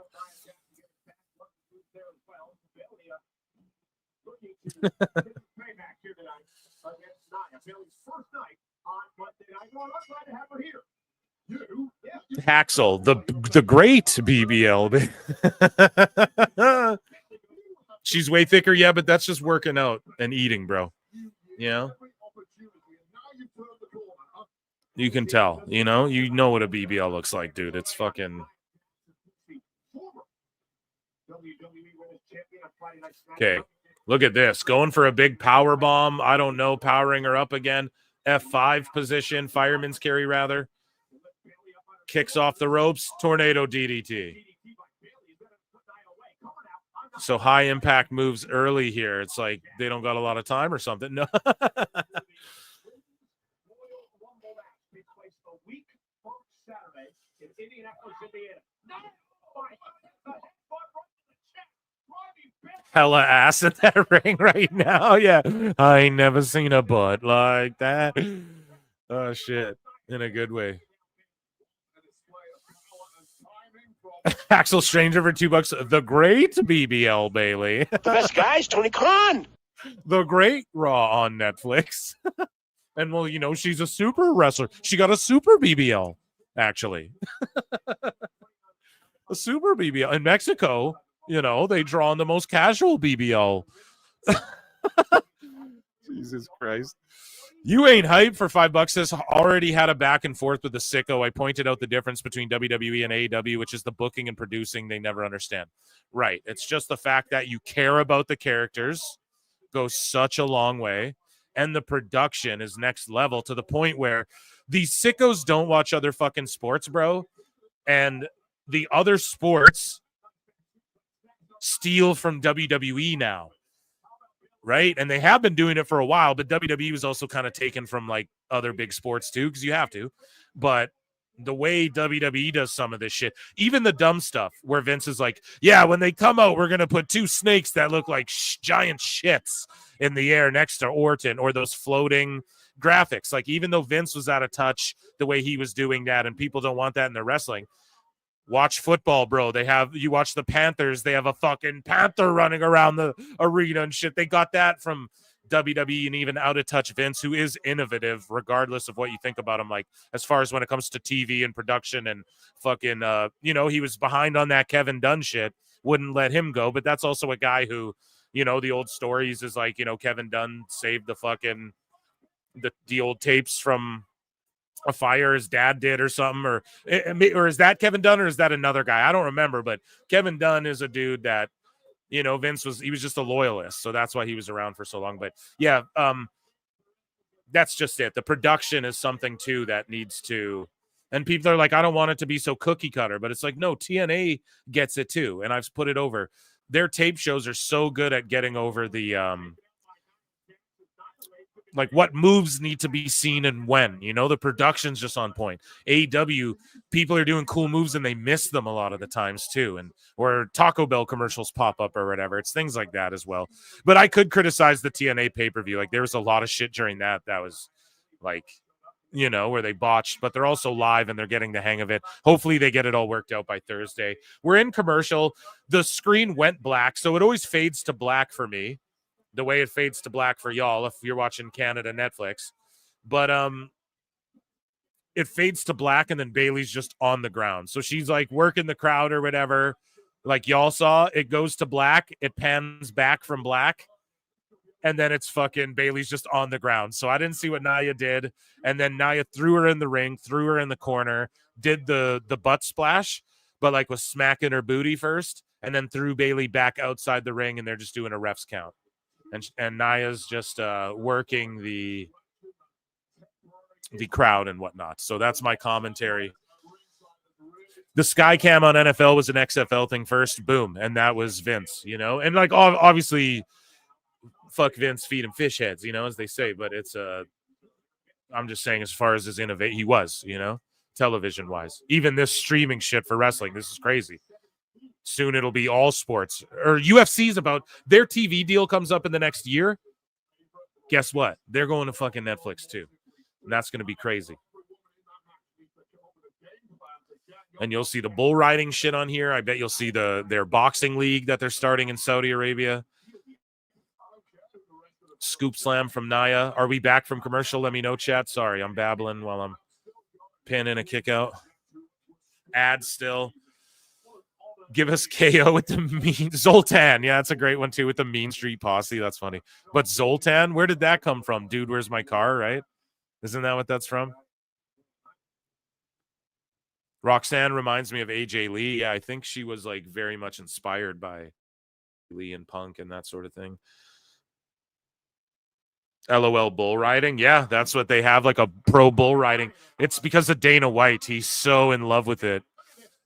Haxel, the great BBL. She's way thicker, yeah, but that's just working out and eating, bro. You know? You can tell, you know what a BBL looks like, dude. It's fucking. Okay, look at this. Going for a big power bomb. I don't know, powering her up again. F5 position, fireman's carry rather. Kicks off the ropes, tornado DDT. So high impact moves early here. It's like they don't got a lot of time or something. No. Hella ass in that ring right now. Yeah. I ain't never seen a butt like that. Oh, shit. In a good way. Axel Stranger for $2. The great BBL Bailey. The best guys, Tony Khan. The great Raw on Netflix. And well, you know, she's a super wrestler. She got a super BBL, actually. A super BBL. In Mexico, you know, they draw on the most casual BBL. Jesus Christ. You ain't hyped for $5. This already had a back and forth with the sicko. I pointed out the difference between WWE and AEW, which is the booking and producing they never understand. Right. It's just the fact that you care about the characters goes such a long way. And the production is next level to the point where these sickos don't watch other fucking sports, bro. And the other sports steal from WWE now. Right? And they have been doing it for a while, but WWE was also kind of taken from like other big sports too, because you have to. But the way WWE does some of this shit, even the dumb stuff where Vince is like, yeah, when they come out, we're going to put two snakes that look like giant shits in the air next to Orton, or those floating graphics. Like, even though Vince was out of touch the way he was doing that, and people don't want that in their wrestling. Watch football, bro. You watch the Panthers, they have a fucking panther running around the arena and shit. They got that from WWE, and even out of touch Vince, who is innovative regardless of what you think about him, like as far as when it comes to TV and production and fucking you know, he was behind on that Kevin Dunn shit, wouldn't let him go. But that's also a guy who, you know, the old stories is like, you know, Kevin Dunn saved the fucking the old tapes from a fire his dad did or something, or is that Kevin Dunn, or is that another guy? I don't remember, but Kevin Dunn is a dude that, you know, Vince was just a loyalist, so that's why he was around for so long. But yeah, that's just it. The production is something too that needs to, and people are like, I don't want it to be so cookie cutter, but it's like, no, TNA gets it too, and I've put it over. Their tape shows are so good at getting over the like what moves need to be seen and when, you know, the production's just on point. AEW, people are doing cool moves and they miss them a lot of the times too. And or Taco Bell commercials pop up or whatever. It's things like that as well. But I could criticize the TNA pay-per-view. Like, there was a lot of shit during that was like, you know, where they botched, but they're also live and they're getting the hang of it. Hopefully they get it all worked out by Thursday. We're in commercial. The screen went black, so it always fades to black for me, the way it fades to black for y'all if you're watching Canada Netflix. But it fades to black, and then Bailey's just on the ground. So she's like working the crowd or whatever. Like y'all saw, it goes to black, it pans back from black, and then it's fucking Bailey's just on the ground. So I didn't see what Nia did. And then Nia threw her in the ring, threw her in the corner, did the butt splash, but like was smacking her booty first, and then threw Bailey back outside the ring, and they're just doing a ref's count. And Nia's just working the crowd and whatnot. So that's my commentary. The Sky Cam on NFL was an XFL thing first. Boom. And that was Vince, you know? And like, obviously, fuck Vince, feed him fish heads, you know, as they say. But it's I'm just saying, as far as his innovation, he was, you know, television-wise. Even this streaming shit for wrestling, this is crazy. Soon it'll be all sports. Or UFC's about, their TV deal comes up in the next year. Guess what? They're going to fucking Netflix too. And that's going to be crazy. And you'll see the bull riding shit on here. I bet you'll see their boxing league that they're starting in Saudi Arabia. Scoop slam from Nia. Are we back from commercial? Let me know, chat. Sorry, I'm babbling while I'm pinning a kick out. Ad still. Give us KO with the mean Zoltan. Yeah, that's a great one too, with the Mean Street Posse. That's funny. But Zoltan, where did that come from? Dude, where's my car, right? Isn't that what that's from? Roxanne reminds me of AJ Lee. Yeah, I think she was like very much inspired by Lee and Punk and that sort of thing. LOL bull riding. Yeah, that's what they have, like a pro bull riding. It's because of Dana White. He's so in love with it.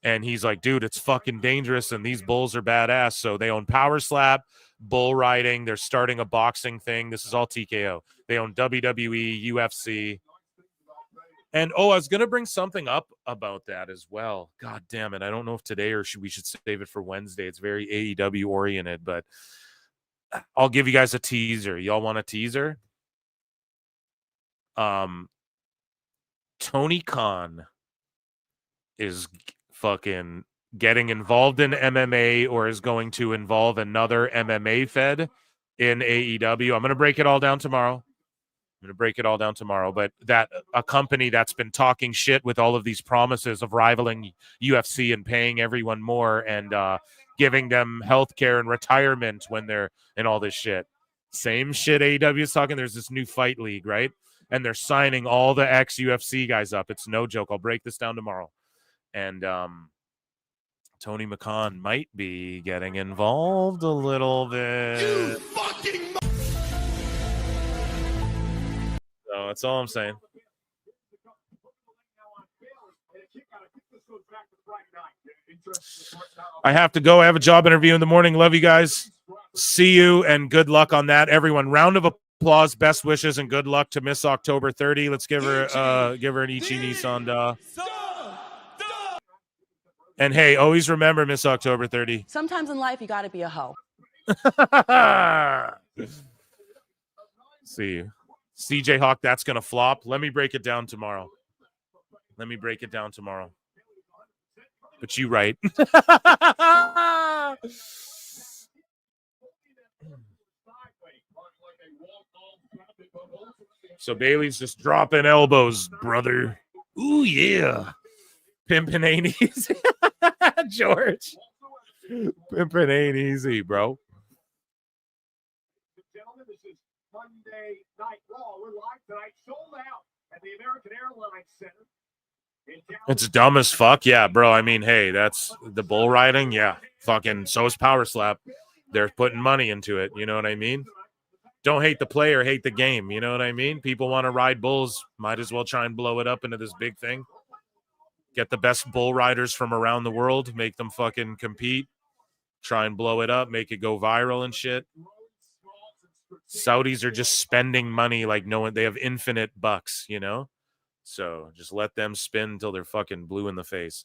And he's like, dude, it's fucking dangerous. And these bulls are badass. So they own Power Slap, bull riding. They're starting a boxing thing. This is all TKO. They own WWE, UFC. And I was going to bring something up about that as well. God damn it. I don't know if today or we should save it for Wednesday. It's very AEW oriented, but I'll give you guys a teaser. Y'all want a teaser? Tony Khan is fucking getting involved in MMA or is going to involve another MMA fed in AEW. I'm going to break it all down tomorrow. But that a company that's been talking shit with all of these promises of rivaling UFC and paying everyone more and giving them healthcare and retirement when they're in all this shit. Same shit AEW is talking. There's this new fight league, right? And they're signing all the ex-UFC guys up. It's no joke. I'll break this down tomorrow. And Tony McCon might be getting involved a little bit. You fucking so that's all I'm saying. I have to go. I have a job interview in the morning. Love you guys. See you and good luck on that, everyone. Round of applause, best wishes, and good luck to Miss October 30. Let's give her an Ichi Nissan. And hey, always remember Miss October 30. Sometimes in life, you got to be a hoe. See you. CJ Hawk, that's going to flop. Let me break it down tomorrow. But you right. So Bailey's just dropping elbows, brother. Ooh, yeah. Pimpin' ain't easy. George. Pimpin' ain't easy, bro. Gentlemen, this is Monday Night Raw. We're live tonight, sold out at the American Airlines Center. It's dumb as fuck. Yeah, bro. I mean, hey, that's the bull riding. Yeah. Fucking so is Power Slap. They're putting money into it. You know what I mean? Don't hate the player, hate the game. You know what I mean? People want to ride bulls. Might as well try and blow it up into this big thing. Get the best bull riders from around the world. Make them fucking compete. Try and blow it up. Make it go viral and shit. Saudis are just spending money like no one. They have infinite bucks, you know? So just let them spin until they're fucking blue in the face.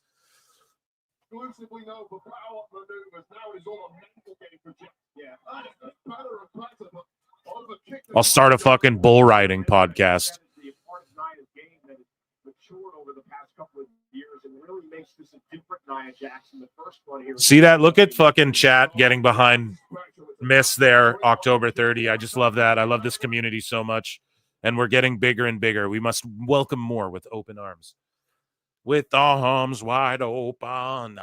Exclusively known for power maneuvers. Now it is all a mental game for Jeff. Yeah. I'll start a fucking bull riding podcast. See that? Look at fucking chat getting behind Miss there, October 30. I just love that. I love this community so much. And we're getting bigger and bigger. We must welcome more with open arms. With arms wide open.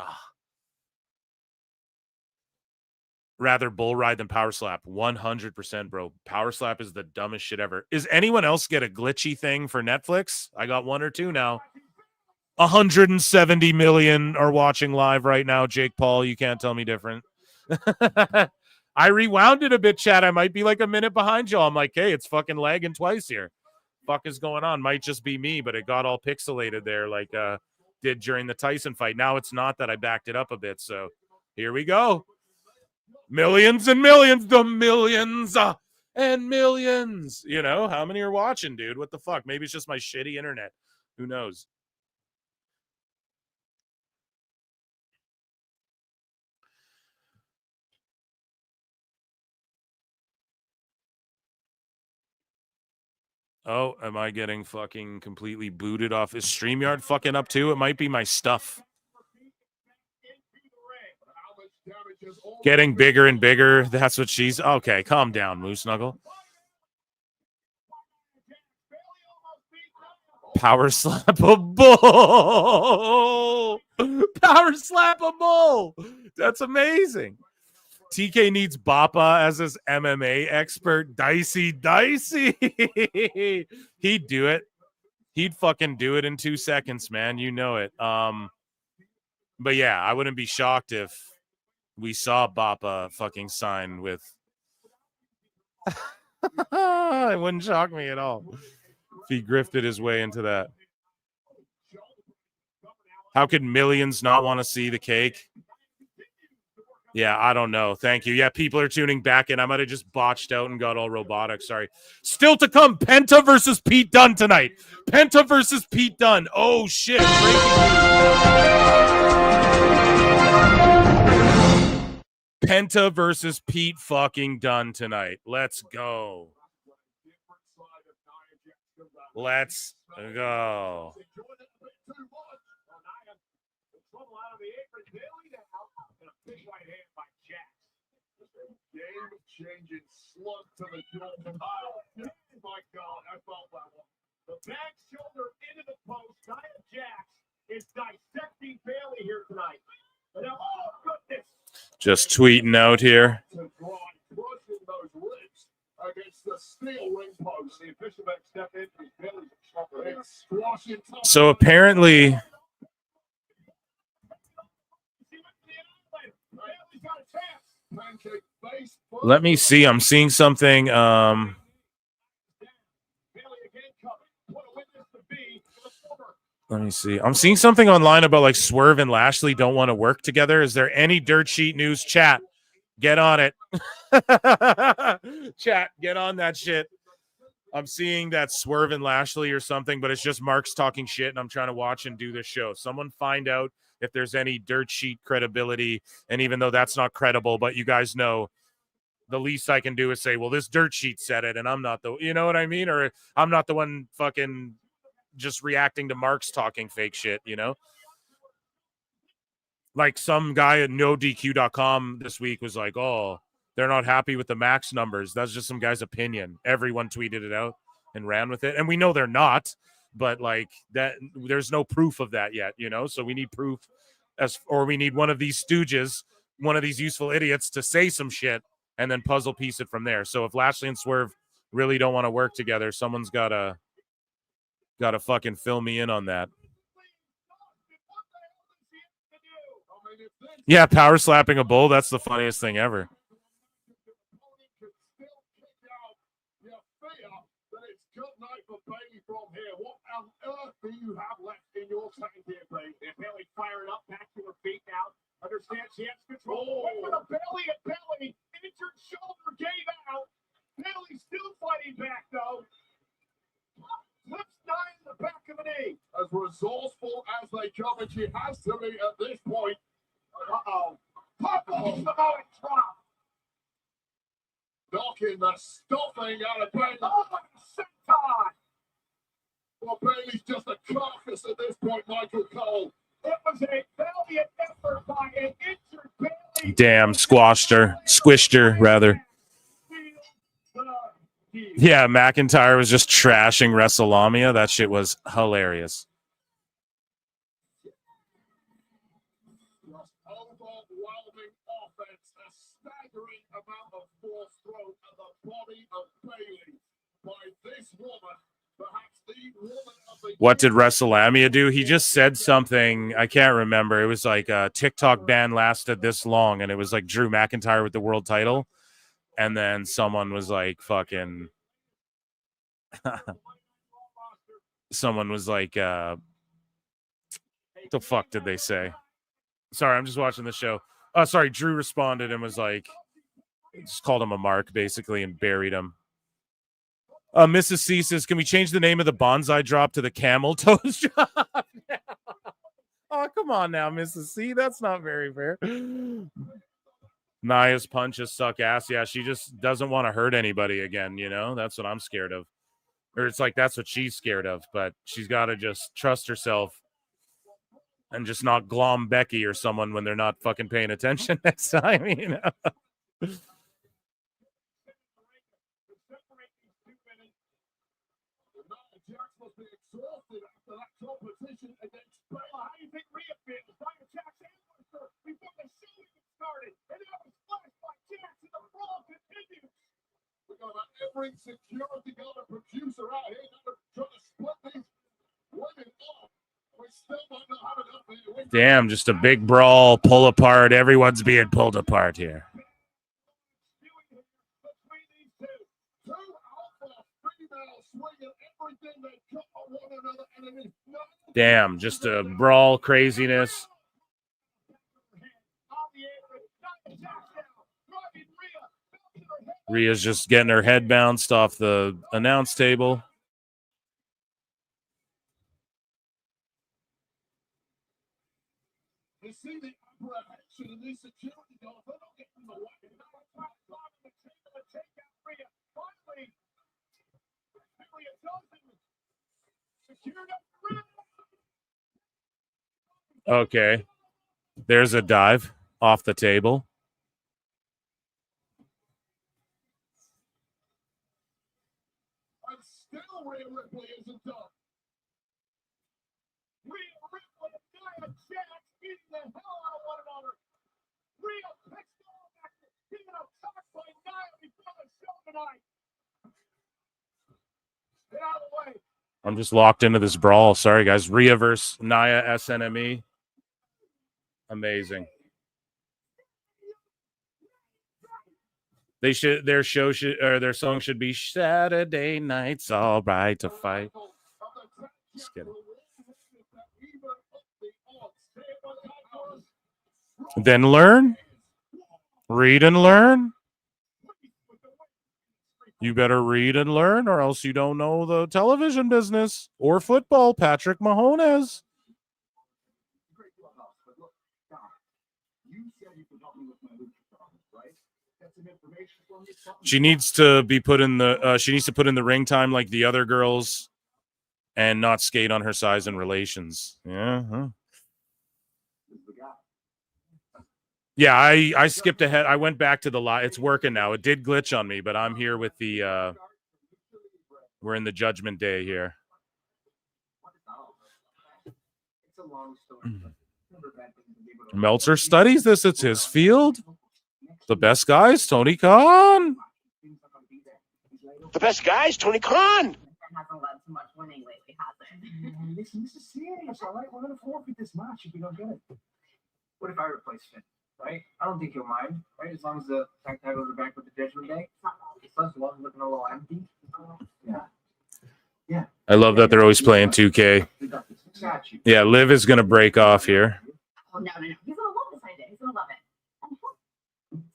Rather bull ride than power slap. 100%, bro. Power slap is the dumbest shit ever. Is anyone else get a glitchy thing for Netflix? I got one or two now. 170 million are watching live right now. Jake Paul, you can't tell me different. I rewound it a bit, chat. I might be like a minute behind y'all. I'm like, hey, it's fucking lagging twice here. Fuck is going on? Might just be me, but it got all pixelated there like did during the Tyson fight. Now it's not that I backed it up a bit. So here we go. Millions and millions, the millions and millions. You know, how many are watching, dude? What the fuck? Maybe it's just my shitty internet. Who knows? Oh, am I getting fucking completely booted off? Is StreamYard fucking up too? It might be my stuff. Getting bigger and bigger. That's what she's... Okay, calm down, Moose Snuggle. Power slap a bull. Power slap a bull. That's amazing. TK needs Bappa as his MMA expert. Dicey. He'd do it. He'd fucking do it in 2 seconds, man. You know it. But yeah, I wouldn't be shocked if we saw Bappa fucking sign with. It wouldn't shock me at all if he grifted his way into that. How could millions not want to see the cake? Yeah, I don't know. Thank you. Yeah, people are tuning back in. I might have just botched out and got all robotic. Sorry. Still to come, Penta versus Pete Dunne tonight. Penta versus Pete Dunne. Oh, shit. Penta versus Pete fucking Dunne tonight. Let's go. Let's go. Game-changing slug to the jaw. Oh, my God, I felt that one. The back shoulder into the post. Nia Jax is dissecting Bayley here tonight. And now, oh, goodness. Just tweeting out here. Crushing those ribs against the steel ring post. The official back step in for Bayley's squashing. So apparently, let me see. I'm seeing something. Let me see. I'm seeing something online about like Swerve and Lashley don't want to work together. Is there any dirt sheet news? Chat, get on it. Chat, get on that shit. I'm seeing that Swerve and Lashley or something, but it's just Mark's talking shit, and I'm trying to watch and do this show. Someone find out if there's any dirt sheet credibility, and even though that's not credible, but you guys know the least I can do is say, well, this dirt sheet said it, and I'm not the, you know what I mean? Or I'm not the one fucking just reacting to Mark's talking fake shit, you know? Like some guy at NoDQ.com this week was like, oh, they're not happy with the max numbers. That's just some guy's opinion. Everyone tweeted it out and ran with it. And we know they're not, but like that, there's no proof of that yet, you know? So we need proof or we need one of these stooges, one of these useful idiots to say some shit and then puzzle piece it from there. So if Lashley and Swerve really don't want to work together, someone's got to fucking fill me in on that. Yeah, power slapping a bull. That's the funniest thing ever. What on earth do you have left in your tank here, Bailey? Bailey firing up, back to her feet now. Understand she has control. Wait for the belly at belly. Injured shoulder gave out. Bailey still fighting back, though. Flips Nia in the back of the knee. As resourceful as they come, and she has to be at this point. Uh-oh. Pop-off the Mountain Drop. Knocking the stuffing out of Bailey. Oh, my senton. Well, Bailey's just a carcass at this point, Michael Cole. It was a valiant effort by an injured Bailey. Damn, squished her, rather. Yeah, McIntyre was just trashing WrestleLamia. That shit was hilarious. Overwhelming offense, a staggering amount of force thrown at the body of Bailey by this woman, perhaps the woman of the. What did WrestleLamia do? He just said something. I can't remember. It was like a TikTok ban lasted this long, and it was like Drew McIntyre with the world title. And then someone was like, fucking. Someone was like, what the fuck did they say? Sorry, I'm just watching the show. Oh, sorry. Drew responded and was like, just called him a mark, basically, and buried him. Mrs. C says, can we change the name of the bonsai drop to the camel toes drop? Oh, come on now, Mrs. C. That's not very fair. Nia's punches suck ass. Yeah, she just doesn't want to hurt anybody again, you know? That's what I'm scared of. Or it's like that's what she's scared of, but she's got to just trust herself and just not glom Becky or someone when they're not fucking paying attention next time, you know? Exhausted after that competition against Bella. How do you think Rhea feels? Nia Jax ambushed her before the show even started. And now it's flashed by Jax and the brawl continues. We got every security guard and producer out here now trying to split these women off. We still might not have enough. We Damn, just a big brawl, pull apart. Everyone's being pulled apart here. Damn, just a brawl craziness. Rhea's just getting her head bounced off the announce table. Okay. There's a dive off the table. I'm just locked into this brawl. Sorry, guys. Rhea versus Nia SNME. Amazing. They should their show should or their song should be Saturday Night's All Right to Fight. Just kidding. Then learn. Read and learn. You better read and learn, or else you don't know the television business or football. Patrick Mahomes. She needs to be put in the. She needs to put in the ring time like the other girls, and not skate on her size and relations. Yeah. Huh. Yeah, I skipped ahead. I went back to the live. It's working now. It did glitch on me, but I'm here with the. We're in the Judgment Day here. Meltzer studies this. It's his field. The best guys, Tony Khan. The best guys, Tony Khan. This is serious, all right? We're going to forfeit this match if we don't get it. What if I replace Finn, right? I don't think he'll mind, right? As long as the tag titles are back with the Judgment Day. Plus, the one's looking a little empty. Yeah. Yeah. I love that they're always playing 2K. Yeah, Liv is going to break off here. Oh, no. He's going to love this idea. He's going to love it.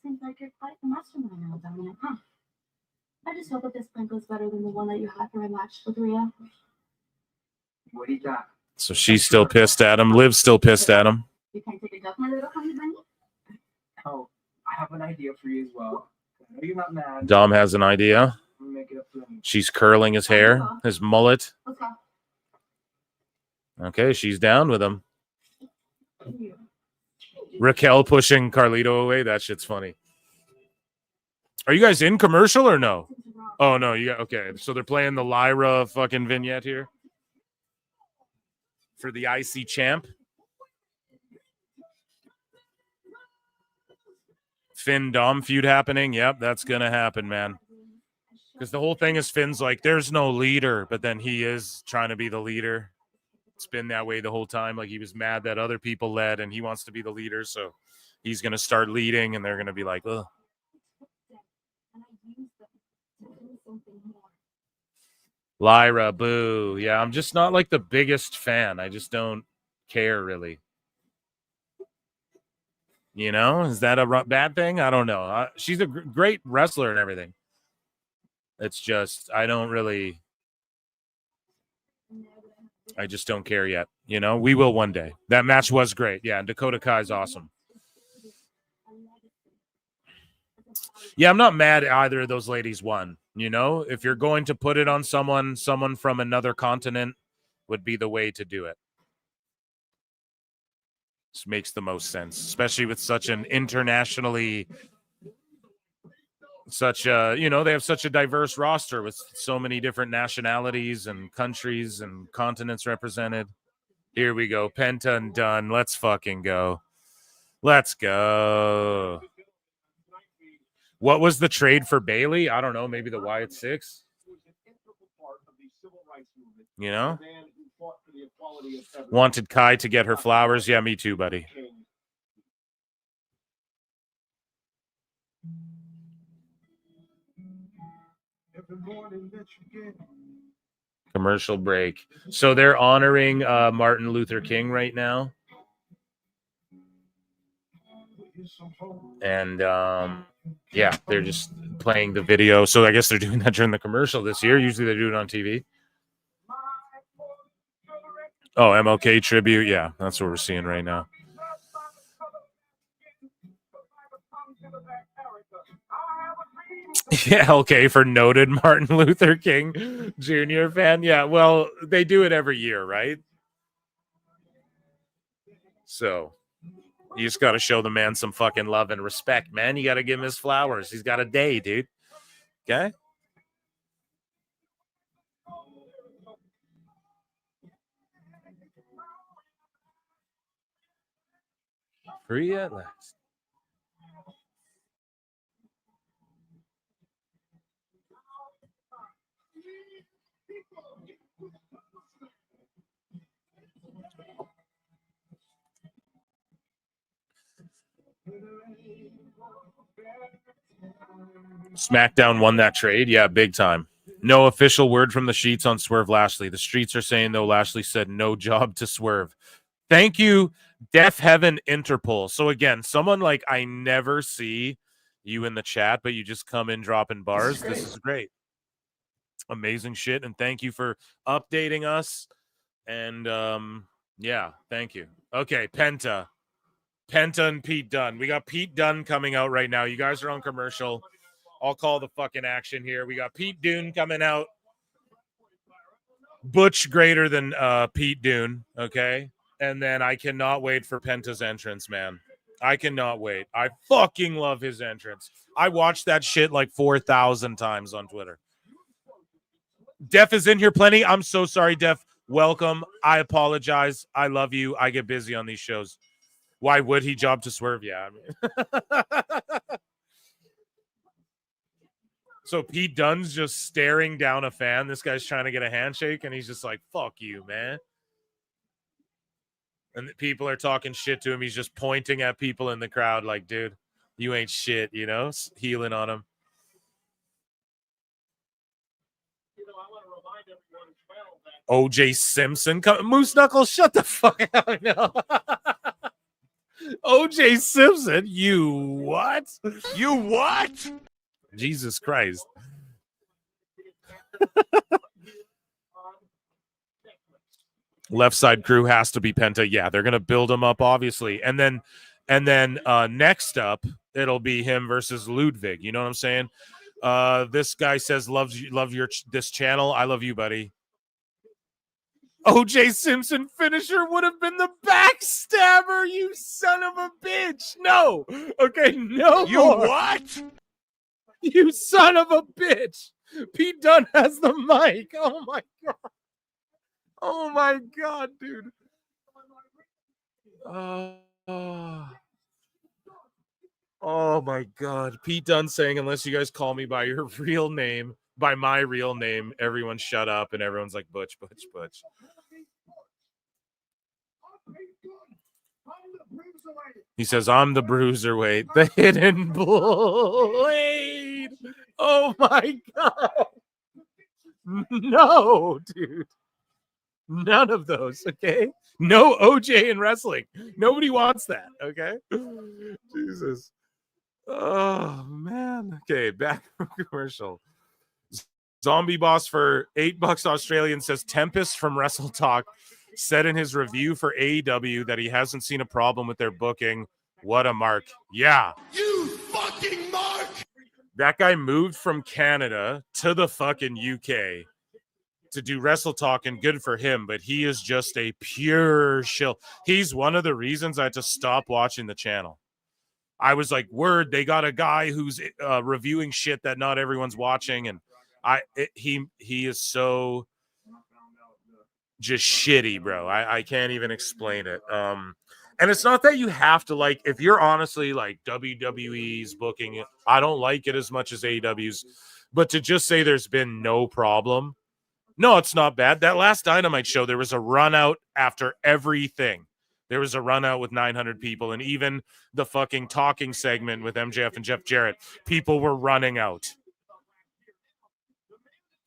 Seems like you're quite the mastermind now, Dominic, huh? I just hope that this prank goes better than the one that you had for a match with Rhea. What do you got? So she's still pissed at him. Liv's still pissed at him. You can't take a duck, my little honey bunny? Oh, I have an idea for you as well. I know you're not mad. Dom has an idea. Make it up to him. She's curling his hair, his mullet. Let's go. Okay, she's down with him. Raquel pushing Carlito away. That shit's funny. Are you guys in commercial or no? Oh, no. Yeah. Okay. So they're playing the Lyra fucking vignette here for the IC champ. Finn Dom feud happening. Yep, that's going to happen, man. Because the whole thing is Finn's like, there's no leader, but then he is trying to be the leader. It's been that way the whole time. Like, he was mad that other people led and he wants to be the leader. So he's going to start leading and they're going to be like, ugh. Lyra, boo. Yeah, I'm just not like the biggest fan. I just don't care really. You know, is that a bad thing? I don't know. She's a great wrestler and everything. It's just, I just don't care yet. You know, we will one day. That match was great. Yeah, and Dakota Kai's awesome. Yeah, I'm not mad either of those ladies won. You know, if you're going to put it on someone from another continent would be the way to do it. This makes the most sense, especially with such an internationally, they have such a diverse roster with so many different nationalities and countries and continents represented. Here we go. Penta and Dunn. Let's fucking go. Let's go. What was the trade for Bailey? I don't know. Maybe the Wyatt Six. You know? Wanted Kai to get her flowers. Yeah, me too, buddy. Commercial break. So they're honoring Martin Luther King right now. And yeah, they're just playing the video. So I guess they're doing that during the commercial this year. Usually they do it on TV. Oh, MLK tribute. Yeah, that's what we're seeing right now. Yeah, okay, for noted Martin Luther King Jr. fan. Yeah, well, they do it every year, right? So you just got to show the man some fucking love and respect, man. You got to give him his flowers. He's got a day, dude. Okay? Free at last. SmackDown won that trade. Yeah, big time. No official word from the Sheets on Swerve Lashley. The Streets are saying, though, Lashley said no job to Swerve. Thank you, Deaf Heaven Interpol. So, again, someone like I never see you in the chat, but you just come in dropping bars. This is great. Amazing shit. And thank you for updating us. And, yeah, thank you. Okay, Penta and Pete Dunne. We got Pete Dunne coming out right now. You guys are on commercial. I'll call the fucking action here. We got Pete Dunne coming out. Butch greater than Pete Dunne, okay? And then I cannot wait for Penta's entrance, man. I cannot wait. I fucking love his entrance. I watched that shit like 4,000 times on Twitter. Def is in here plenty. I'm so sorry, Def. Welcome. I apologize. I love you. I get busy on these shows. Why would he job to Swerve? Yeah, I mean. So Pete Dunne's just staring down a fan. This guy's trying to get a handshake, and he's just like, fuck you, man. And people are talking shit to him. He's just pointing at people in the crowd like, dude, you ain't shit, you know? Healing on him. OJ Simpson. Moose Knuckles, shut the fuck up. No. OJ Simpson? You what? You what? Jesus Christ. Left side crew has to be Penta. Yeah, they're gonna build him up, obviously. And then next up, it'll be him versus Ludwig. You know what I'm saying? This guy says love this channel. I love you, buddy. OJ Simpson finisher would have been the backstabber, you son of a bitch. No. Okay, no. You more. What? You son of a bitch. Pete Dunne has the mic. Oh my god. Oh my god, dude. Oh my god. Pete Dunne saying, unless you guys call me by your real name, by my real name, everyone shut up, and everyone's like, Butch, Butch, Butch. He says, I'm the bruiserweight, the hidden blade. Oh my god. No, dude. None of those, okay? No OJ in wrestling. Nobody wants that, okay? Jesus. Oh, man. Okay, back from commercial. Zombie Boss for $8 Australian says Tempest from Wrestle Talk said in his review for AEW that he hasn't seen a problem with their booking. What a mark. Yeah. You fucking mark! That guy moved from Canada to the fucking UK to do Wrestle Talk, and good for him, but he is just a pure shill. He's one of the reasons I had to stop watching the channel. I was like, word, they got a guy who's reviewing shit that not everyone's watching, and he is so just shitty, bro. I can't even explain it. And it's not that you have to like, if you're honestly like WWE's booking it, I don't like it as much as AEW's, but to just say there's been no problem No, it's not bad. That last Dynamite show, there was a run out after everything. There was a run out with 900 people, and even the fucking talking segment with MJF and Jeff Jarrett, people were running out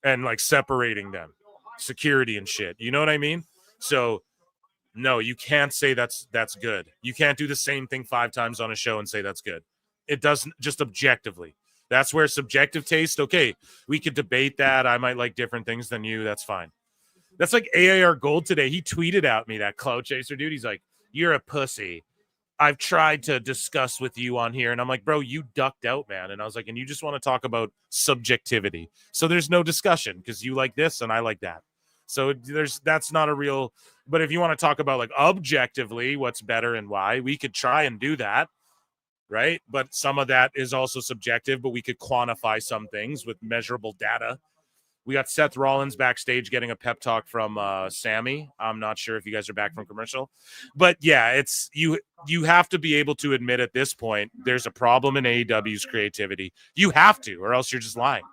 and like separating them, security and shit. You know what I mean? So no, you can't say that's good. You can't do the same thing 5 times on a show and say that's good. It doesn't, just objectively. That's where subjective taste, okay, we could debate that. I might like different things than you. That's fine. That's like AAR Gold today. He tweeted at me, that Cloud Chaser dude. He's like, you're a pussy. I've tried to discuss with you on here. And I'm like, bro, you ducked out, man. And I was like, and you just want to talk about subjectivity. So there's no discussion because you like this and I like that. So that's not a real, but if you want to talk about like objectively what's better and why, we could try and do that, right? But some of that is also subjective, but we could quantify some things with measurable data. We got Seth Rollins backstage getting a pep talk from Sammy. I'm not sure if you guys are back from commercial, but yeah, it's you have to be able to admit at this point there's a problem in AEW's creativity. You have to, or else you're just lying.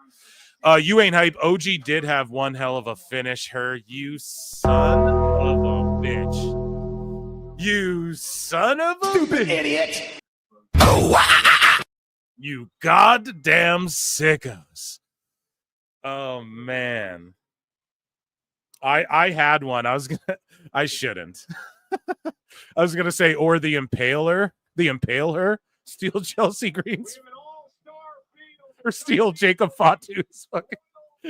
You ain't hype. OG did have one hell of a finish. Her, you son of a bitch. You son of a stupid idiot. You goddamn sickos. Oh man. I had one. I shouldn't. I was gonna say, or the Impale Her, steal Chelsea Green's. Or steal Jacob Fatu's.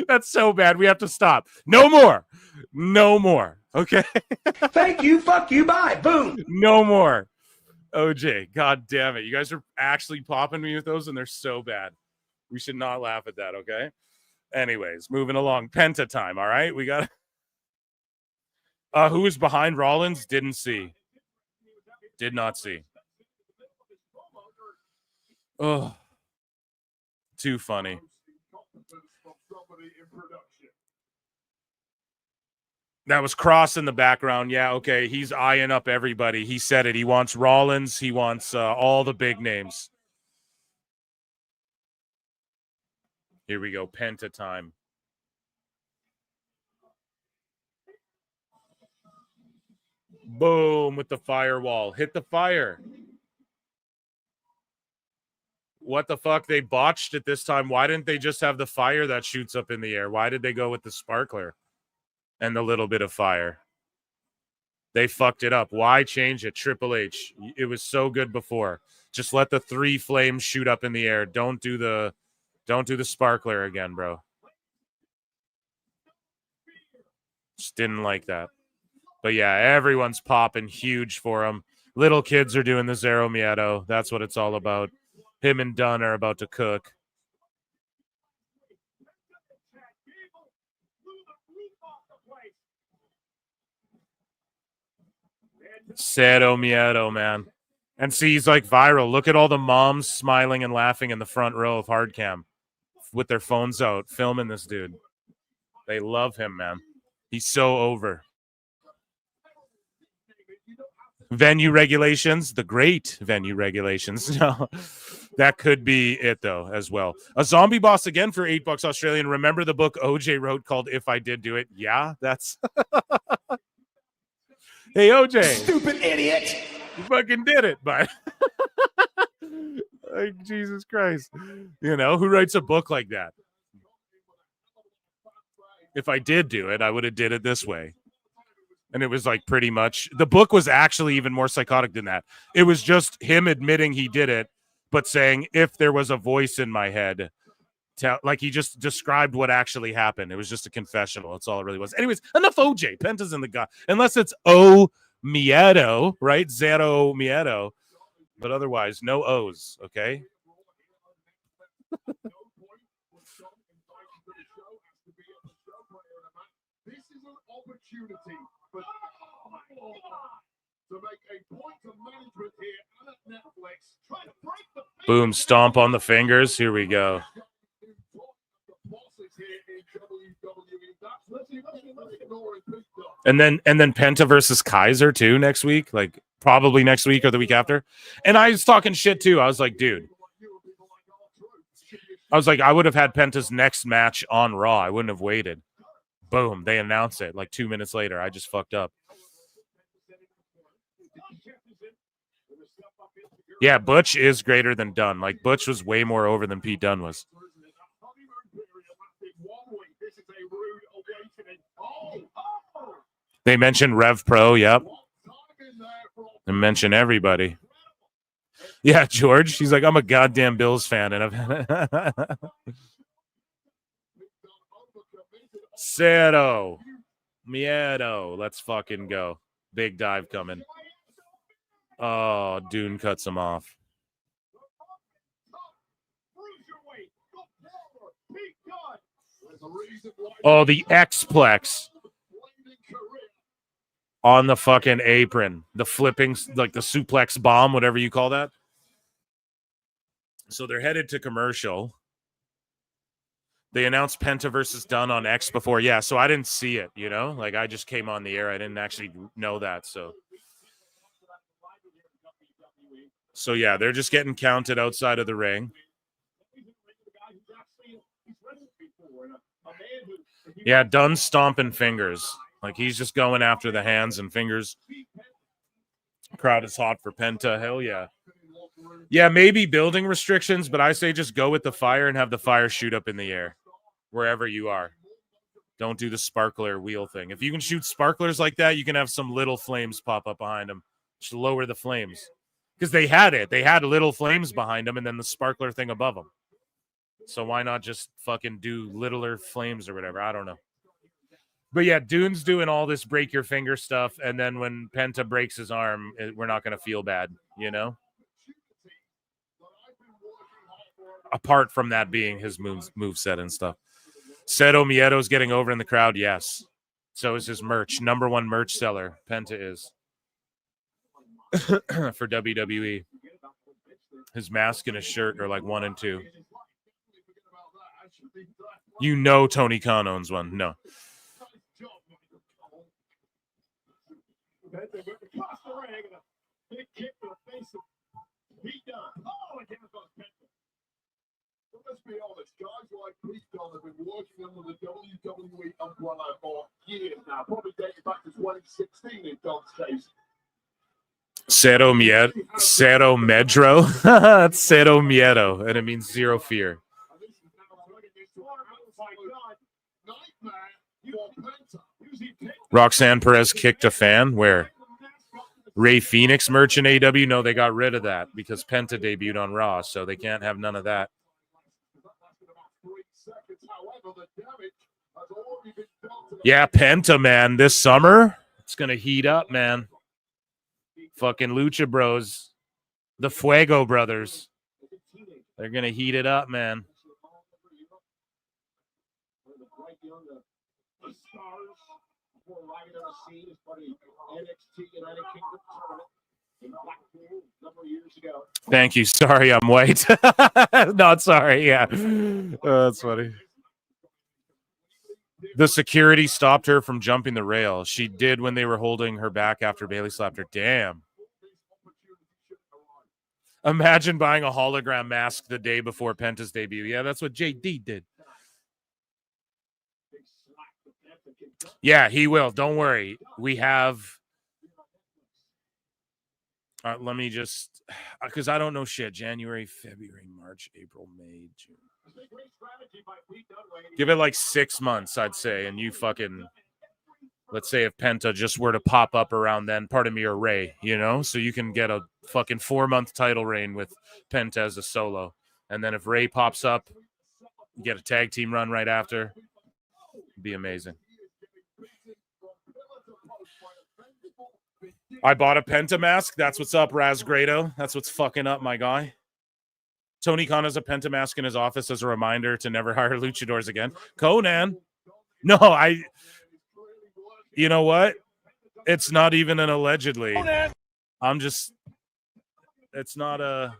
That's so bad. We have to stop. No more. No more. Okay. Thank you. Fuck you. Bye. Boom. No more. OJ. God damn it. You guys are actually popping me with those, and they're so bad. We should not laugh at that. Okay. Anyways, moving along. Penta time. All right. We got. Who was behind Rollins? Didn't see. Did not see. Oh. Too funny. That was Cross in the background. Yeah, okay. He's eyeing up everybody. He said it. He wants Rollins. He wants all the big names. Here we go. Penta time. Boom with the firewall. Hit the fire. What the fuck? They botched it this time. Why didn't they just have the fire that shoots up in the air? Why did they go with the sparkler and the little bit of fire? They fucked it up. Why change it? Triple H. It was so good before. Just let the 3 flames shoot up in the air. Don't do the sparkler again, bro. Just didn't like that. But yeah, everyone's popping huge for him. Little kids are doing the Zero Miedo. That's what it's all about. Him and Dunn are about to cook. Zero Miedo, man. And see, he's like viral. Look at all the moms smiling and laughing in the front row of Hardcam with their phones out, filming this dude. They love him, man. He's so over. Venue regulations, the great venue regulations. No, that could be it, though, as well. A zombie boss again for $8 Australian. Remember the book OJ wrote called If I Did Do It? Yeah, that's... Hey, OJ. Stupid idiot. You fucking did it, but... Like, Jesus Christ. You know, who writes a book like that? If I did do it, I would have did it this way. And it was like pretty much, the book was actually even more psychotic than that. It was just him admitting he did it, but saying, if there was a voice in my head, like he just described what actually happened. It was just a confessional. That's all it really was. Anyways, enough OJ. Penta's in the guy. Unless it's O Miedo, right? Zero Miedo. But otherwise, no O's, okay? Opportunity for to make a point of management here and at Netflix. Try to break the Boom, stomp on the fingers. Here we go. And then Penta versus Kaiser too next week, like probably next week or the week after. And I was talking shit too. I was like, dude. I was like, I would have had Penta's next match on Raw. I wouldn't have waited. boom, they announce it like 2 minutes later. I just fucked up. Yeah, Butch is greater than Dunn. Like, Butch was way more over than Pete Dunne was. They mentioned Rev Pro, yep. They mention everybody. Yeah, George. He's like, I'm a goddamn Bills fan. And I've Cero. Miedo. Let's fucking go. Big dive coming. Oh, Dune cuts him off. Oh, the X-Plex on the fucking apron. The flipping, like the suplex bomb, whatever you call that. So they're headed to commercial. They announced Penta versus Dunn on X before. Yeah, so I didn't see it, you know? Like, I just came on the air. I didn't actually know that, so. So, yeah, they're just getting counted outside of the ring. Yeah, Dunn's stomping fingers. Like, he's just going after the hands and fingers. Crowd is hot for Penta. Hell yeah. Yeah, maybe building restrictions, but I say just go with the fire and have the fire shoot up in the air wherever you are. Don't do the sparkler wheel thing. If you can shoot sparklers like that, you can have some little flames pop up behind them. Just lower the flames. Because they had it. They had little flames behind them and then the sparkler thing above them. So why not just fucking do littler flames or whatever? I don't know. But yeah, Dune's doing all this break your finger stuff. And then when Penta breaks his arm, we're not going to feel bad, you know? Apart from that being his moveset and stuff. Cero Mieto's getting over in the crowd, yes. So is his merch. Number one merch seller, Penta is. For WWE. His mask and his shirt are like 1 and 2. You know Tony Khan owns one. No. Let's be honest, guys like Pete Dunne have been working under the WWE umbrella for years now, probably dating back to 2016 in Dunne's case. Cero Medro. That's Cero Miedo, and it means zero fear. Roxanne Perez kicked a fan. Where? Ray Phoenix merch in AEW? No, they got rid of that because Penta debuted on Raw, so they can't have none of that. Yeah, Penta, man. This summer, it's going to heat up, man. Fucking Lucha Bros. The Fuego Brothers. They're going to heat it up, man. Thank you. Sorry, I'm white. Not sorry. Yeah. Oh, that's funny. The security stopped her from jumping the rail. She did when they were holding her back after Bayley slapped her. Damn. Imagine buying a hologram mask the day before Penta's debut. Yeah, that's what JD did. Yeah, he will. Don't worry. We have... let me just... Because I don't know shit. January, February, March, April, May, June. Give it like 6 months, I'd say, and you fucking... Let's say if Penta just were to pop up around then, pardon me, or Ray, you know? So you can get a fucking 4-month title reign with Penta as a solo. And then if Ray pops up, get a tag team run right after. It'd be amazing. I bought a Penta mask. That's what's up, Raz Grado. That's what's fucking up, my guy. Tony Khan has a Penta mask in his office as a reminder to never hire luchadors again. Conan. No, you know what? It's not even an allegedly. I'm just... It's not a...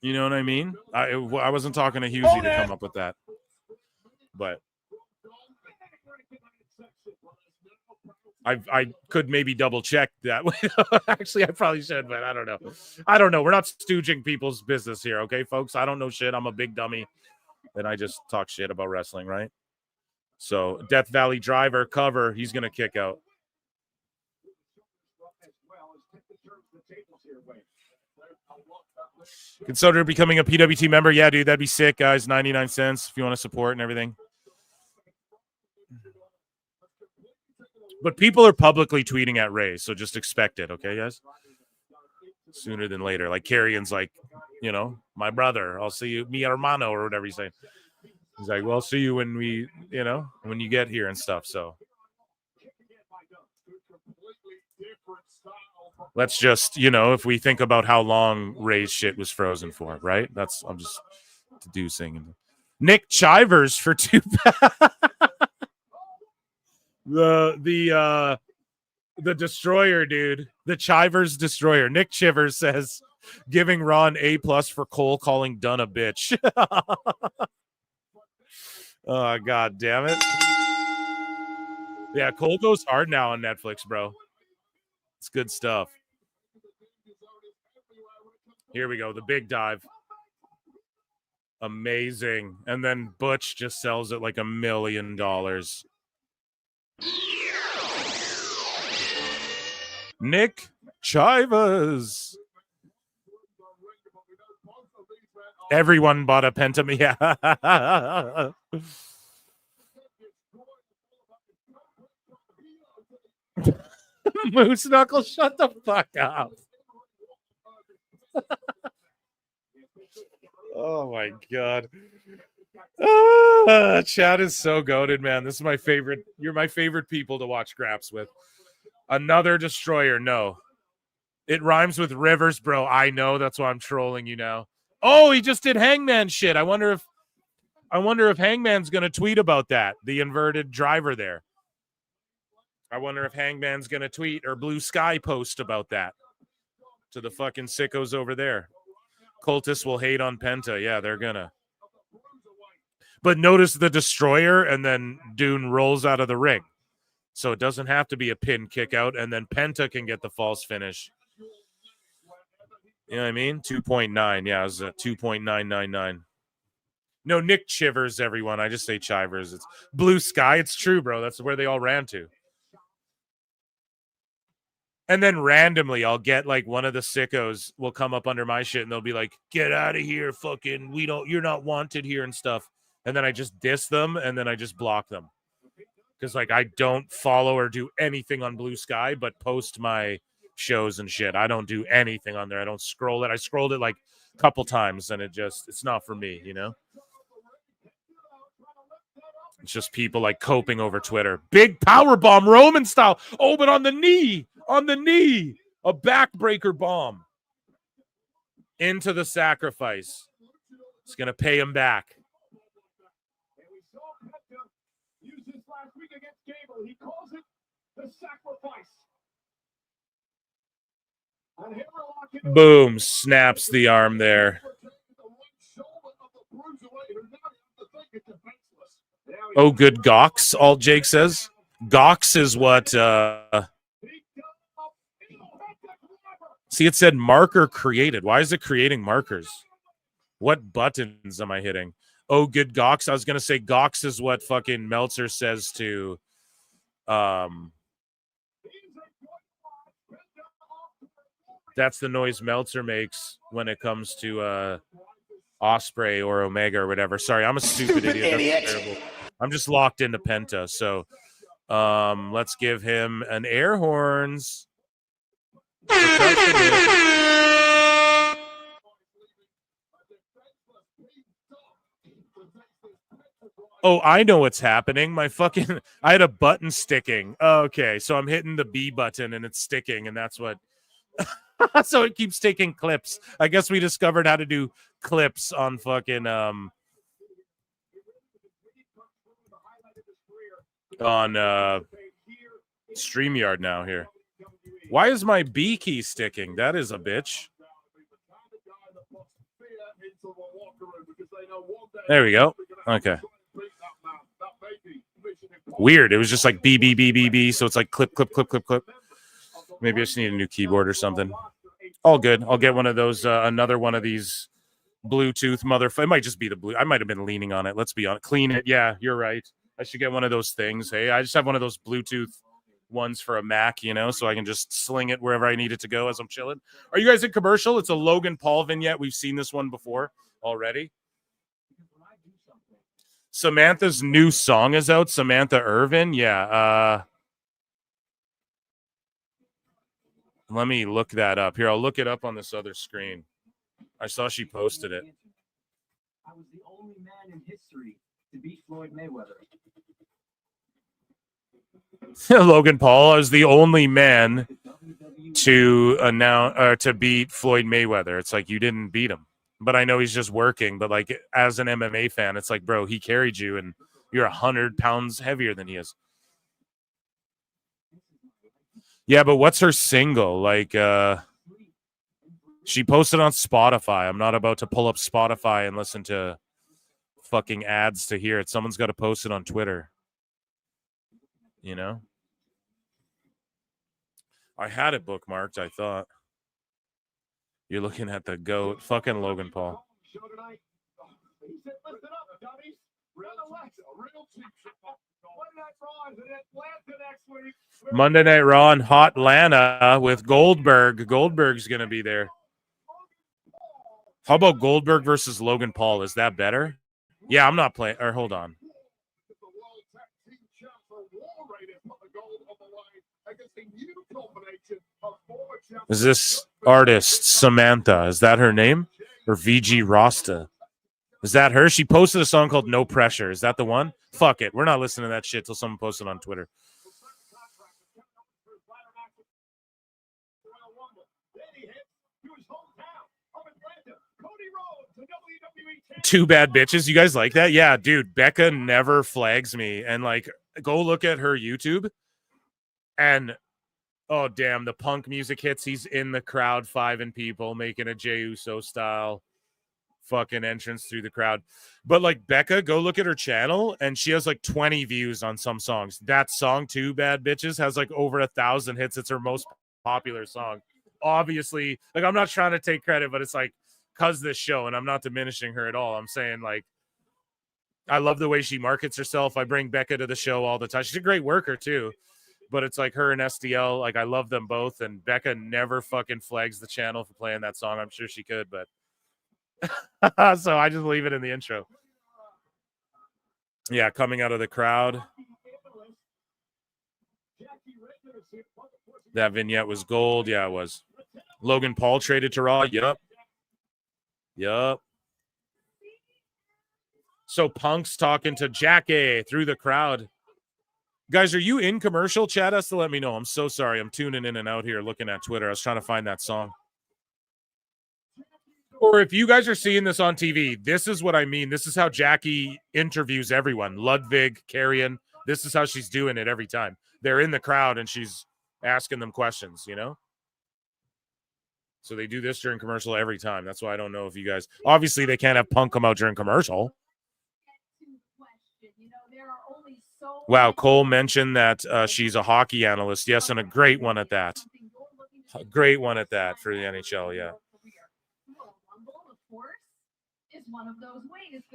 You know what I mean? I wasn't talking to Husey to come up with that. But... I could maybe double check that. Actually, I probably should, but I don't know. We're not stooging people's business here, okay, folks? I don't know shit. I'm a big dummy. and I just talk shit about wrestling, right? So Death Valley Driver cover, he's gonna kick out. Consider becoming a PWT member. Yeah, dude, that'd be sick, guys. 99 cents if you want to support and everything. But people are publicly tweeting at Ray, so just expect it, okay, guys? Sooner than later. Like Carrion's like, you know, my brother. I'll see you, mi hermano, or whatever he's saying. He's like, well, I'll see you when we, you know, when you get here and stuff. So let's just, you know, if we think about how long Ray's shit was frozen for, right? That's, I'm just deducing. Nick Chivers for 2 the Destroyer, dude. The Chivers Destroyer. Nick Chivers says, giving Raw an A+ for Cole calling Dunn a bitch. Oh, God damn it. Yeah, Cole goes hard now on Netflix, bro. It's good stuff. Here we go. The big dive. Amazing. And then Butch just sells it like $1 million. Nick Chivas. Everyone bought a Penta. Yeah. Moose Knuckles, shut the fuck up. Oh my God. Chad is so goated, man. This is my favorite. You're my favorite people to watch Graps with. Another Destroyer. No. It rhymes with Rivers, bro. I know. That's why I'm trolling you now. Oh, he just did Hangman shit. I wonder if Hangman's gonna tweet about that. The inverted driver there. I wonder if Hangman's gonna tweet or Blue Sky post about that to the fucking sickos over there. Cultists will hate on Penta. Yeah, they're gonna. But notice the Destroyer, and then Dune rolls out of the ring. So it doesn't have to be a pin kick out, and then Penta can get the false finish. You know what I mean? 2.9. Yeah, it was a 2.999. No, Nick Chivers, everyone. I just say Chivers. It's Blue Sky. It's true, bro. That's where they all ran to. And then randomly, I'll get like one of the sickos will come up under my shit and they'll be like, get out of here, fucking, you're not wanted here and stuff. And then I just diss them and then I just block them. Because like I don't follow or do anything on Blue Sky, but post my shows and shit. I don't do anything on there. I don't scroll it. I scrolled it like a couple times and it's not for me, you know? It's just people like coping over Twitter. Big power bomb, Roman style. Oh, but on the knee. On the knee. A backbreaker bomb. Into the sacrifice. It's going to pay him back. He calls it the sacrifice. Boom. Snaps the arm there. Oh, good Gox, Alt Jake says. Gox is what... See, it said marker created. Why is it creating markers? What buttons am I hitting? Oh, good Gox. I was going to say Gox is what fucking Meltzer says to... That's the noise Meltzer makes when it comes to Osprey or Omega or whatever. Sorry, I'm a stupid idiot. That's terrible. I'm just locked into Penta. So let's give him an air horns. Oh, I know what's happening. I had a button sticking. Okay, so I'm hitting the B button and it's sticking, and that's what. So it keeps taking clips. I guess we discovered how to do clips on fucking on StreamYard now here. Why is my B key sticking? That is a bitch. There we go. Okay. Weird. It was just like B, B, B, B, B. So it's like clip, clip, clip, clip, clip. Maybe I just need a new keyboard or something. All good. I'll get one of those, another one of these Bluetooth motherfucker. It might just be the blue. I might have been leaning on it. Let's be honest. Clean it. Yeah, you're right. I should get one of those things. Hey, I just have one of those Bluetooth ones for a Mac, you know, so I can just sling it wherever I need it to go as I'm chilling. Are you guys in commercial? It's a Logan Paul vignette. We've seen this one before already. Samantha's new song is out. Samantha Irvin. Yeah. Let me look that up. Here, I'll look it up on this other screen. I saw she posted it. I was the only man in history to beat Floyd Mayweather. Logan Paul is the only man to announce or to beat Floyd Mayweather. It's like you didn't beat him, but I know he's just working. But like as an MMA fan, it's like, bro, he carried you, and you're 100 pounds heavier than he is. Yeah, but what's her single? Like, she posted on Spotify. I'm not about to pull up Spotify and listen to fucking ads to hear it. Someone's got to post it on Twitter. You know? I had it bookmarked, I thought. You're looking at the GOAT. Fucking Logan Paul. Monday Night Raw in Hot Atlanta with Goldberg. Goldberg's going to be there. How about Goldberg versus Logan Paul? Is that better? Yeah, I'm not playing. Or hold on. Is this artist Samantha? Is that her name? Or VG Rasta? Is that her? She posted a song called No Pressure. Is that the one? Fuck it. We're not listening to that shit till someone posts it on Twitter. Two bad bitches. You guys like that? Yeah, dude. Becca never flags me. And like, go look at her YouTube. And oh, damn, the punk music hits. He's in the crowd, fiving people, making a Jey Uso style fucking entrance through the crowd. But like Becca, go look at her channel, and she has like 20 views on some songs. That song, Two Bad Bitches, has like over 1,000 hits. It's her most popular song. Obviously, like I'm not trying to take credit, but it's like because this show, and I'm not diminishing her at all. I'm saying like I love the way she markets herself. I bring Becca to the show all the time. She's a great worker too. But it's like her and SDL, like I love them both, and Becca never fucking flags the channel for playing that song. I'm sure she could, but so I just leave it in the intro. Yeah, coming out of the crowd. That vignette was gold. Yeah, it was. Logan Paul traded to Raw. Yup. So Punk's talking to Jackie through the crowd. Guys, are you in commercial? Chat us to let me know. I'm so sorry. I'm tuning in and out here looking at Twitter. I was trying to find that song. Or if you guys are seeing this on TV, this is what I mean. This is how Jackie interviews everyone. Ludwig, Carrion. This is how she's doing it every time. They're in the crowd and she's asking them questions, you know? So they do this during commercial every time. That's why I don't know if you guys... Obviously, they can't have Punk come out during commercial. Wow, Cole mentioned that she's a hockey analyst. Yes, and a great one at that. A great one at that for the NHL, yeah.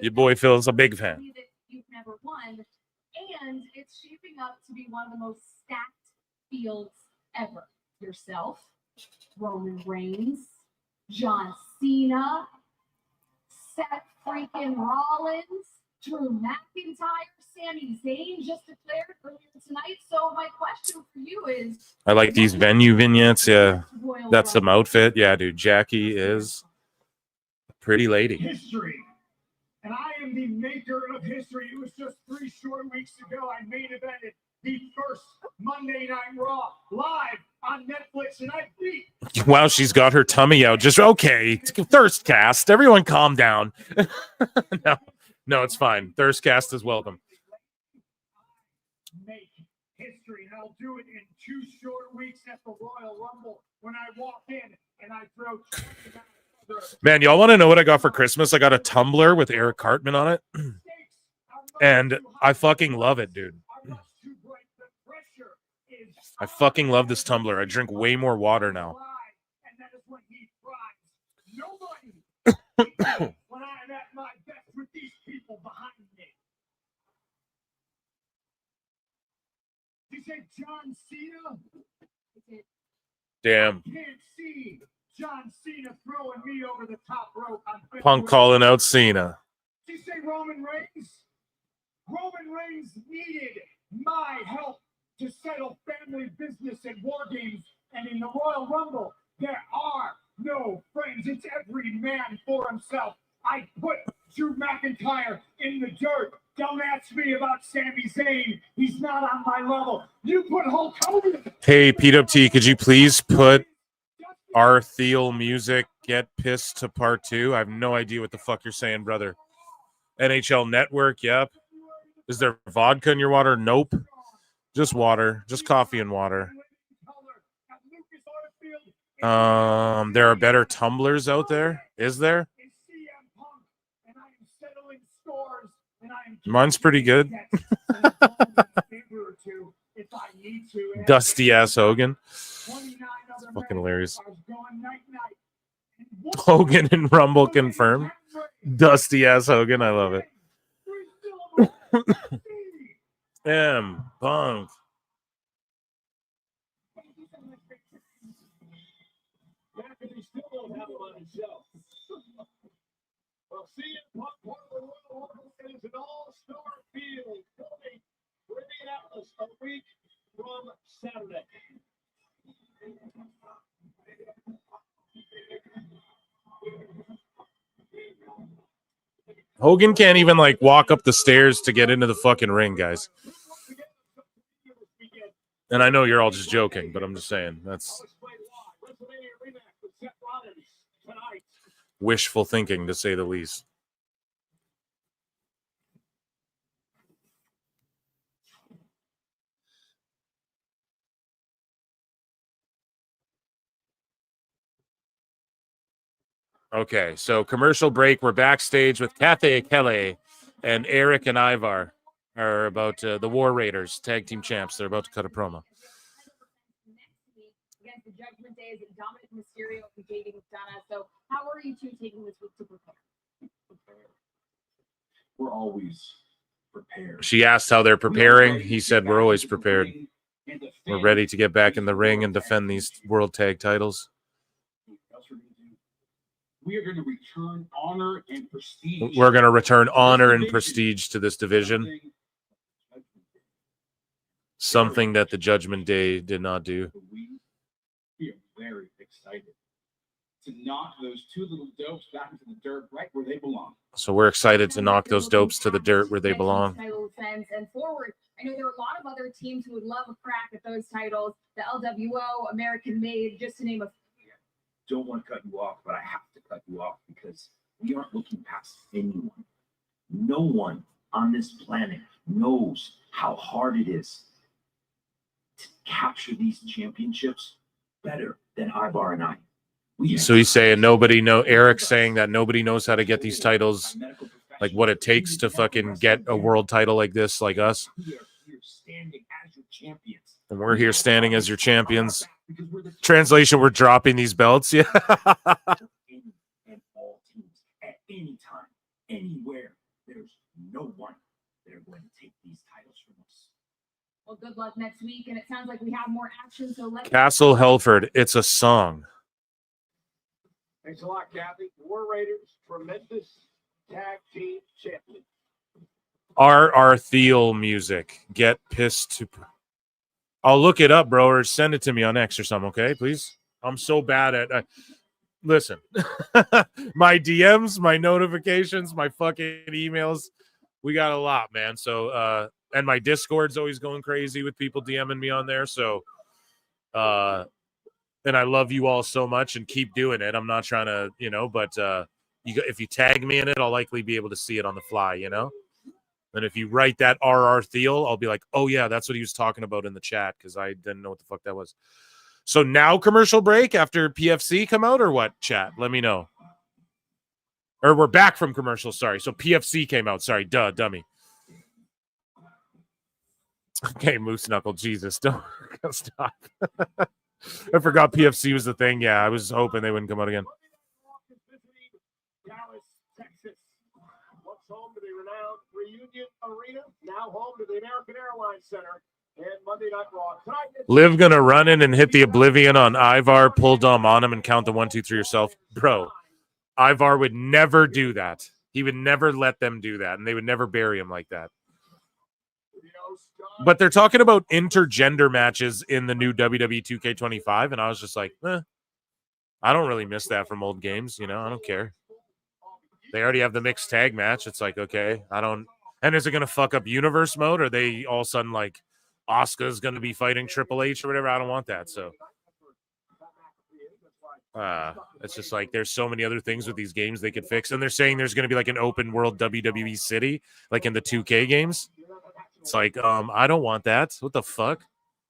Your boy Phil's a big fan. You've never won, and it's shaping up to be one of the most stacked fields ever. Yourself, Roman Reigns, John Cena, Seth freaking Rollins, Drew McIntyre, Sami Zayn just declared earlier tonight. So my question for you is... I like these venue vignettes. Yeah, that's some outfit. Yeah, dude, Jackie is a pretty lady. History. And I am the maker of history. It was just 3 short weeks ago. I main evented the first Monday Night Raw live on Netflix, and I beat... Wow, she's got her tummy out. Just, okay, Thirstcast. Everyone calm down. No, it's fine. Thirstcast is welcome. Make history, and I'll do it in 2 short weeks at the Royal Rumble when I walk in and I throw... Man, y'all want to know what I got for Christmas? I got a tumbler with Eric Cartman on it. And I fucking love it, dude. I fucking love this tumbler. I drink way more water now. when I'm at my best with these people behind me. You say John Cena? Damn. I can't see John Cena throwing me over the top rope. Punk calling out Cena. Did you say Roman Reigns? Roman Reigns needed my help to settle family business and war games. And in the Royal Rumble, there are no friends. It's every man for himself. I put Drew McIntyre in the dirt. Don't ask me about Sami Zayn. He's not on my level. You put Hulk Hogan. Hey, PWT, could you please put our Thiel music, Get Pissed to Part 2? I have no idea what the fuck you're saying, brother. NHL Network, yep. Is there vodka in your water? Nope. Just water. Just coffee and water. There are better tumblers out there. Is there? Mine's pretty good. Dusty ass Hogan. It's fucking hilarious. Hogan and Rumble confirmed. Dusty ass Hogan. I love it. Punk. Well, CM Punk, part of the Royal Rumble, is an all-star field coming to Indianapolis a week from Saturday. Hogan can't even like walk up the stairs to get into the fucking ring, guys. And I know you're all just joking, but I'm just saying that's wishful thinking, to say the least. Okay, so commercial break. We're backstage with Kathy Kelly and Eric and Ivar are about the War Raiders tag team champs. They're about to cut a promo. Against the Judgment Day is Dominic Mysterio and JD McDonough. So how are you two taking this week to prepare? We're always prepared. She asked how they're preparing. He said, we're always prepared. We're ready to get back in the ring and defend these world tag titles. We are going to return honor and prestige. We're going to return honor and prestige to this division. Something that the Judgment Day did not do. We are very excited to knock those two little dopes back into the dirt right where they belong. So we're excited to knock those dopes to the dirt where they belong. And forward, I know there are a lot of other teams who would love a crack at those titles. The LWO, American Made, just to name a few. Don't want to cut you off, but I have to cut you off because we aren't looking past anyone. No one on this planet knows how hard it is to capture these championships better than Ivar and I. So he's saying Eric's saying that nobody knows how to get these titles, like what it takes to fucking get a world title like this, like us. And we're here standing as your champions. Translation, we're dropping these belts. Yeah. And all teams at any time, anywhere, there's no one that are going to take these titles from us. Well, good luck next week. And it sounds like we have more action. So let's Castle Helford, it's a song. Thanks a lot, Kathy. War Raiders, tremendous tag team champion. R. Thiel music. Get pissed to. I'll look it up, bro, or send it to me on X or something, okay, please? I'm so bad at listen. My DMs, my notifications, my fucking emails. We got a lot, man. So and my Discord's always going crazy with people DMing me on there. So and I love you all so much and keep doing it. I'm not trying to, but if you tag me in it, I'll likely be able to see it on the fly, And if you write that R. Thiel, I'll be like, oh, yeah, that's what he was talking about in the chat because I didn't know what the fuck that was. So now commercial break after PFC come out or what, chat? Let me know. Or we're back from commercial, sorry. So PFC came out. Sorry, dummy. Okay, Moose Knuckle, Jesus, don't stop. I forgot PFC was the thing. Yeah, I was hoping they wouldn't come out again. Union Arena, now home to the American Airlines Center, and Monday Night Raw. Tonight, Liv gonna run in and hit the Oblivion on Ivar, pull Dom on him, and count the 1, 2, 3 yourself. Bro, Ivar would never do that. He would never let them do that, and they would never bury him like that. But they're talking about intergender matches in the new WWE 2K25, and I was just like, I don't really miss that from old games, you know? I don't care. They already have the mixed tag match. It's like, okay, I don't... And is it going to fuck up universe mode? Or are they all of a sudden like, Asuka's going to be fighting Triple H or whatever? I don't want that, so... it's just like there's so many other things with these games they could fix. And they're saying there's going to be like an open world WWE city, like in the 2K games. It's like, I don't want that. What the fuck?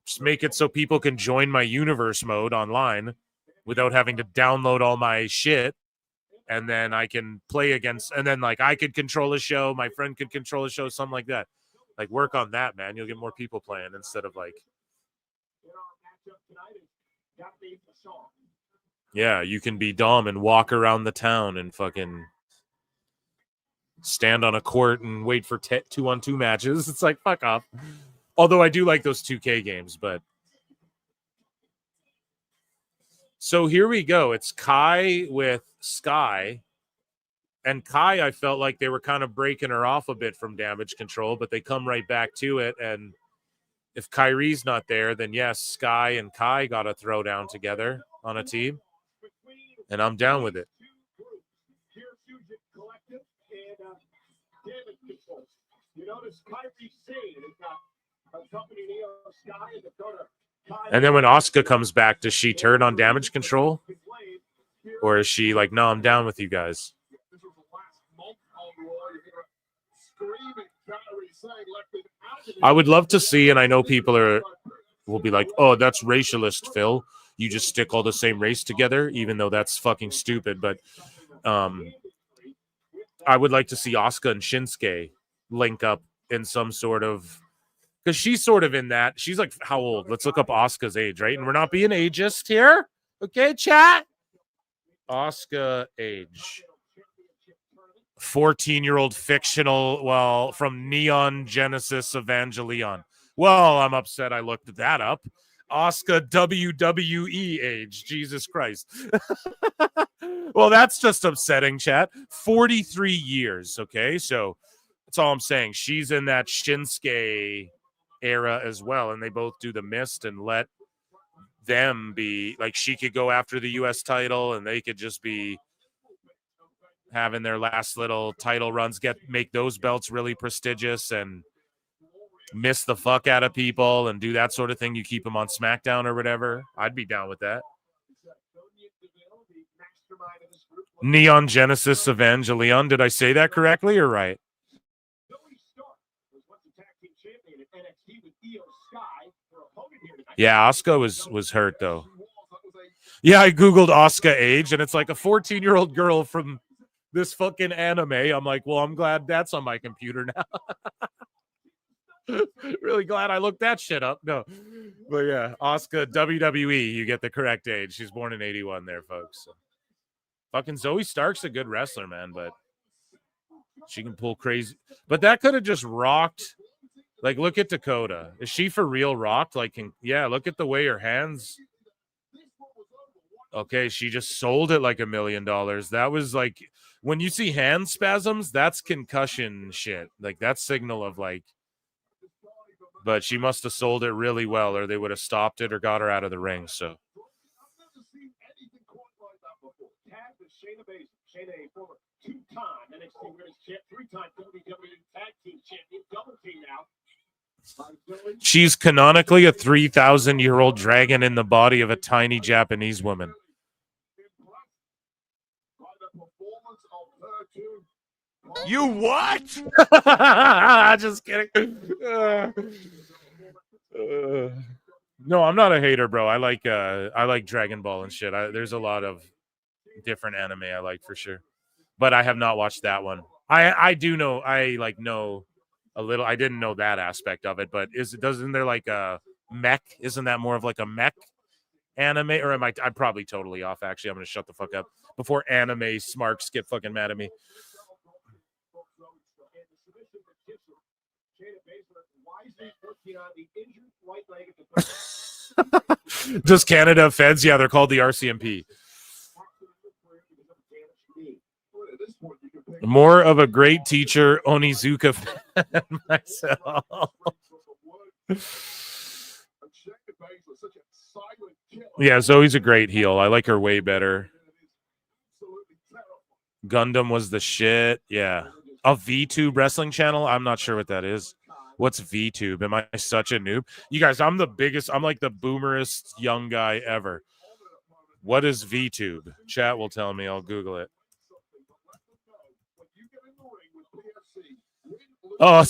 Just make it so people can join my universe mode online without having to download all my shit. And then I can play against, and then like I could control a show, my friend could control a show, something like that. Like work on that, man. You'll get more people playing instead of like, yeah, you can be Dom and walk around the town and fucking stand on a court and wait for 2-on-2 matches. It's like, fuck off. Although I do like those 2K games, but. So here we go. It's Kai with Sky. And Kai, I felt like they were kind of breaking her off a bit from Damage Control, but they come right back to it. And if Kyrie's not there, then yes, Sky and Kai got to throw down together on a team. And I'm down with it. And then when Asuka comes back, does she turn on Damage Control? Or is she like, no, I'm down with you guys? I would love to see, and I know people will be like, oh, that's racialist, Phil. You just stick all the same race together, even though that's fucking stupid. But I would like to see Asuka and Shinsuke link up in some sort of... Because she's sort of in that. She's like, how old? Let's look up Asuka's age, right? And we're not being ageist here. Okay, chat? Asuka age. 14-year-old fictional, well, from Neon Genesis Evangelion. Well, I'm upset I looked that up. Asuka WWE age. Jesus Christ. Well, that's just upsetting, chat. 43 years, okay? So that's all I'm saying. She's in that Shinsuke era as well, and they both do the Mist and let them be, like, she could go after the U.S. title, and they could just be having their last little title runs, make those belts really prestigious and miss the fuck out of people and do that sort of thing. You keep them on SmackDown or whatever. I'd be down with that. Neon Genesis Evangelion. Did I say that correctly or right? Yeah, Asuka was hurt though. Yeah, I Googled Asuka age and it's like a 14-year-old girl from this fucking anime. I'm like, well, I'm glad that's on my computer now. Really glad I looked that shit up. No, but yeah, Asuka WWE, you get the correct age. She's born in 81 there, folks. So. Fucking Zoe Stark's a good wrestler, man, but she can pull crazy. But that could have just rocked. Like, look at Dakota. Is she for real rocked? Like, yeah, look at the way her hands. Okay, she just sold it like $1 million. That was like, when you see hand spasms, that's concussion shit. Like, that's signal of like, but she must have sold it really well or they would have stopped it or got her out of the ring. So. Shayna, former two-time NXT Women's Champ, three-time WWE Tag Team Champion, double team now. She's canonically a 3,000-year-old dragon in the body of a tiny Japanese woman. You what? Just kidding. No, I'm not a hater, bro. I like Dragon Ball and shit. There's a lot of different anime I like for sure, but I have not watched that one. I do know, I like know a little. I didn't know that aspect of it, but doesn't there like a mech? Isn't that more of like a mech anime? Or am I'm probably totally off. Actually, I'm gonna shut the fuck up before anime smarks get fucking mad at me. Does Canada have feds? Yeah, they're called the RCMP. More of a great teacher, Onizuka fan myself. Yeah, Zoe's a great heel. I like her way better. Gundam was the shit. Yeah. A VTube wrestling channel? I'm not sure what that is. What's VTube? Am I such a noob? You guys, I'm like the boomerest young guy ever. What is VTube? Chat will tell me. I'll Google it. Oh,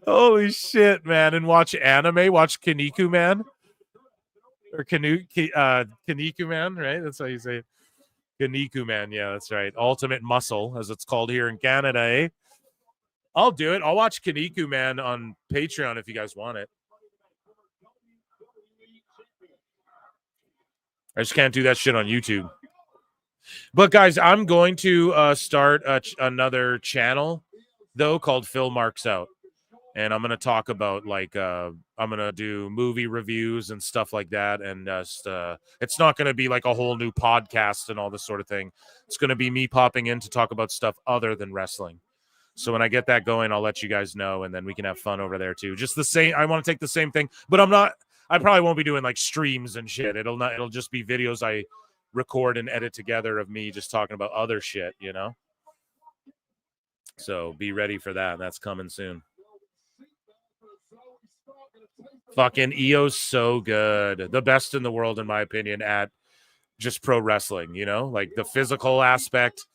holy shit, man. And watch anime. Watch Kaniku Man. Or Kaniku Man, right? That's how you say it. Kaniku Man. Yeah, that's right. Ultimate Muscle, as it's called here in Canada, eh? I'll do it. I'll watch Kaniku Man on Patreon if you guys want it. I just can't do that shit on YouTube. But guys, I'm going to start another channel though called Phil Marks Out, and I'm going to talk about like I'm going to do movie reviews and stuff like that, and it's not going to be like a whole new podcast and all this sort of thing. It's going to be me popping in to talk about stuff other than wrestling. So when I get that going, I'll let you guys know, and then we can have fun over there too. Just the same. I want to take the same thing, but I probably won't be doing like streams and shit. It'll just be videos I record and edit together of me just talking about other shit, you know? So be ready for that. That's coming soon. Fucking EO's so good. The best in the world, in my opinion, at just pro wrestling, you know? Like the physical aspect.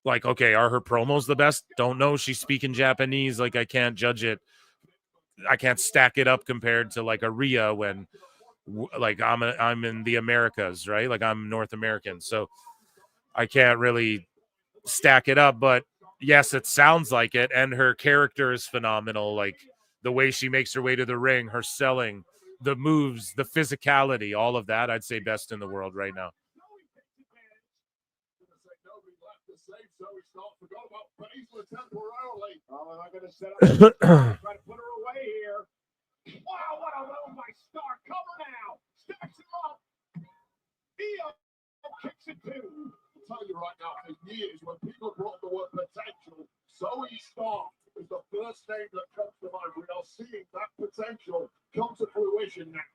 Like, okay, are her promos the best? Don't know. She's speaking Japanese. Like, I can't judge it. I can't stack it up compared to like a Rhea when like I'm in the Americas, right? Like I'm North American, so I can't really stack it up. But yes, it sounds like it, and her character is phenomenal. Like the way she makes her way to the ring, her selling, the moves, the physicality, all of that. I'd say best in the world right now. Try to put her away here. Wow, what a move by Star. Cover now. Stacks him up. EO kicks it too. I'll tell you right now, for years, when people brought the word potential, Zoe Stark is the first name that comes to mind. We are seeing that potential come to fruition now.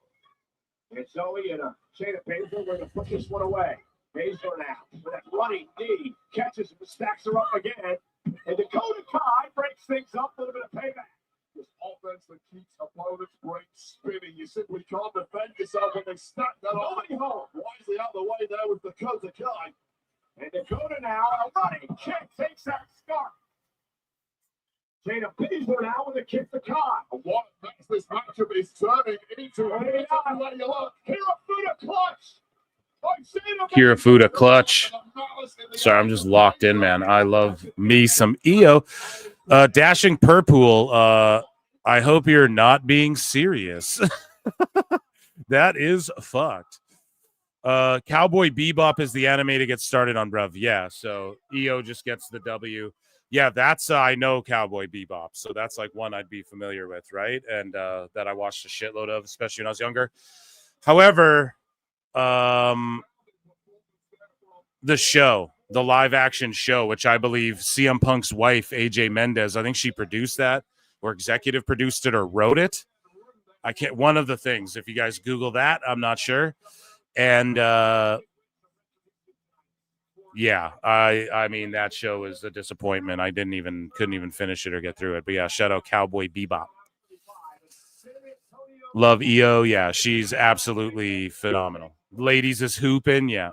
And Zoe and Shayna Baszler, we're going to put this one away. Baszler now with that running knee, catches him, stacks her up again. And Dakota Kai breaks things up, a little bit of payback. This offense that keeps opponents' brains spinning. You simply can't defend yourself when they stack that on. Wisely out the way there with Dakota Kai. And Dakota now, a running kick takes out Stark. Shayna Baszler now with a kick to Kai. What makes this matchup is turning into a look. Hirafuda clutch. Hirafuda clutch. Sorry, I'm just locked in, man. I love me some EO. Dashing Purpool. I hope you're not being serious. That is fucked. Cowboy Bebop is the anime to get started on, bruv. Yeah, so EO just gets the W. Yeah, that's I know Cowboy Bebop, so that's like one I'd be familiar with, right? And that I watched a shitload of, especially when I was younger. However, the show, the live action show, which I believe CM Punk's wife, AJ Mendez, I think she produced that or executive produced it or wrote it. I can't, one of the things, if you guys Google that, I'm not sure. And yeah, I mean, that show is a disappointment. I couldn't even finish it or get through it. But yeah, shout out Cowboy Bebop. Love EO. Yeah, she's absolutely phenomenal. Ladies is hooping. Yeah.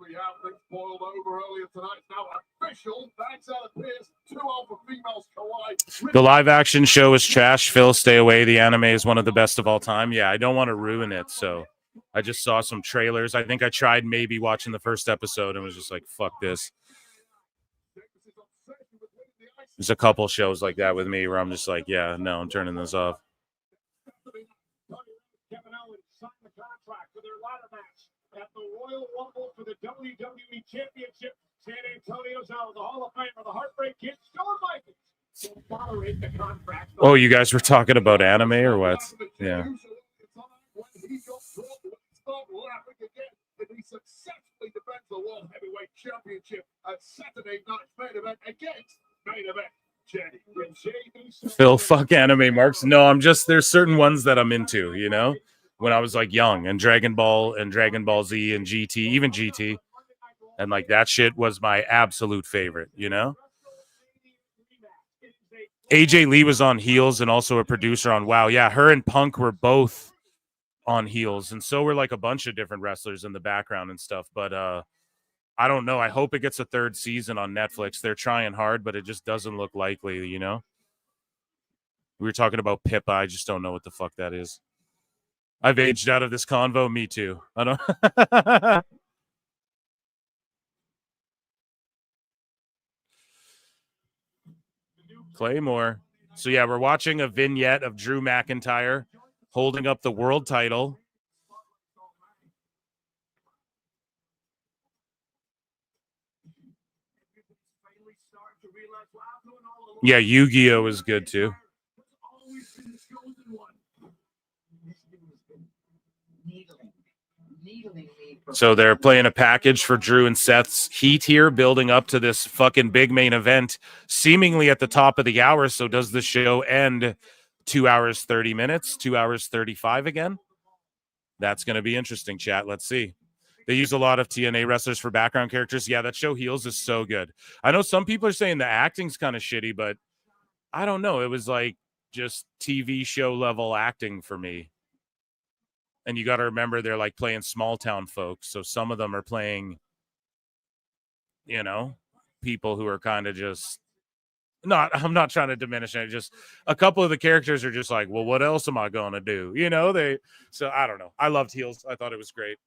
We have things boiled over earlier tonight. It's now official. Thanks, Ella Pierce. 2 alpha females collide. The live action show is trash. Phil, stay away. The anime is one of the best of all time. Yeah, I don't want to ruin it. So I just saw some trailers. I think I tried maybe watching the first episode and was just like, fuck this. There's a couple shows like that with me where I'm just like, yeah, no, I'm turning this off. At the Royal Rumble for the WWE Championship, San Antonio's out of the Hall of Fame for the Heartbreak Kid, Shawn Michaels. Will moderate the contract. Oh, you guys were talking about anime or what? Yeah. He successfully defends the World Heavyweight Championship at Saturday night's main event against main event. Phil, fuck anime marks. No, I'm just, there's certain ones that I'm into, you know, when I was like young, and Dragon Ball and Dragon Ball Z and GT, even GT. And like that shit was my absolute favorite, you know? AJ Lee was on Heels and also a producer on WoW. Yeah, her and Punk were both on Heels, and so were like a bunch of different wrestlers in the background and stuff. But I don't know. I hope it gets a third season on Netflix. They're trying hard, but it just doesn't look likely, you know? We were talking about Pippa. I just don't know what the fuck that is. I've aged out of this convo. Me too. I don't. Claymore. So yeah, we're watching a vignette of Drew McIntyre holding up the world title. Yeah, Yu-Gi-Oh is good too. So they're playing a package for Drew and Seth's heat here, building up to this fucking big main event, seemingly at the top of the hour. So does the show end 2 hours, 30 minutes, 2 hours, 35 again? That's going to be interesting, chat. Let's see. They use a lot of TNA wrestlers for background characters. Yeah, that show Heels is so good. I know some people are saying the acting's kind of shitty, but I don't know. It was like just TV show level acting for me. And you got to remember they're like playing small town folks. So some of them are playing, you know, people who are kind of just I'm not trying to diminish it. Just a couple of the characters are just like, well, what else am I going to do? You know, so I don't know. I loved Heels. I thought it was great.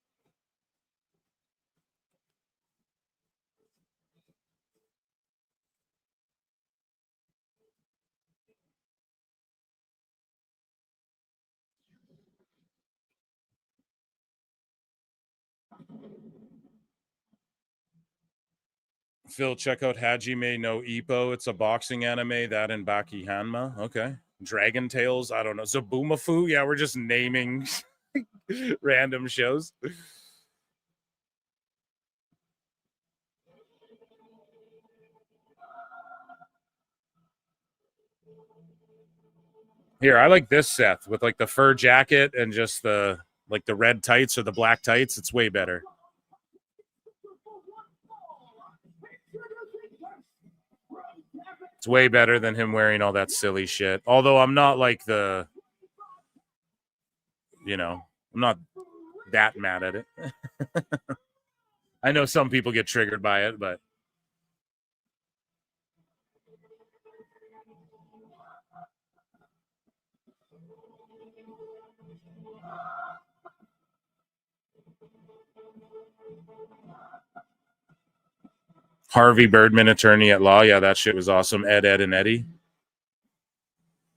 Phil, check out Hajime no Ippo. It's a boxing anime. That and Baki Hanma. Okay. Dragon Tales. I don't know. Zabumafu. Yeah, we're just naming random shows. Here, I like this Seth with like the fur jacket and just the like the red tights or the black tights. It's way better. It's way better than him wearing all that silly shit. Although I'm not like I'm not that mad at it. I know some people get triggered by it, but Harvey Birdman, attorney at law. Yeah, that shit was awesome. Ed, and Eddie.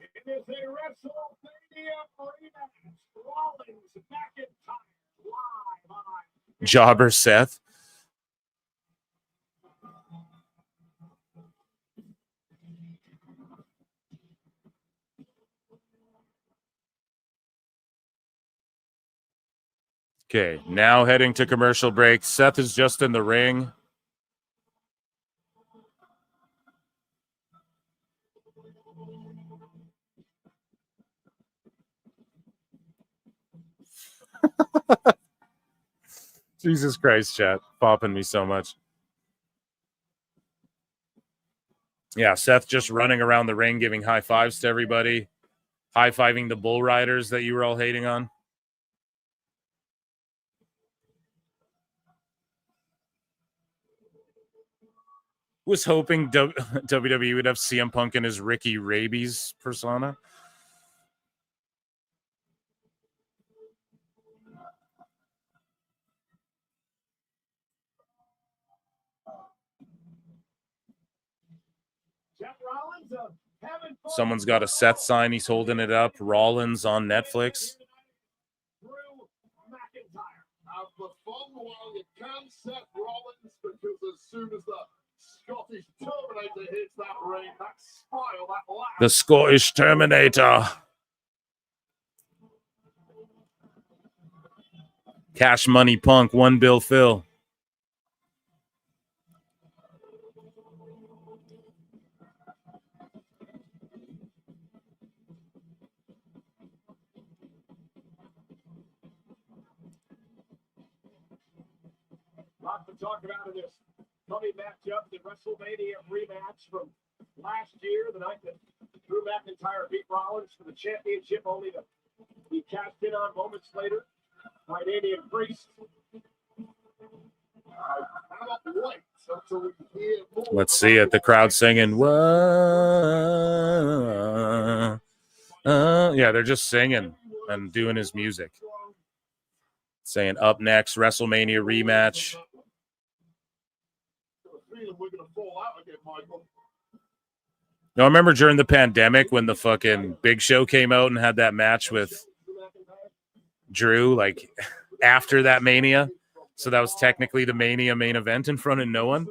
It is a WrestleMania rematch. Rollins, McIntyre, live on Jobber Seth. Okay, now heading to commercial break. Seth is just in the ring. Jesus Christ, chat. Popping me so much. Yeah, Seth just running around the ring, giving high fives to everybody. High-fiving the bull riders that you were all hating on. Was hoping WWE would have CM Punk in his Ricky Rabies persona. Someone's got a Seth sign. He's holding it up. Rollins on Netflix. Well, you can't set Rollins because as soon as the Scottish Terminator hits that ring, that smile, that laugh. The Scottish Terminator. Cash Money Punk, one Bill Phil. Lots to talk about in this coming matchup, the WrestleMania rematch from last year, the night that Drew McIntyre beat Rollins for the championship, only to be cashed in on moments later by Damian Priest. How about the white? So we hear more. Let's see it. The crowd singing. Whoa. Yeah, they're just singing and doing his music. Saying up next, WrestleMania rematch. Now, I remember during the pandemic when the fucking Big Show came out and had that match with Drew, like after that Mania. So that was technically the Mania main event in front of no one.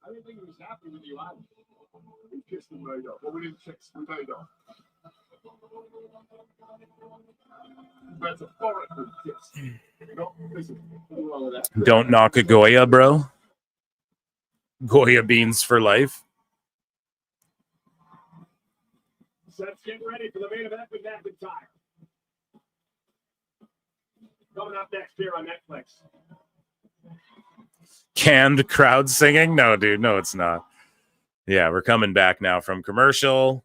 I didn't think he was happy with you either. He kissed him right up. But we didn't check his potato. That's a foreign kiss. No, listen, nothing wrong with that. Don't knock a Goya, bro. Goya beans for life. Let's get ready for the main event with McIntyre. Coming up next here on Netflix. Canned crowd singing? No, dude. No, it's not. Yeah, we're coming back now from commercial.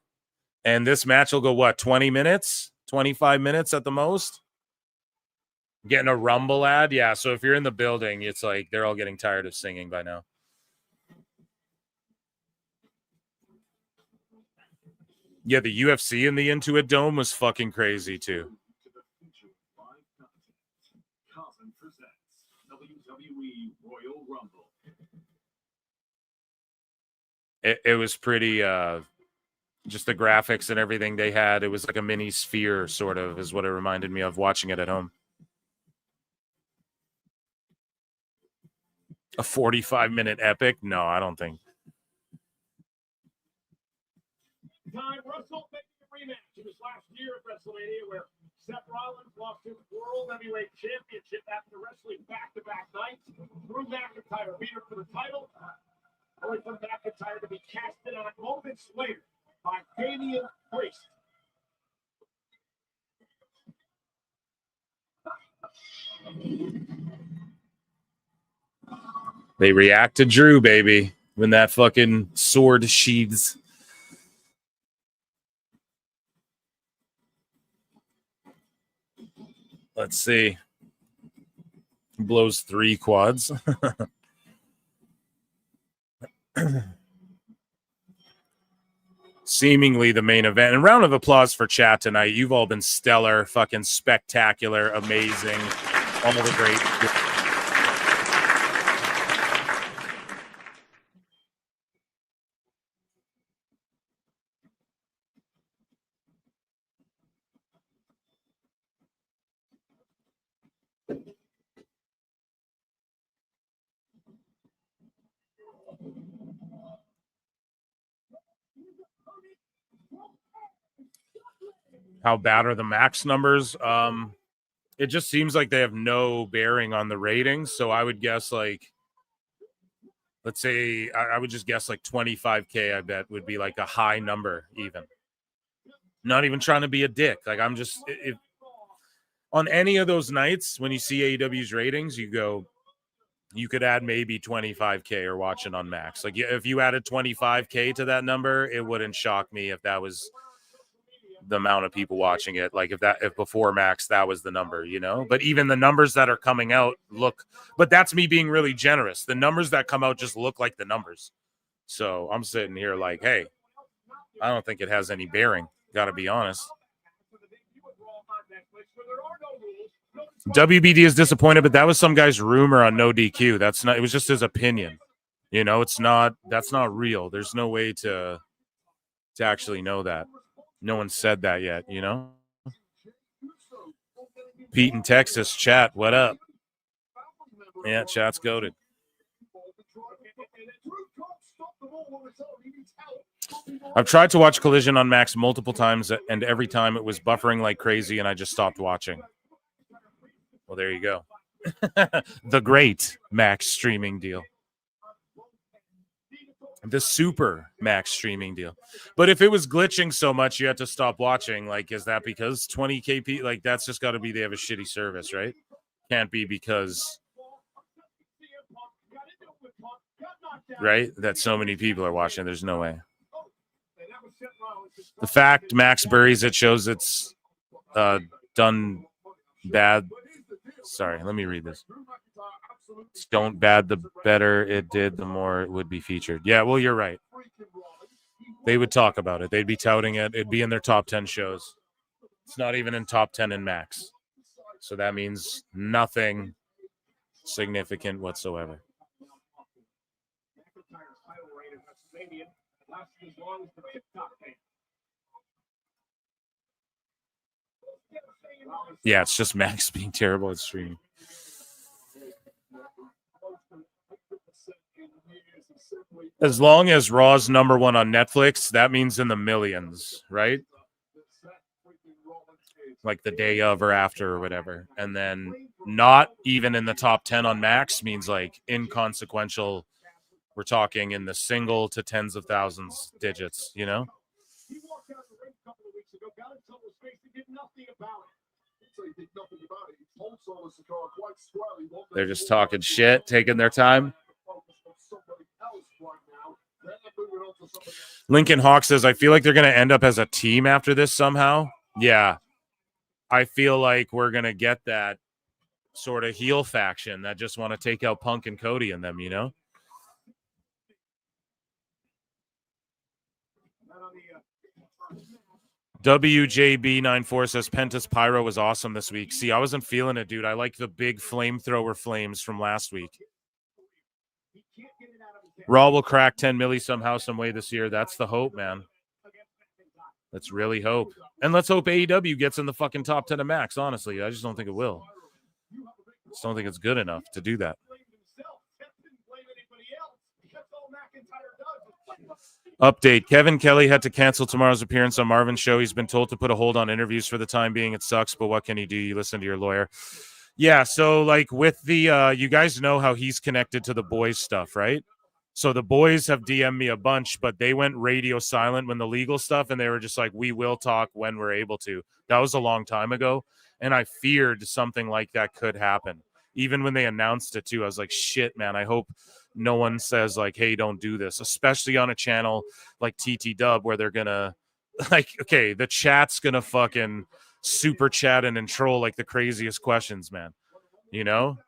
And this match will go, what, 20 minutes? 25 minutes at the most? Getting a Rumble ad? Yeah, so if you're in the building, it's like they're all getting tired of singing by now. Yeah, the UFC in the Intuit Dome was fucking crazy, too. WWE Royal Rumble. It was pretty, just the graphics and everything they had. It was like a mini sphere, sort of, is what it reminded me of watching it at home. A 45-minute epic? No, I don't think. Time WrestleMania rematch. It was last year at WrestleMania where Seth Rollins lost his World Heavyweight Championship after wrestling back-to-back nights. Drew McIntyre beat him for the title. Only for McIntyre to be cast in on moments later by Damian Priest. They react to Drew, baby, when that fucking sword sheathes. Let's see. Blows 3 quads. Seemingly the main event. And round of applause for chat tonight. You've all been stellar, fucking spectacular, amazing. All the great. How bad are the max numbers? It just seems like they have no bearing on the ratings. So I would guess like, let's say, I would just guess like 25K, I bet would be like a high number even. Not even trying to be a dick. Like I'm just, if on any of those nights when you see AEW's ratings, you go, you could add maybe 25K or watching on max. Like if you added 25K to that number, it wouldn't shock me if that was the amount of people watching it. Like if before max that was the number, you know. But even the numbers that are coming out look, but that's me being really generous. The numbers that come out just look like the numbers. So I'm sitting here like, hey, I don't think it has any bearing, gotta be honest. WBD is disappointed, but that was some guy's rumor on No DQ. That's not, it was just his opinion, you know. It's not, that's not real. There's no way to actually know that. No one said that yet, you know. Pete in Texas, chat, what up? Yeah, chat's goated. I've tried to watch Collision on Max multiple times, and every time it was buffering like crazy, and I just stopped watching. Well, there you go. The great Max streaming deal. The super Max streaming deal. But if it was glitching so much you had to stop watching, like, is that because 20 KP? Like, that's just got to be they have a shitty service, right? Can't be because, right, that so many people are watching. There's no way. The fact Max buries it shows it's done bad. Sorry, let me read this. Don't bad, the better it did, the more it would be featured. Yeah, well, you're right. They would talk about it. They'd be touting it. It'd be in their top 10 shows. It's not even in top 10 in Max. So that means nothing significant whatsoever. Yeah, it's just Max being terrible at streaming. As long as Raw's #1 on Netflix, that means in the millions, right? Like the day of or after or whatever. And then not even in the top 10 on Max means like inconsequential. We're talking in the single to tens of thousands digits, you know? They're just talking shit, taking their time. Lincoln Hawk says, I feel like they're going to end up as a team after this somehow. Yeah. I feel like we're going to get that sort of heel faction that just want to take out Punk and Cody and them, you know? WJB94 says Pentas Pyro was awesome this week. See, I wasn't feeling it, dude. I like the big flamethrower flames from last week. Raw will crack 10 milli somehow, some way this year. That's the hope, man. Let's really hope. And let's hope AEW gets in the fucking top 10 of Max, honestly. I just don't think it will. I just don't think it's good enough to do that. Update. Kevin Kelly had to cancel tomorrow's appearance on Marvin's show. He's been told to put a hold on interviews for the time being. It sucks, but what can he do? You listen to your lawyer. Yeah, so like with the you guys know how he's connected to the boys stuff, right? So the boys have DM'd me a bunch, but they went radio silent when the legal stuff, and they were just like, we will talk when we're able to. That was a long time ago, and I feared something like that could happen. Even when they announced it too, I was like, shit, man, I hope no one says like, hey, don't do this, especially on a channel like TT Dub where they're gonna like, okay, the chat's gonna fucking super chat and troll like the craziest questions, man. You know?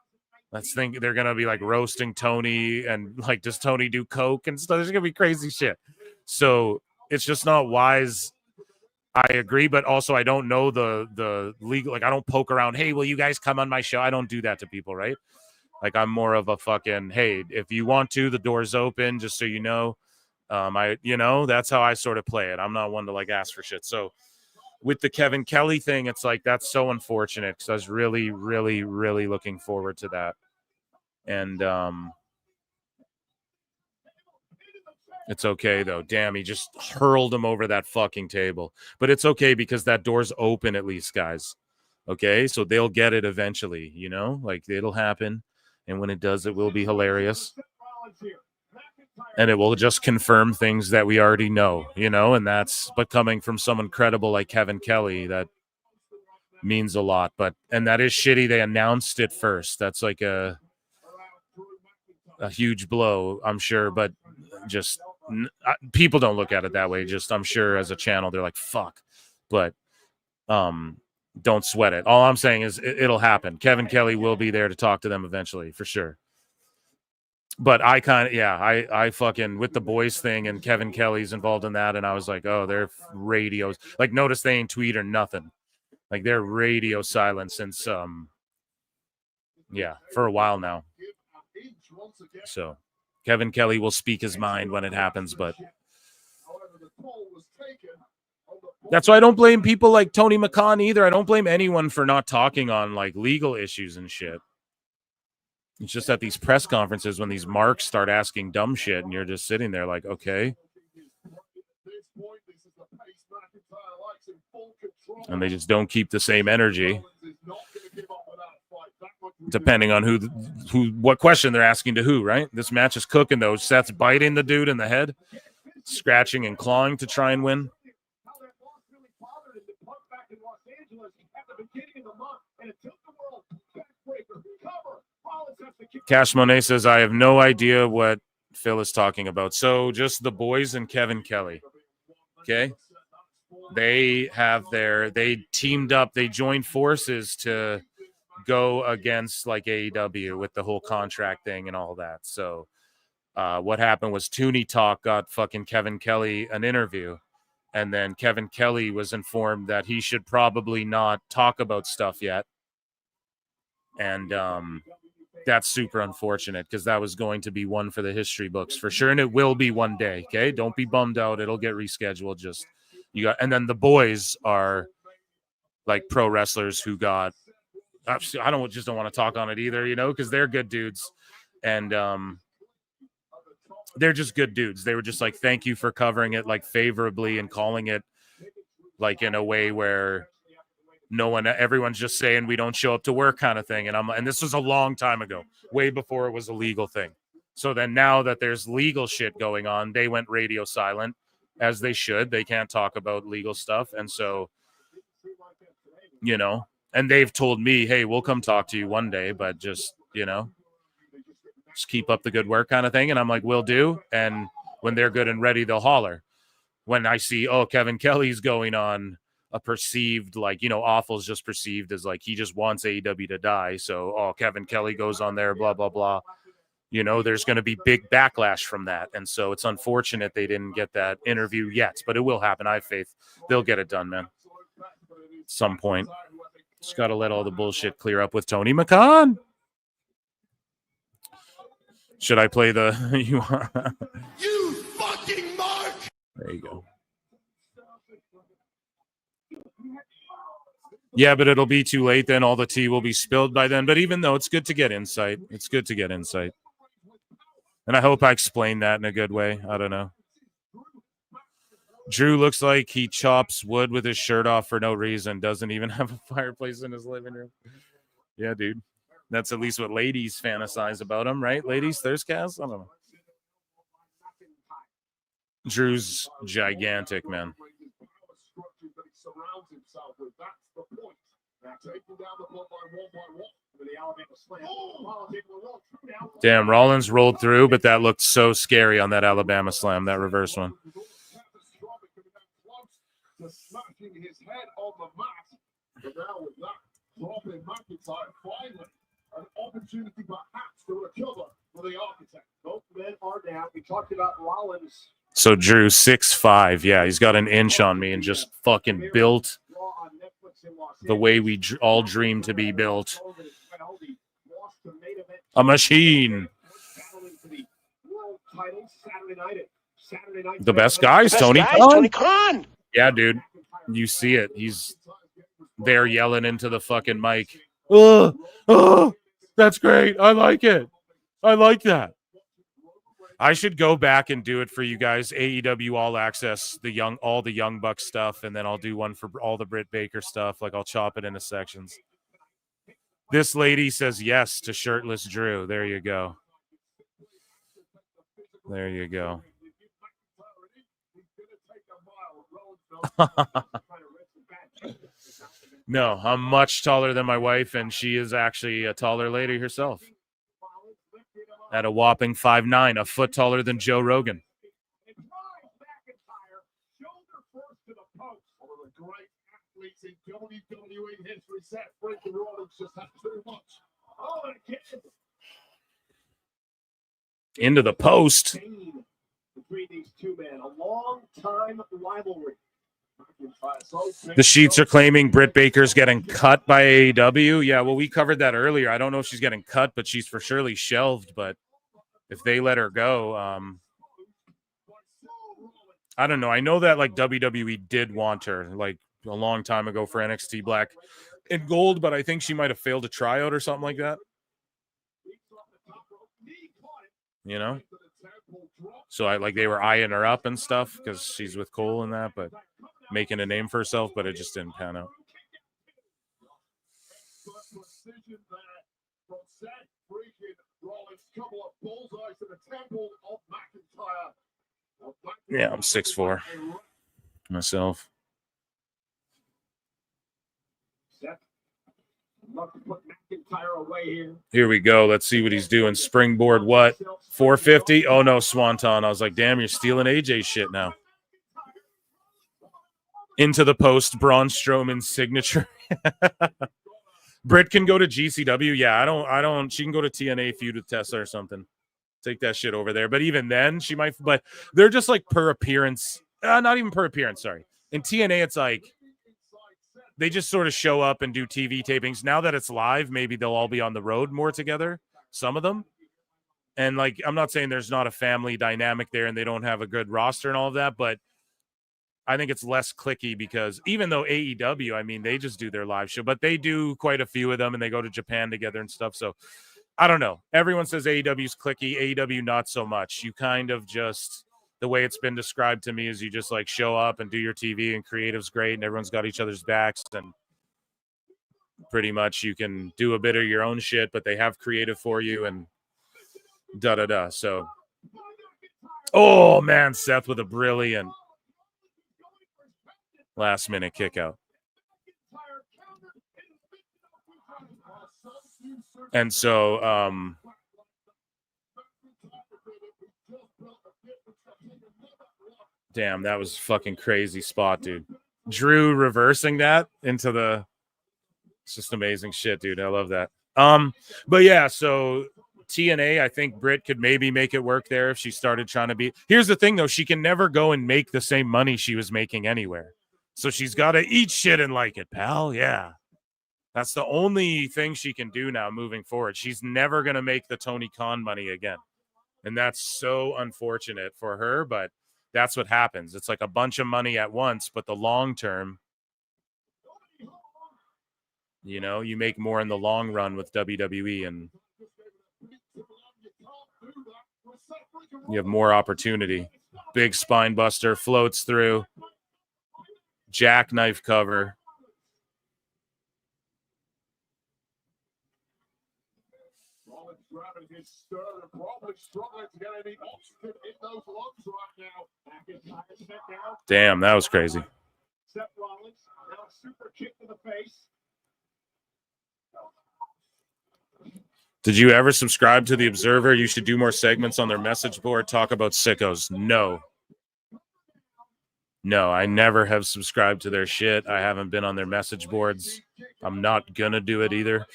Let's think they're gonna be like roasting Tony and like, does Tony do coke and stuff? There's gonna be crazy shit. So it's just not wise. I agree, but also I don't know the legal, like I don't poke around, hey, will you guys come on my show? I don't do that to people, right? Like I'm more of a fucking, hey, if you want to, the door's open, just so you know. That's how I sort of play it. I'm not one to like ask for shit. So with the Kevin Kelly thing, it's like that's so unfortunate because I was really, really, really looking forward to that. And it's okay though. Damn, he just hurled him over that fucking table. But it's okay because that door's open at least, guys. Okay, so they'll get it eventually, you know? Like it'll happen. And when it does, it will be hilarious. And it will just confirm things that we already know, you know? And but coming from someone credible like Kevin Kelly, that means a lot. And that is shitty. They announced it first. That's like a huge blow, I'm sure. But just people don't look at it that way. Just I'm sure as a channel, they're like, fuck. But don't sweat it. All I'm saying is it'll happen. Kevin Kelly will be there to talk to them eventually, for sure. But I I fucking, with the boys thing and Kevin Kelly's involved in that, and I was like, oh, they're radios. Like, notice they ain't tweet or nothing. Like, they're radio silent since, for a while now. So, Kevin Kelly will speak his mind when it happens, but That's why I don't blame people like Tony McCann either. I don't blame anyone for not talking on like legal issues and shit. It's just at these press conferences when these marks start asking dumb shit and you're just sitting there like, okay. And they just don't keep the same energy. Depending on what question they're asking to who, right? This match is cooking though. Seth's biting the dude in the head, scratching and clawing to try and win. Cash Monet says, I have no idea what Phil is talking about. So just the boys and Kevin Kelly. Okay. They teamed up. They joined forces to go against like AEW with the whole contract thing and all that. So what happened was Toonie Talk got fucking Kevin Kelly an interview. And then Kevin Kelly was informed that he should probably not talk about stuff yet. And that's super unfortunate because that was going to be one for the history books for sure. And it will be one day. Okay. Don't be bummed out. It'll get rescheduled. And then the boys are like pro wrestlers who got, I don't want to talk on it either, because they're good dudes. And they're just good dudes. They were just like, thank you for covering it like favorably and calling it like in a way where everyone's just saying we don't show up to work kind of thing. And this was a long time ago, way before it was a legal thing. So then now that there's legal shit going on, they went radio silent, as they should. They can't talk about legal stuff. And so, and they've told me, hey, we'll come talk to you one day, but just keep up the good work kind of thing. And I'm like, will do. And when they're good and ready, they'll holler. When I see, Kevin Kelly's going on a perceived, awful's just perceived as like he just wants AEW to die. So, Kevin Kelly goes on there, blah, blah, blah. There's going to be big backlash from that. And so it's unfortunate they didn't get that interview yet, but it will happen. I have faith. They'll get it done, man. At some point. Just got to let all the bullshit clear up with Tony McCann. Should I play the you fucking mark? There you go. Yeah, but it'll be too late then. All the tea will be spilled by then. But even though it's good to get insight. It's good to get insight. And I hope I explained that in a good way. I don't know. Drew looks like he chops wood with his shirt off for no reason. Doesn't even have a fireplace in his living room. Yeah, dude. That's at least what ladies fantasize about him, right? Ladies, Thurscast? I don't know. Drew's gigantic, man. Damn, Rollins rolled through, but that looked so scary on that Alabama slam, that reverse one. An opportunity perhaps to recover for the architect. Both men are down. We talked about Rollins. So Drew, 6'5". Yeah, he's got an inch on me and just fucking built the way we all dream to be built. A machine. The best guys, Tony Khan. Yeah, dude. You see it. He's there yelling into the fucking mic. Oh, that's great. I like it. I like that. I should go back and do it for you guys. AEW All Access, all the Young Bucks stuff, and then I'll do one for all the Britt Baker stuff. Like I'll chop it into sections. This lady says yes to shirtless Drew. There you go. There you go. No, I'm much taller than my wife, and she is actually a taller lady herself. At a whopping 5'9", a foot taller than Joe Rogan. Into the post. Between these two men, a long-time rivalry. The sheets are claiming Britt Baker's getting cut by AEW. Yeah, well, we covered that earlier. I don't know if she's getting cut, but she's for surely shelved. But if they let her go, I don't know. I know that like WWE did want her like a long time ago for NXT Black and Gold, but I think she might have failed a tryout or something like that. You know? So they were eyeing her up and stuff because she's with Cole and that, but making a name for herself, but it just didn't pan out. Yeah, I'm 6'4" myself. Here we go. Let's see what he's doing. Springboard what? 450? Oh no, Swanton. I was like, damn, you're stealing AJ's shit now. Into the post, Braun Strowman's signature. Britt can go to GCW. Yeah, I don't. She can go to TNA feud with Tessa or something. Take that shit over there. But even then, she might. But they're just like per appearance. Not even per appearance. Sorry. In TNA, it's like they just sort of show up and do TV tapings. Now that it's live, maybe they'll all be on the road more together. Some of them. And like, I'm not saying there's not a family dynamic there and they don't have a good roster and all of that, but I think it's less clicky because even though AEW, I mean, they just do their live show, but they do quite a few of them and they go to Japan together and stuff. So I don't know. Everyone says AEW's clicky. AEW, not so much. You kind of just, the way it's been described to me is you just like show up and do your TV and creative's great and everyone's got each other's backs and pretty much you can do a bit of your own shit, but they have creative for you and da-da-da. So, oh man, Seth with a brilliant last minute kick out. And so damn, that was fucking crazy spot, dude. Drew reversing that into the, it's just amazing shit, dude. I love that. But yeah, so TNA, I think Britt could maybe make it work there if she started trying to be. Here's the thing though, she can never go and make the same money she was making anywhere. So she's got to eat shit and like it, pal. Yeah. That's the only thing she can do now moving forward. She's never going to make the Tony Khan money again. And that's so unfortunate for her, but that's what happens. It's like a bunch of money at once, but the long term, you know, you make more in the long run with WWE and you have more opportunity. Big spine buster floats through. Jackknife cover. Damn, that was crazy. Did you ever subscribe to The Observer? You should do more segments on their message board. Talk about sickos. No, I never have subscribed to their shit. I haven't been on their message boards. I'm not gonna do it either.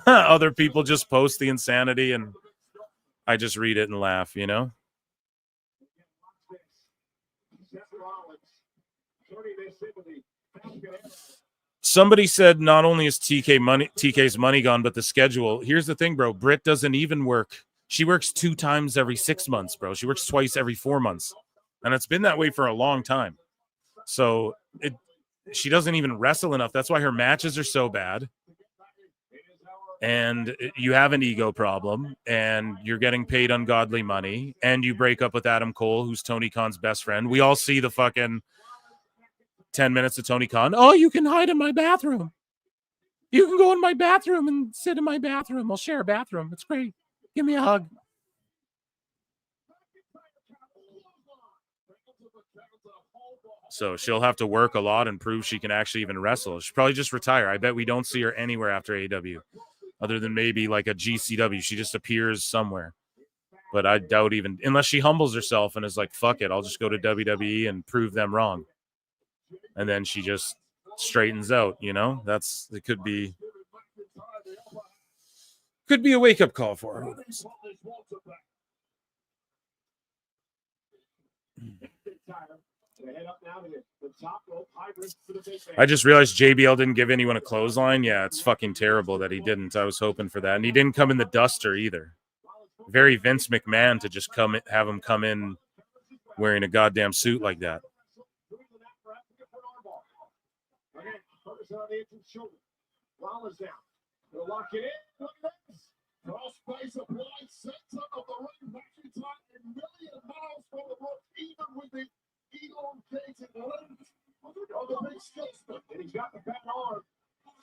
Other people just post the insanity and I just read it and laugh, you know? Somebody said not only is TK's money gone, but the schedule. Here's the thing, bro. Britt doesn't even work. She works 2 times every 6 months, bro. She works twice every 4 months. And it's been that way for a long time. So she doesn't even wrestle enough. That's why her matches are so bad. And you have an ego problem. And you're getting paid ungodly money. And you break up with Adam Cole, who's Tony Khan's best friend. We all see the fucking 10 minutes of Tony Khan. Oh, you can hide in my bathroom. You can go in my bathroom and sit in my bathroom. I'll share a bathroom. It's great. Give me a hug. So she'll have to work a lot and prove she can actually even wrestle. She'll probably just retire. I bet we don't see her anywhere after AEW, other than maybe like a GCW. She just appears somewhere. But I doubt even, unless she humbles herself and is like, fuck it, I'll just go to WWE and prove them wrong. And then she just straightens out, you know? It could be a wake-up call for her. I just realized JBL didn't give anyone a clothesline. Yeah, it's fucking terrible that he didn't. I was hoping for that. And he didn't come in the duster either. Very Vince McMahon to just have him come in wearing a goddamn suit like that. Rollins down. They'll lock it in. Look at this. Cross face applied. Center of the ring. McIntyre a million miles from the rope, even with the elongated length of the big stick. And he's got the bad arm.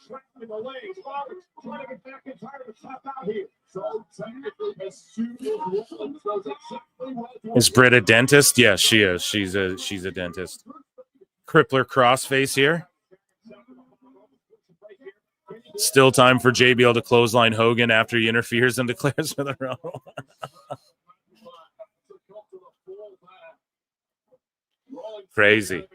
Trapping the legs. Rollins trying to get McIntyre to tap out here. So technically, as soon as Rollins knows exactly what Is Britt a dentist? Yes, she is. She's a dentist. Crippler crossface here. Still time for JBL to clothesline Hogan after he interferes and declares for the Rumble. Crazy.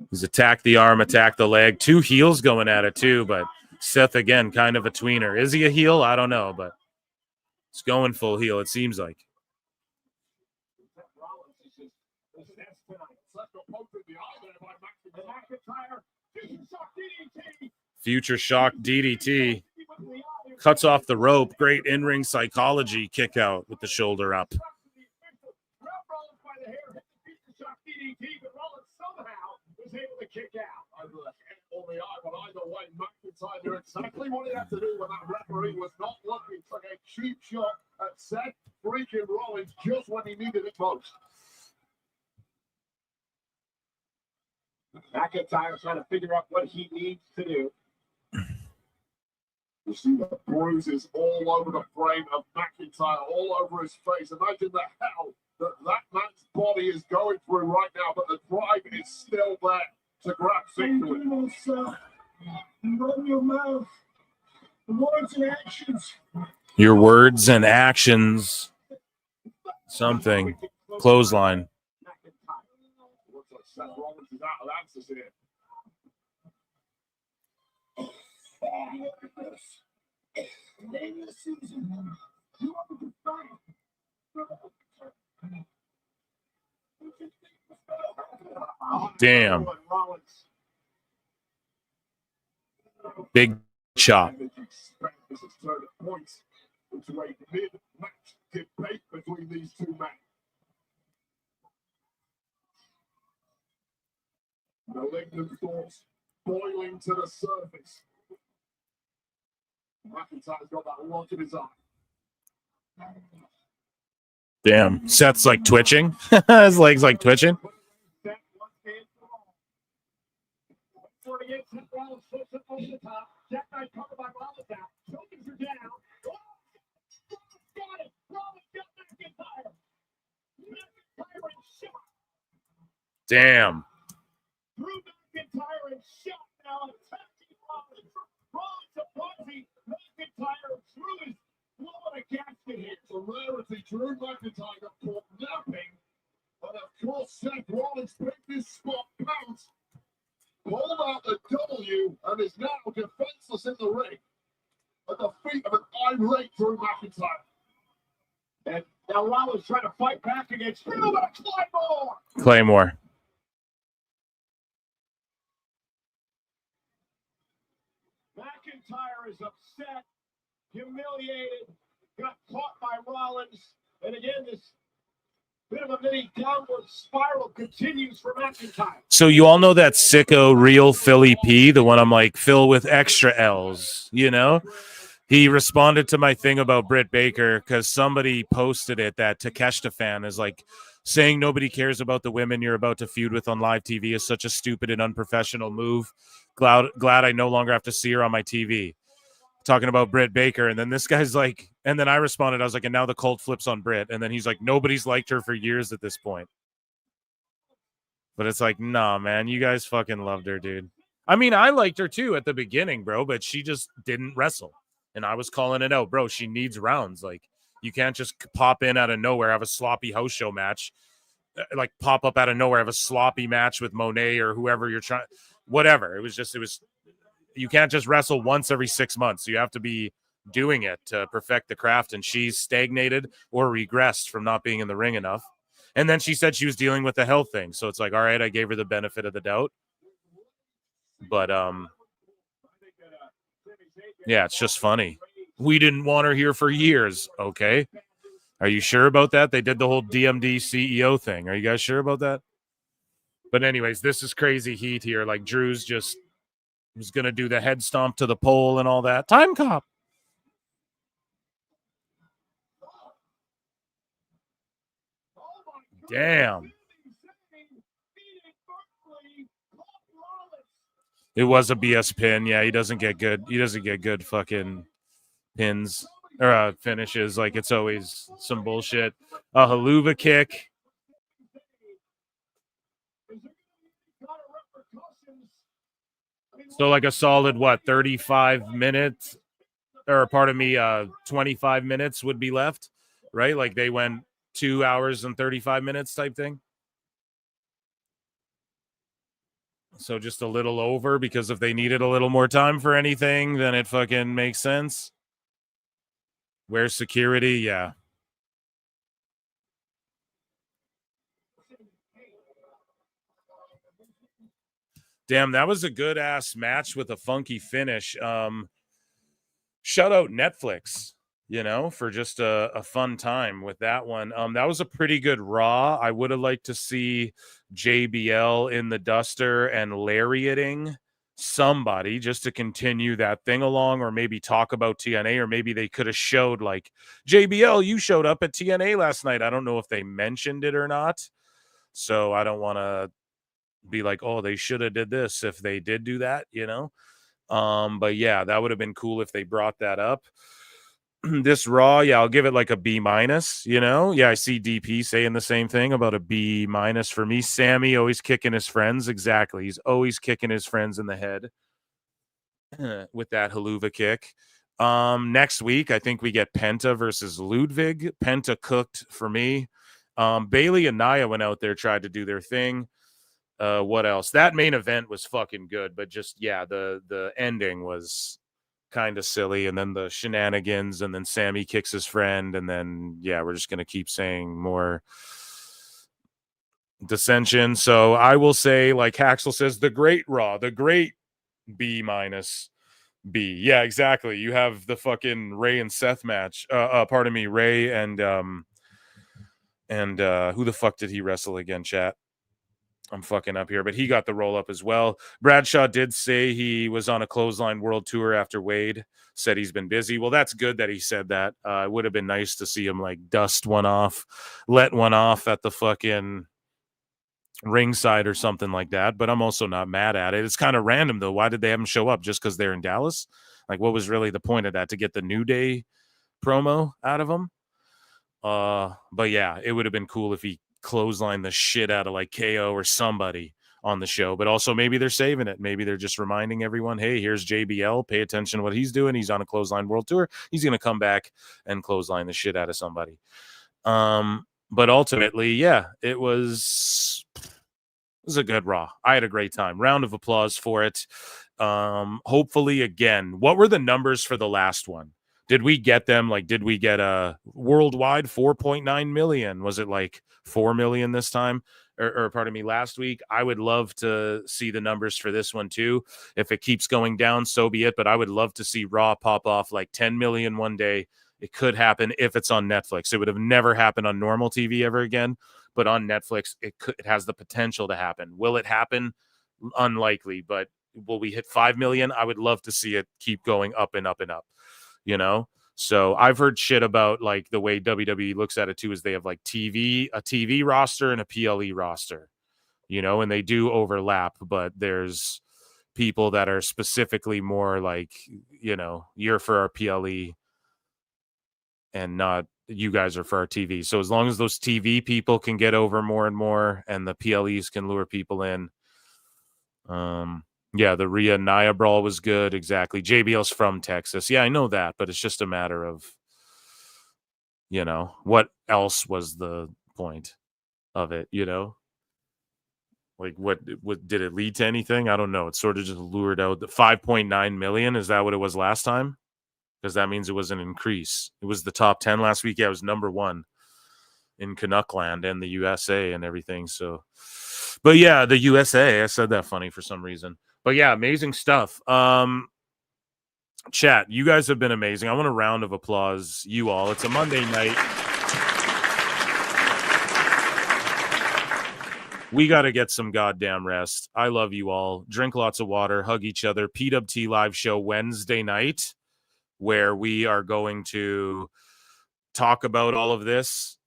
He's attacked the arm, attacked the leg. Two heels going at it too, but Seth again kind of a tweener. Is he a heel? I don't know, but it's going full heel, it seems like. Future shock DDT. Cuts off the rope. Great in-ring psychology kick out with the shoulder up. Exactly what he had to do when that referee was not looking for a cheap shot at Seth freaking Rollins just when he needed it most. McIntyre trying to figure out what he needs to do. You see the bruises all over the frame of McIntyre, all over his face. Imagine the hell that man's body is going through right now, but the drive is still there to grab victory. Run your mouth. Words and actions. Your words and actions. Something. Clothesline. Looks like Seth Rollins is out of answers here. Damn. Big chop. This is turned at points into a mid-match debate between these two men. Malignant thoughts boiling to the surface. McIntyre's got that look in his eye. Damn. Seth's like twitching. His legs like twitching. Damn. Drew McIntyre and shot now attacking Rollins. Rollins opposing McIntyre. Drew is blowing a gasket here. It's a rarity. Drew McIntyre got caught napping. But of course, Seth Rollins picked this spot, pounce, pulled out the W, and is now defenseless in the ring at the feet of an irate Drew McIntyre. And now Rollins trying to fight back against Drew, but a Claymore. McIntyre is upset, humiliated, got caught by Rollins, and again, this bit of a mini downward spiral continues for McIntyre. So you all know that sicko real Philly P, the one I'm like, Phil with extra L's, you know? He responded to my thing about Britt Baker because somebody posted it that Takeshita fan is like saying nobody cares about the women you're about to feud with on live TV is such a stupid and unprofessional move. Glad I no longer have to see her on my TV. Talking about Britt Baker. And then this guy's like, and then I responded, I was like, and now the cult flips on Britt. And then he's like, nobody's liked her for years at this point. But it's like, nah, man, you guys fucking loved her, dude. I mean, I liked her too at the beginning, bro, but she just didn't wrestle. And I was calling it out, bro. She needs rounds. Like, you can't just pop in out of nowhere, have a sloppy house show match, like pop up out of nowhere, have a sloppy match with Monet or whoever you're trying, whatever. It was, you can't just wrestle once every 6 months. You have to be doing it to perfect the craft. And she's stagnated or regressed from not being in the ring enough. And then she said she was dealing with the health thing. So it's like, all right, I gave her the benefit of the doubt. But, Yeah, it's just funny. We didn't want her here for years. Okay. Are you sure about that? They did the whole DMD CEO thing. Are you guys sure about that? But anyways, this is crazy heat here. Like Drew's just was going to do the head stomp to the pole and all that. Time cop. Damn. It was a BS pin. Yeah, he doesn't get good. He doesn't get good fucking pins or finishes. Like it's always some bullshit. A haluva kick. So like a solid 35 minutes, or pardon me, 25 minutes would be left, right? Like they went 2 hours and 35 minutes type thing. So just a little over, because if they needed a little more time for anything, then it fucking makes sense. Where's security? Yeah. Damn, that was a good ass match with a funky finish. Shout out Netflix, for just a fun time with that one. That was a pretty good Raw. I would have liked to see JBL in the duster and lariating somebody just to continue that thing along, or maybe talk about TNA, or maybe they could have showed like, JBL, you showed up at TNA last night. I don't know if they mentioned it or not, so I don't want to be like, oh, they should have did this if they did do that, but yeah, that would have been cool if they brought that up. This Raw, yeah, I'll give it like a B-. Yeah, I see DP saying the same thing about a B- for me. Sammy always kicking his friends. Exactly. He's always kicking his friends in the head with that haluva kick. Next week, I think we get Penta versus Ludwig. Penta cooked for me. Bailey and Nia went out there, tried to do their thing. What else? That main event was fucking good, but just, yeah, the ending was kind of silly, and then the shenanigans, and then Sammy kicks his friend, and then, yeah, we're just going to keep saying more dissension. So I will say, like Haxel says, the great Raw, the great B-. B. Yeah, exactly. You have the fucking Ray and Seth match. Pardon me, Ray and who the fuck did he wrestle again, chat? I'm fucking up here, but he got the roll up as well. Bradshaw did say he was on a Clothesline World Tour after Wade said he's been busy. Well, that's good that he said that. It would have been nice to see him like dust one off, let one off at the fucking ringside or something like that. But I'm also not mad at it. It's kind of random though. Why did they have him show up? Just because they're in Dallas? Like, what was really the point of that? To get the New Day promo out of him? But yeah, it would have been cool if he clothesline the shit out of like KO or somebody on the show. But also maybe they're saving it. Maybe they're just reminding everyone, hey, here's JBL. Pay attention to what he's doing. He's on a Clothesline World Tour. He's going to come back and clothesline the shit out of somebody. But ultimately, yeah, it was a good Raw. I had a great time. Round of applause for it. Hopefully, again, what were the numbers for the last one? Did we get them? Like, did we get a worldwide 4.9 million? Was it like 4 million this time? Or pardon me, last week? I would love to see the numbers for this one too. If it keeps going down, so be it. But I would love to see Raw pop off like 10 million one day. It could happen if it's on Netflix. It would have never happened on normal TV ever again. But on Netflix, it has the potential to happen. Will it happen? Unlikely. But will we hit 5 million? I would love to see it keep going up and up and up. So I've heard shit about like the way WWE looks at it too, is they have like a TV roster and a PLE roster, and they do overlap, but there's people that are specifically more like, you're for our PLE and not you guys are for our TV. So as long as those TV people can get over more and more and the PLEs can lure people in, yeah, the Rhea Nia brawl was good. Exactly. JBL's from Texas. Yeah, I know that, but it's just a matter of, what else was the point of it, Like what did it lead to anything? I don't know. It sort of just lured out the 5.9 million. Is that what it was last time? Because that means it was an increase. It was the top 10 last week. Yeah, it was number 1 in Canuckland and the USA and everything. So, but yeah, the USA, I said that funny for some reason. But yeah, amazing stuff. Chat, you guys have been amazing. I want a round of applause, you all. It's a Monday night. We got to get some goddamn rest. I love you all. Drink lots of water, hug each other. PWT live show Wednesday night, where we are going to talk about all of this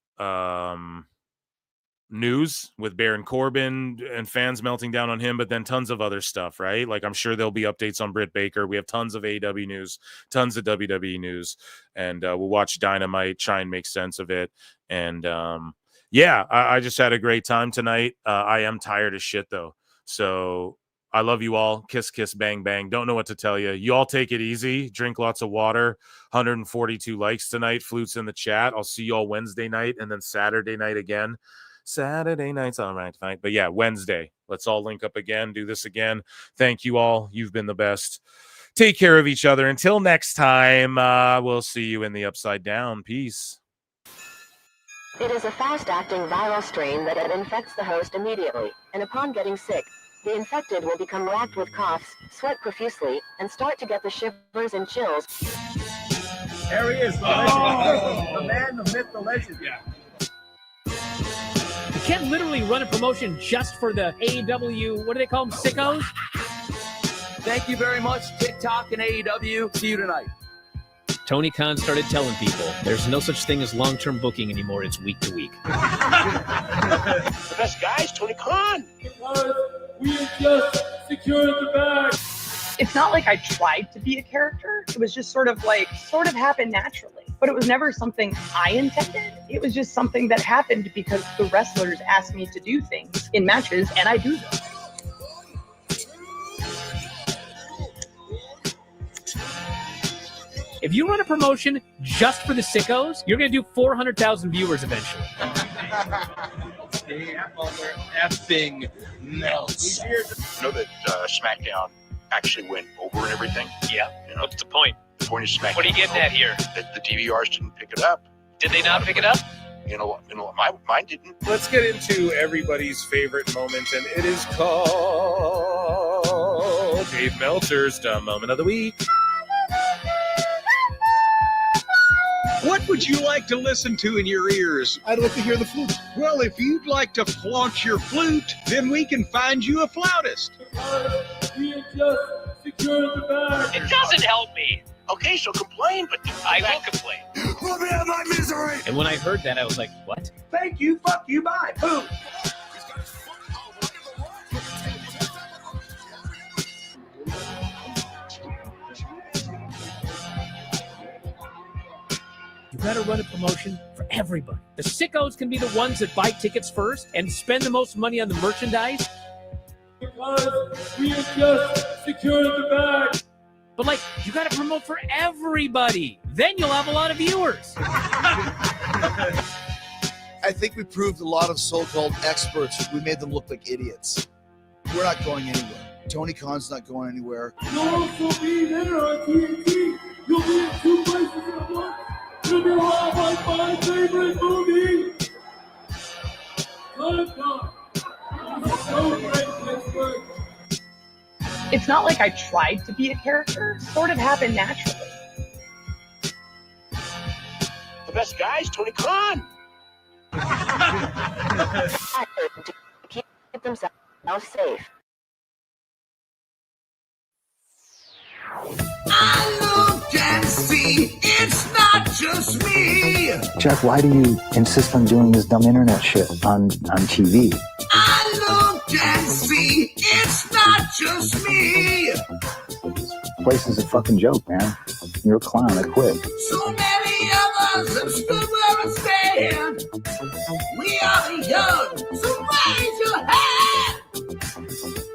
news with Baron Corbin and fans melting down on him, but then tons of other stuff, right? Like, I'm sure there'll be updates on Britt Baker. We have tons of AEW news, tons of WWE news, and we'll watch Dynamite, try and make sense of it. And yeah, I just had a great time tonight. I am tired as shit, though. So I love you all. Kiss, kiss, bang, bang. Don't know what to tell you. You all take it easy. Drink lots of water. 142 likes tonight. Flutes in the chat. I'll see you all Wednesday night and then Saturday night again. Saturday night's all right tonight. But yeah, Wednesday. Let's all link up again. Do this again. Thank you all. You've been the best. Take care of each other. Until next time, we'll see you in the Upside Down. Peace. It is a fast-acting viral strain that infects the host immediately, and upon getting sick, the infected will become racked with coughs, sweat profusely, and start to get the shivers and chills. There he is, the legend. The man, the myth, the legend. Yeah. You can't literally run a promotion just for the AEW, what do they call them, sickos? Thank you very much, TikTok and AEW. See you tonight. Tony Khan started telling people there's no such thing as long-term booking anymore. It's week to week. The best guy is Tony Khan. We just secured the bag. It's not like I tried to be a character. It was just sort of happened naturally. But it was never something I intended. It was just something that happened because the wrestlers asked me to do things in matches, and I do them. If you run a promotion just for the sickos, you're going to do 400,000 viewers eventually. Effing melts. You know that SmackDown actually went over and everything? Yeah. You know, What's the point? the point of SmackDown. What are you getting at here? That the DVRs didn't pick it up. Did they not pick it up? You know, mine didn't. Let's get into everybody's favorite moment, and it is called Dave Meltzer's Dumb Moment of the Week. What would you like to listen to in your ears? I'd like to hear the flute. Well, if you'd like to flaunt your flute, then we can find you a flautist. We just secured the bag. It doesn't help me. Okay, so complain, but I will complain. let me have my misery. And when I heard that, I was like, what? Thank you, fuck you, bye. Boom. You gotta run a promotion for everybody. The sickos can be the ones that buy tickets first and spend the most money on the merchandise. Because we have just secured the bag. But like, you gotta promote for everybody. Then you'll have a lot of viewers. I think we proved a lot of so-called experts. We made them look like idiots. We're not going anywhere. Tony Khan's not going anywhere. You'll also be there on TNT. You'll be in 2 places in a month. You'll be live on my favorite movie. It's not like I tried to be a character. It sort of happened naturally. The best guy is Tony Khan. Keep themselves safe. I look and see it's not just me. Jeff, why do you insist on doing this dumb internet shit on TV? I look and see it's not just me. This place is a fucking joke, man. You're a clown. I quit. So many of us have stood where I stand. We are the young, so raise your hand.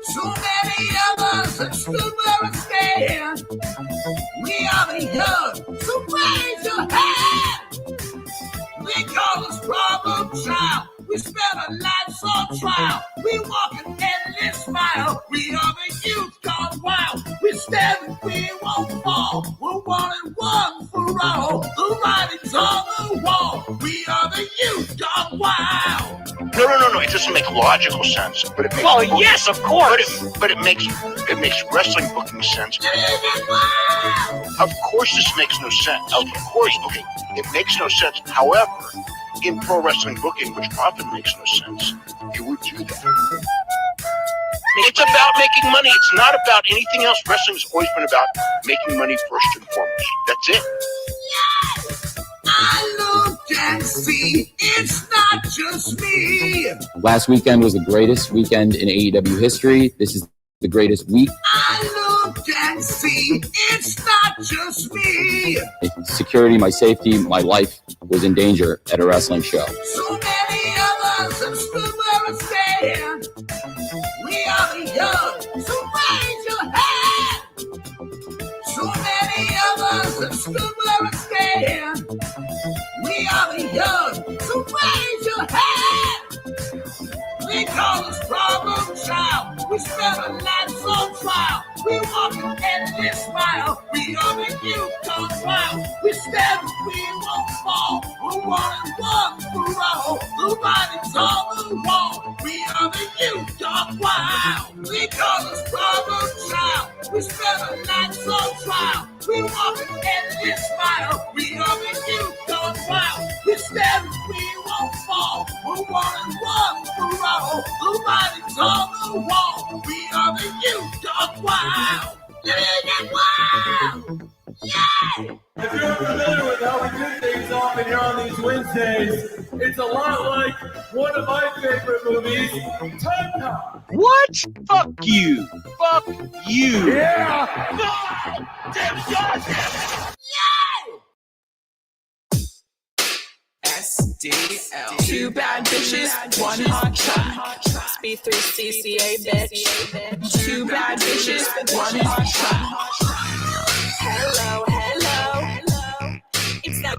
So many of us have stood where I stand. We are the young, so raise your hand. They call us problem child. We spend our lives on trial. We walk an endless mile. We are the youth gone wild. We stand and we won't fall. We're 1 and 1 for all. The writing's on the wall. We are the youth gone wild. No. It doesn't make logical sense, but it makes. Well, yes, of course. But it makes wrestling booking sense. Of course, this makes no sense. Of course, okay, it makes no sense. However, in pro wrestling booking, which often makes no sense, you would do that. It's about making money. It's not about anything else. Wrestling's always been about making money first and foremost. That's it. I look and see it's not just me. Last weekend was the greatest weekend in AEW history. This is the greatest week. I look and see it's not just me. Security, my safety, my life was in danger at a wrestling show. So many of us have stood where we stand. We are the young, so raise your hand. So many of us have stood where we stand. We are the young, so raise your hand. We call us problem child. We spend our lives on trial. We walk an endless mile. We are the youth on trial. We stand, we won't fall. We're 1 and 1 for all. The writing's on the wall. We are the youth on wild. We call us problem child. We spend our lives on trial. We walk an endless mile. We are the youth on trial. We stand, we won't fall. We're 1 and 1 for all. The writing's on the wall. We are the youth on wild. Living wild. Yeah. If you're familiar with how we do things often here on these Wednesdays, it's a lot like one of my favorite movies, Time Cop. What? Fuck you. Fuck you. Yeah. SDL. 2 bad bitches, 1 hot track. B3CCA bitch. 2 bad bitches, 1 hot track.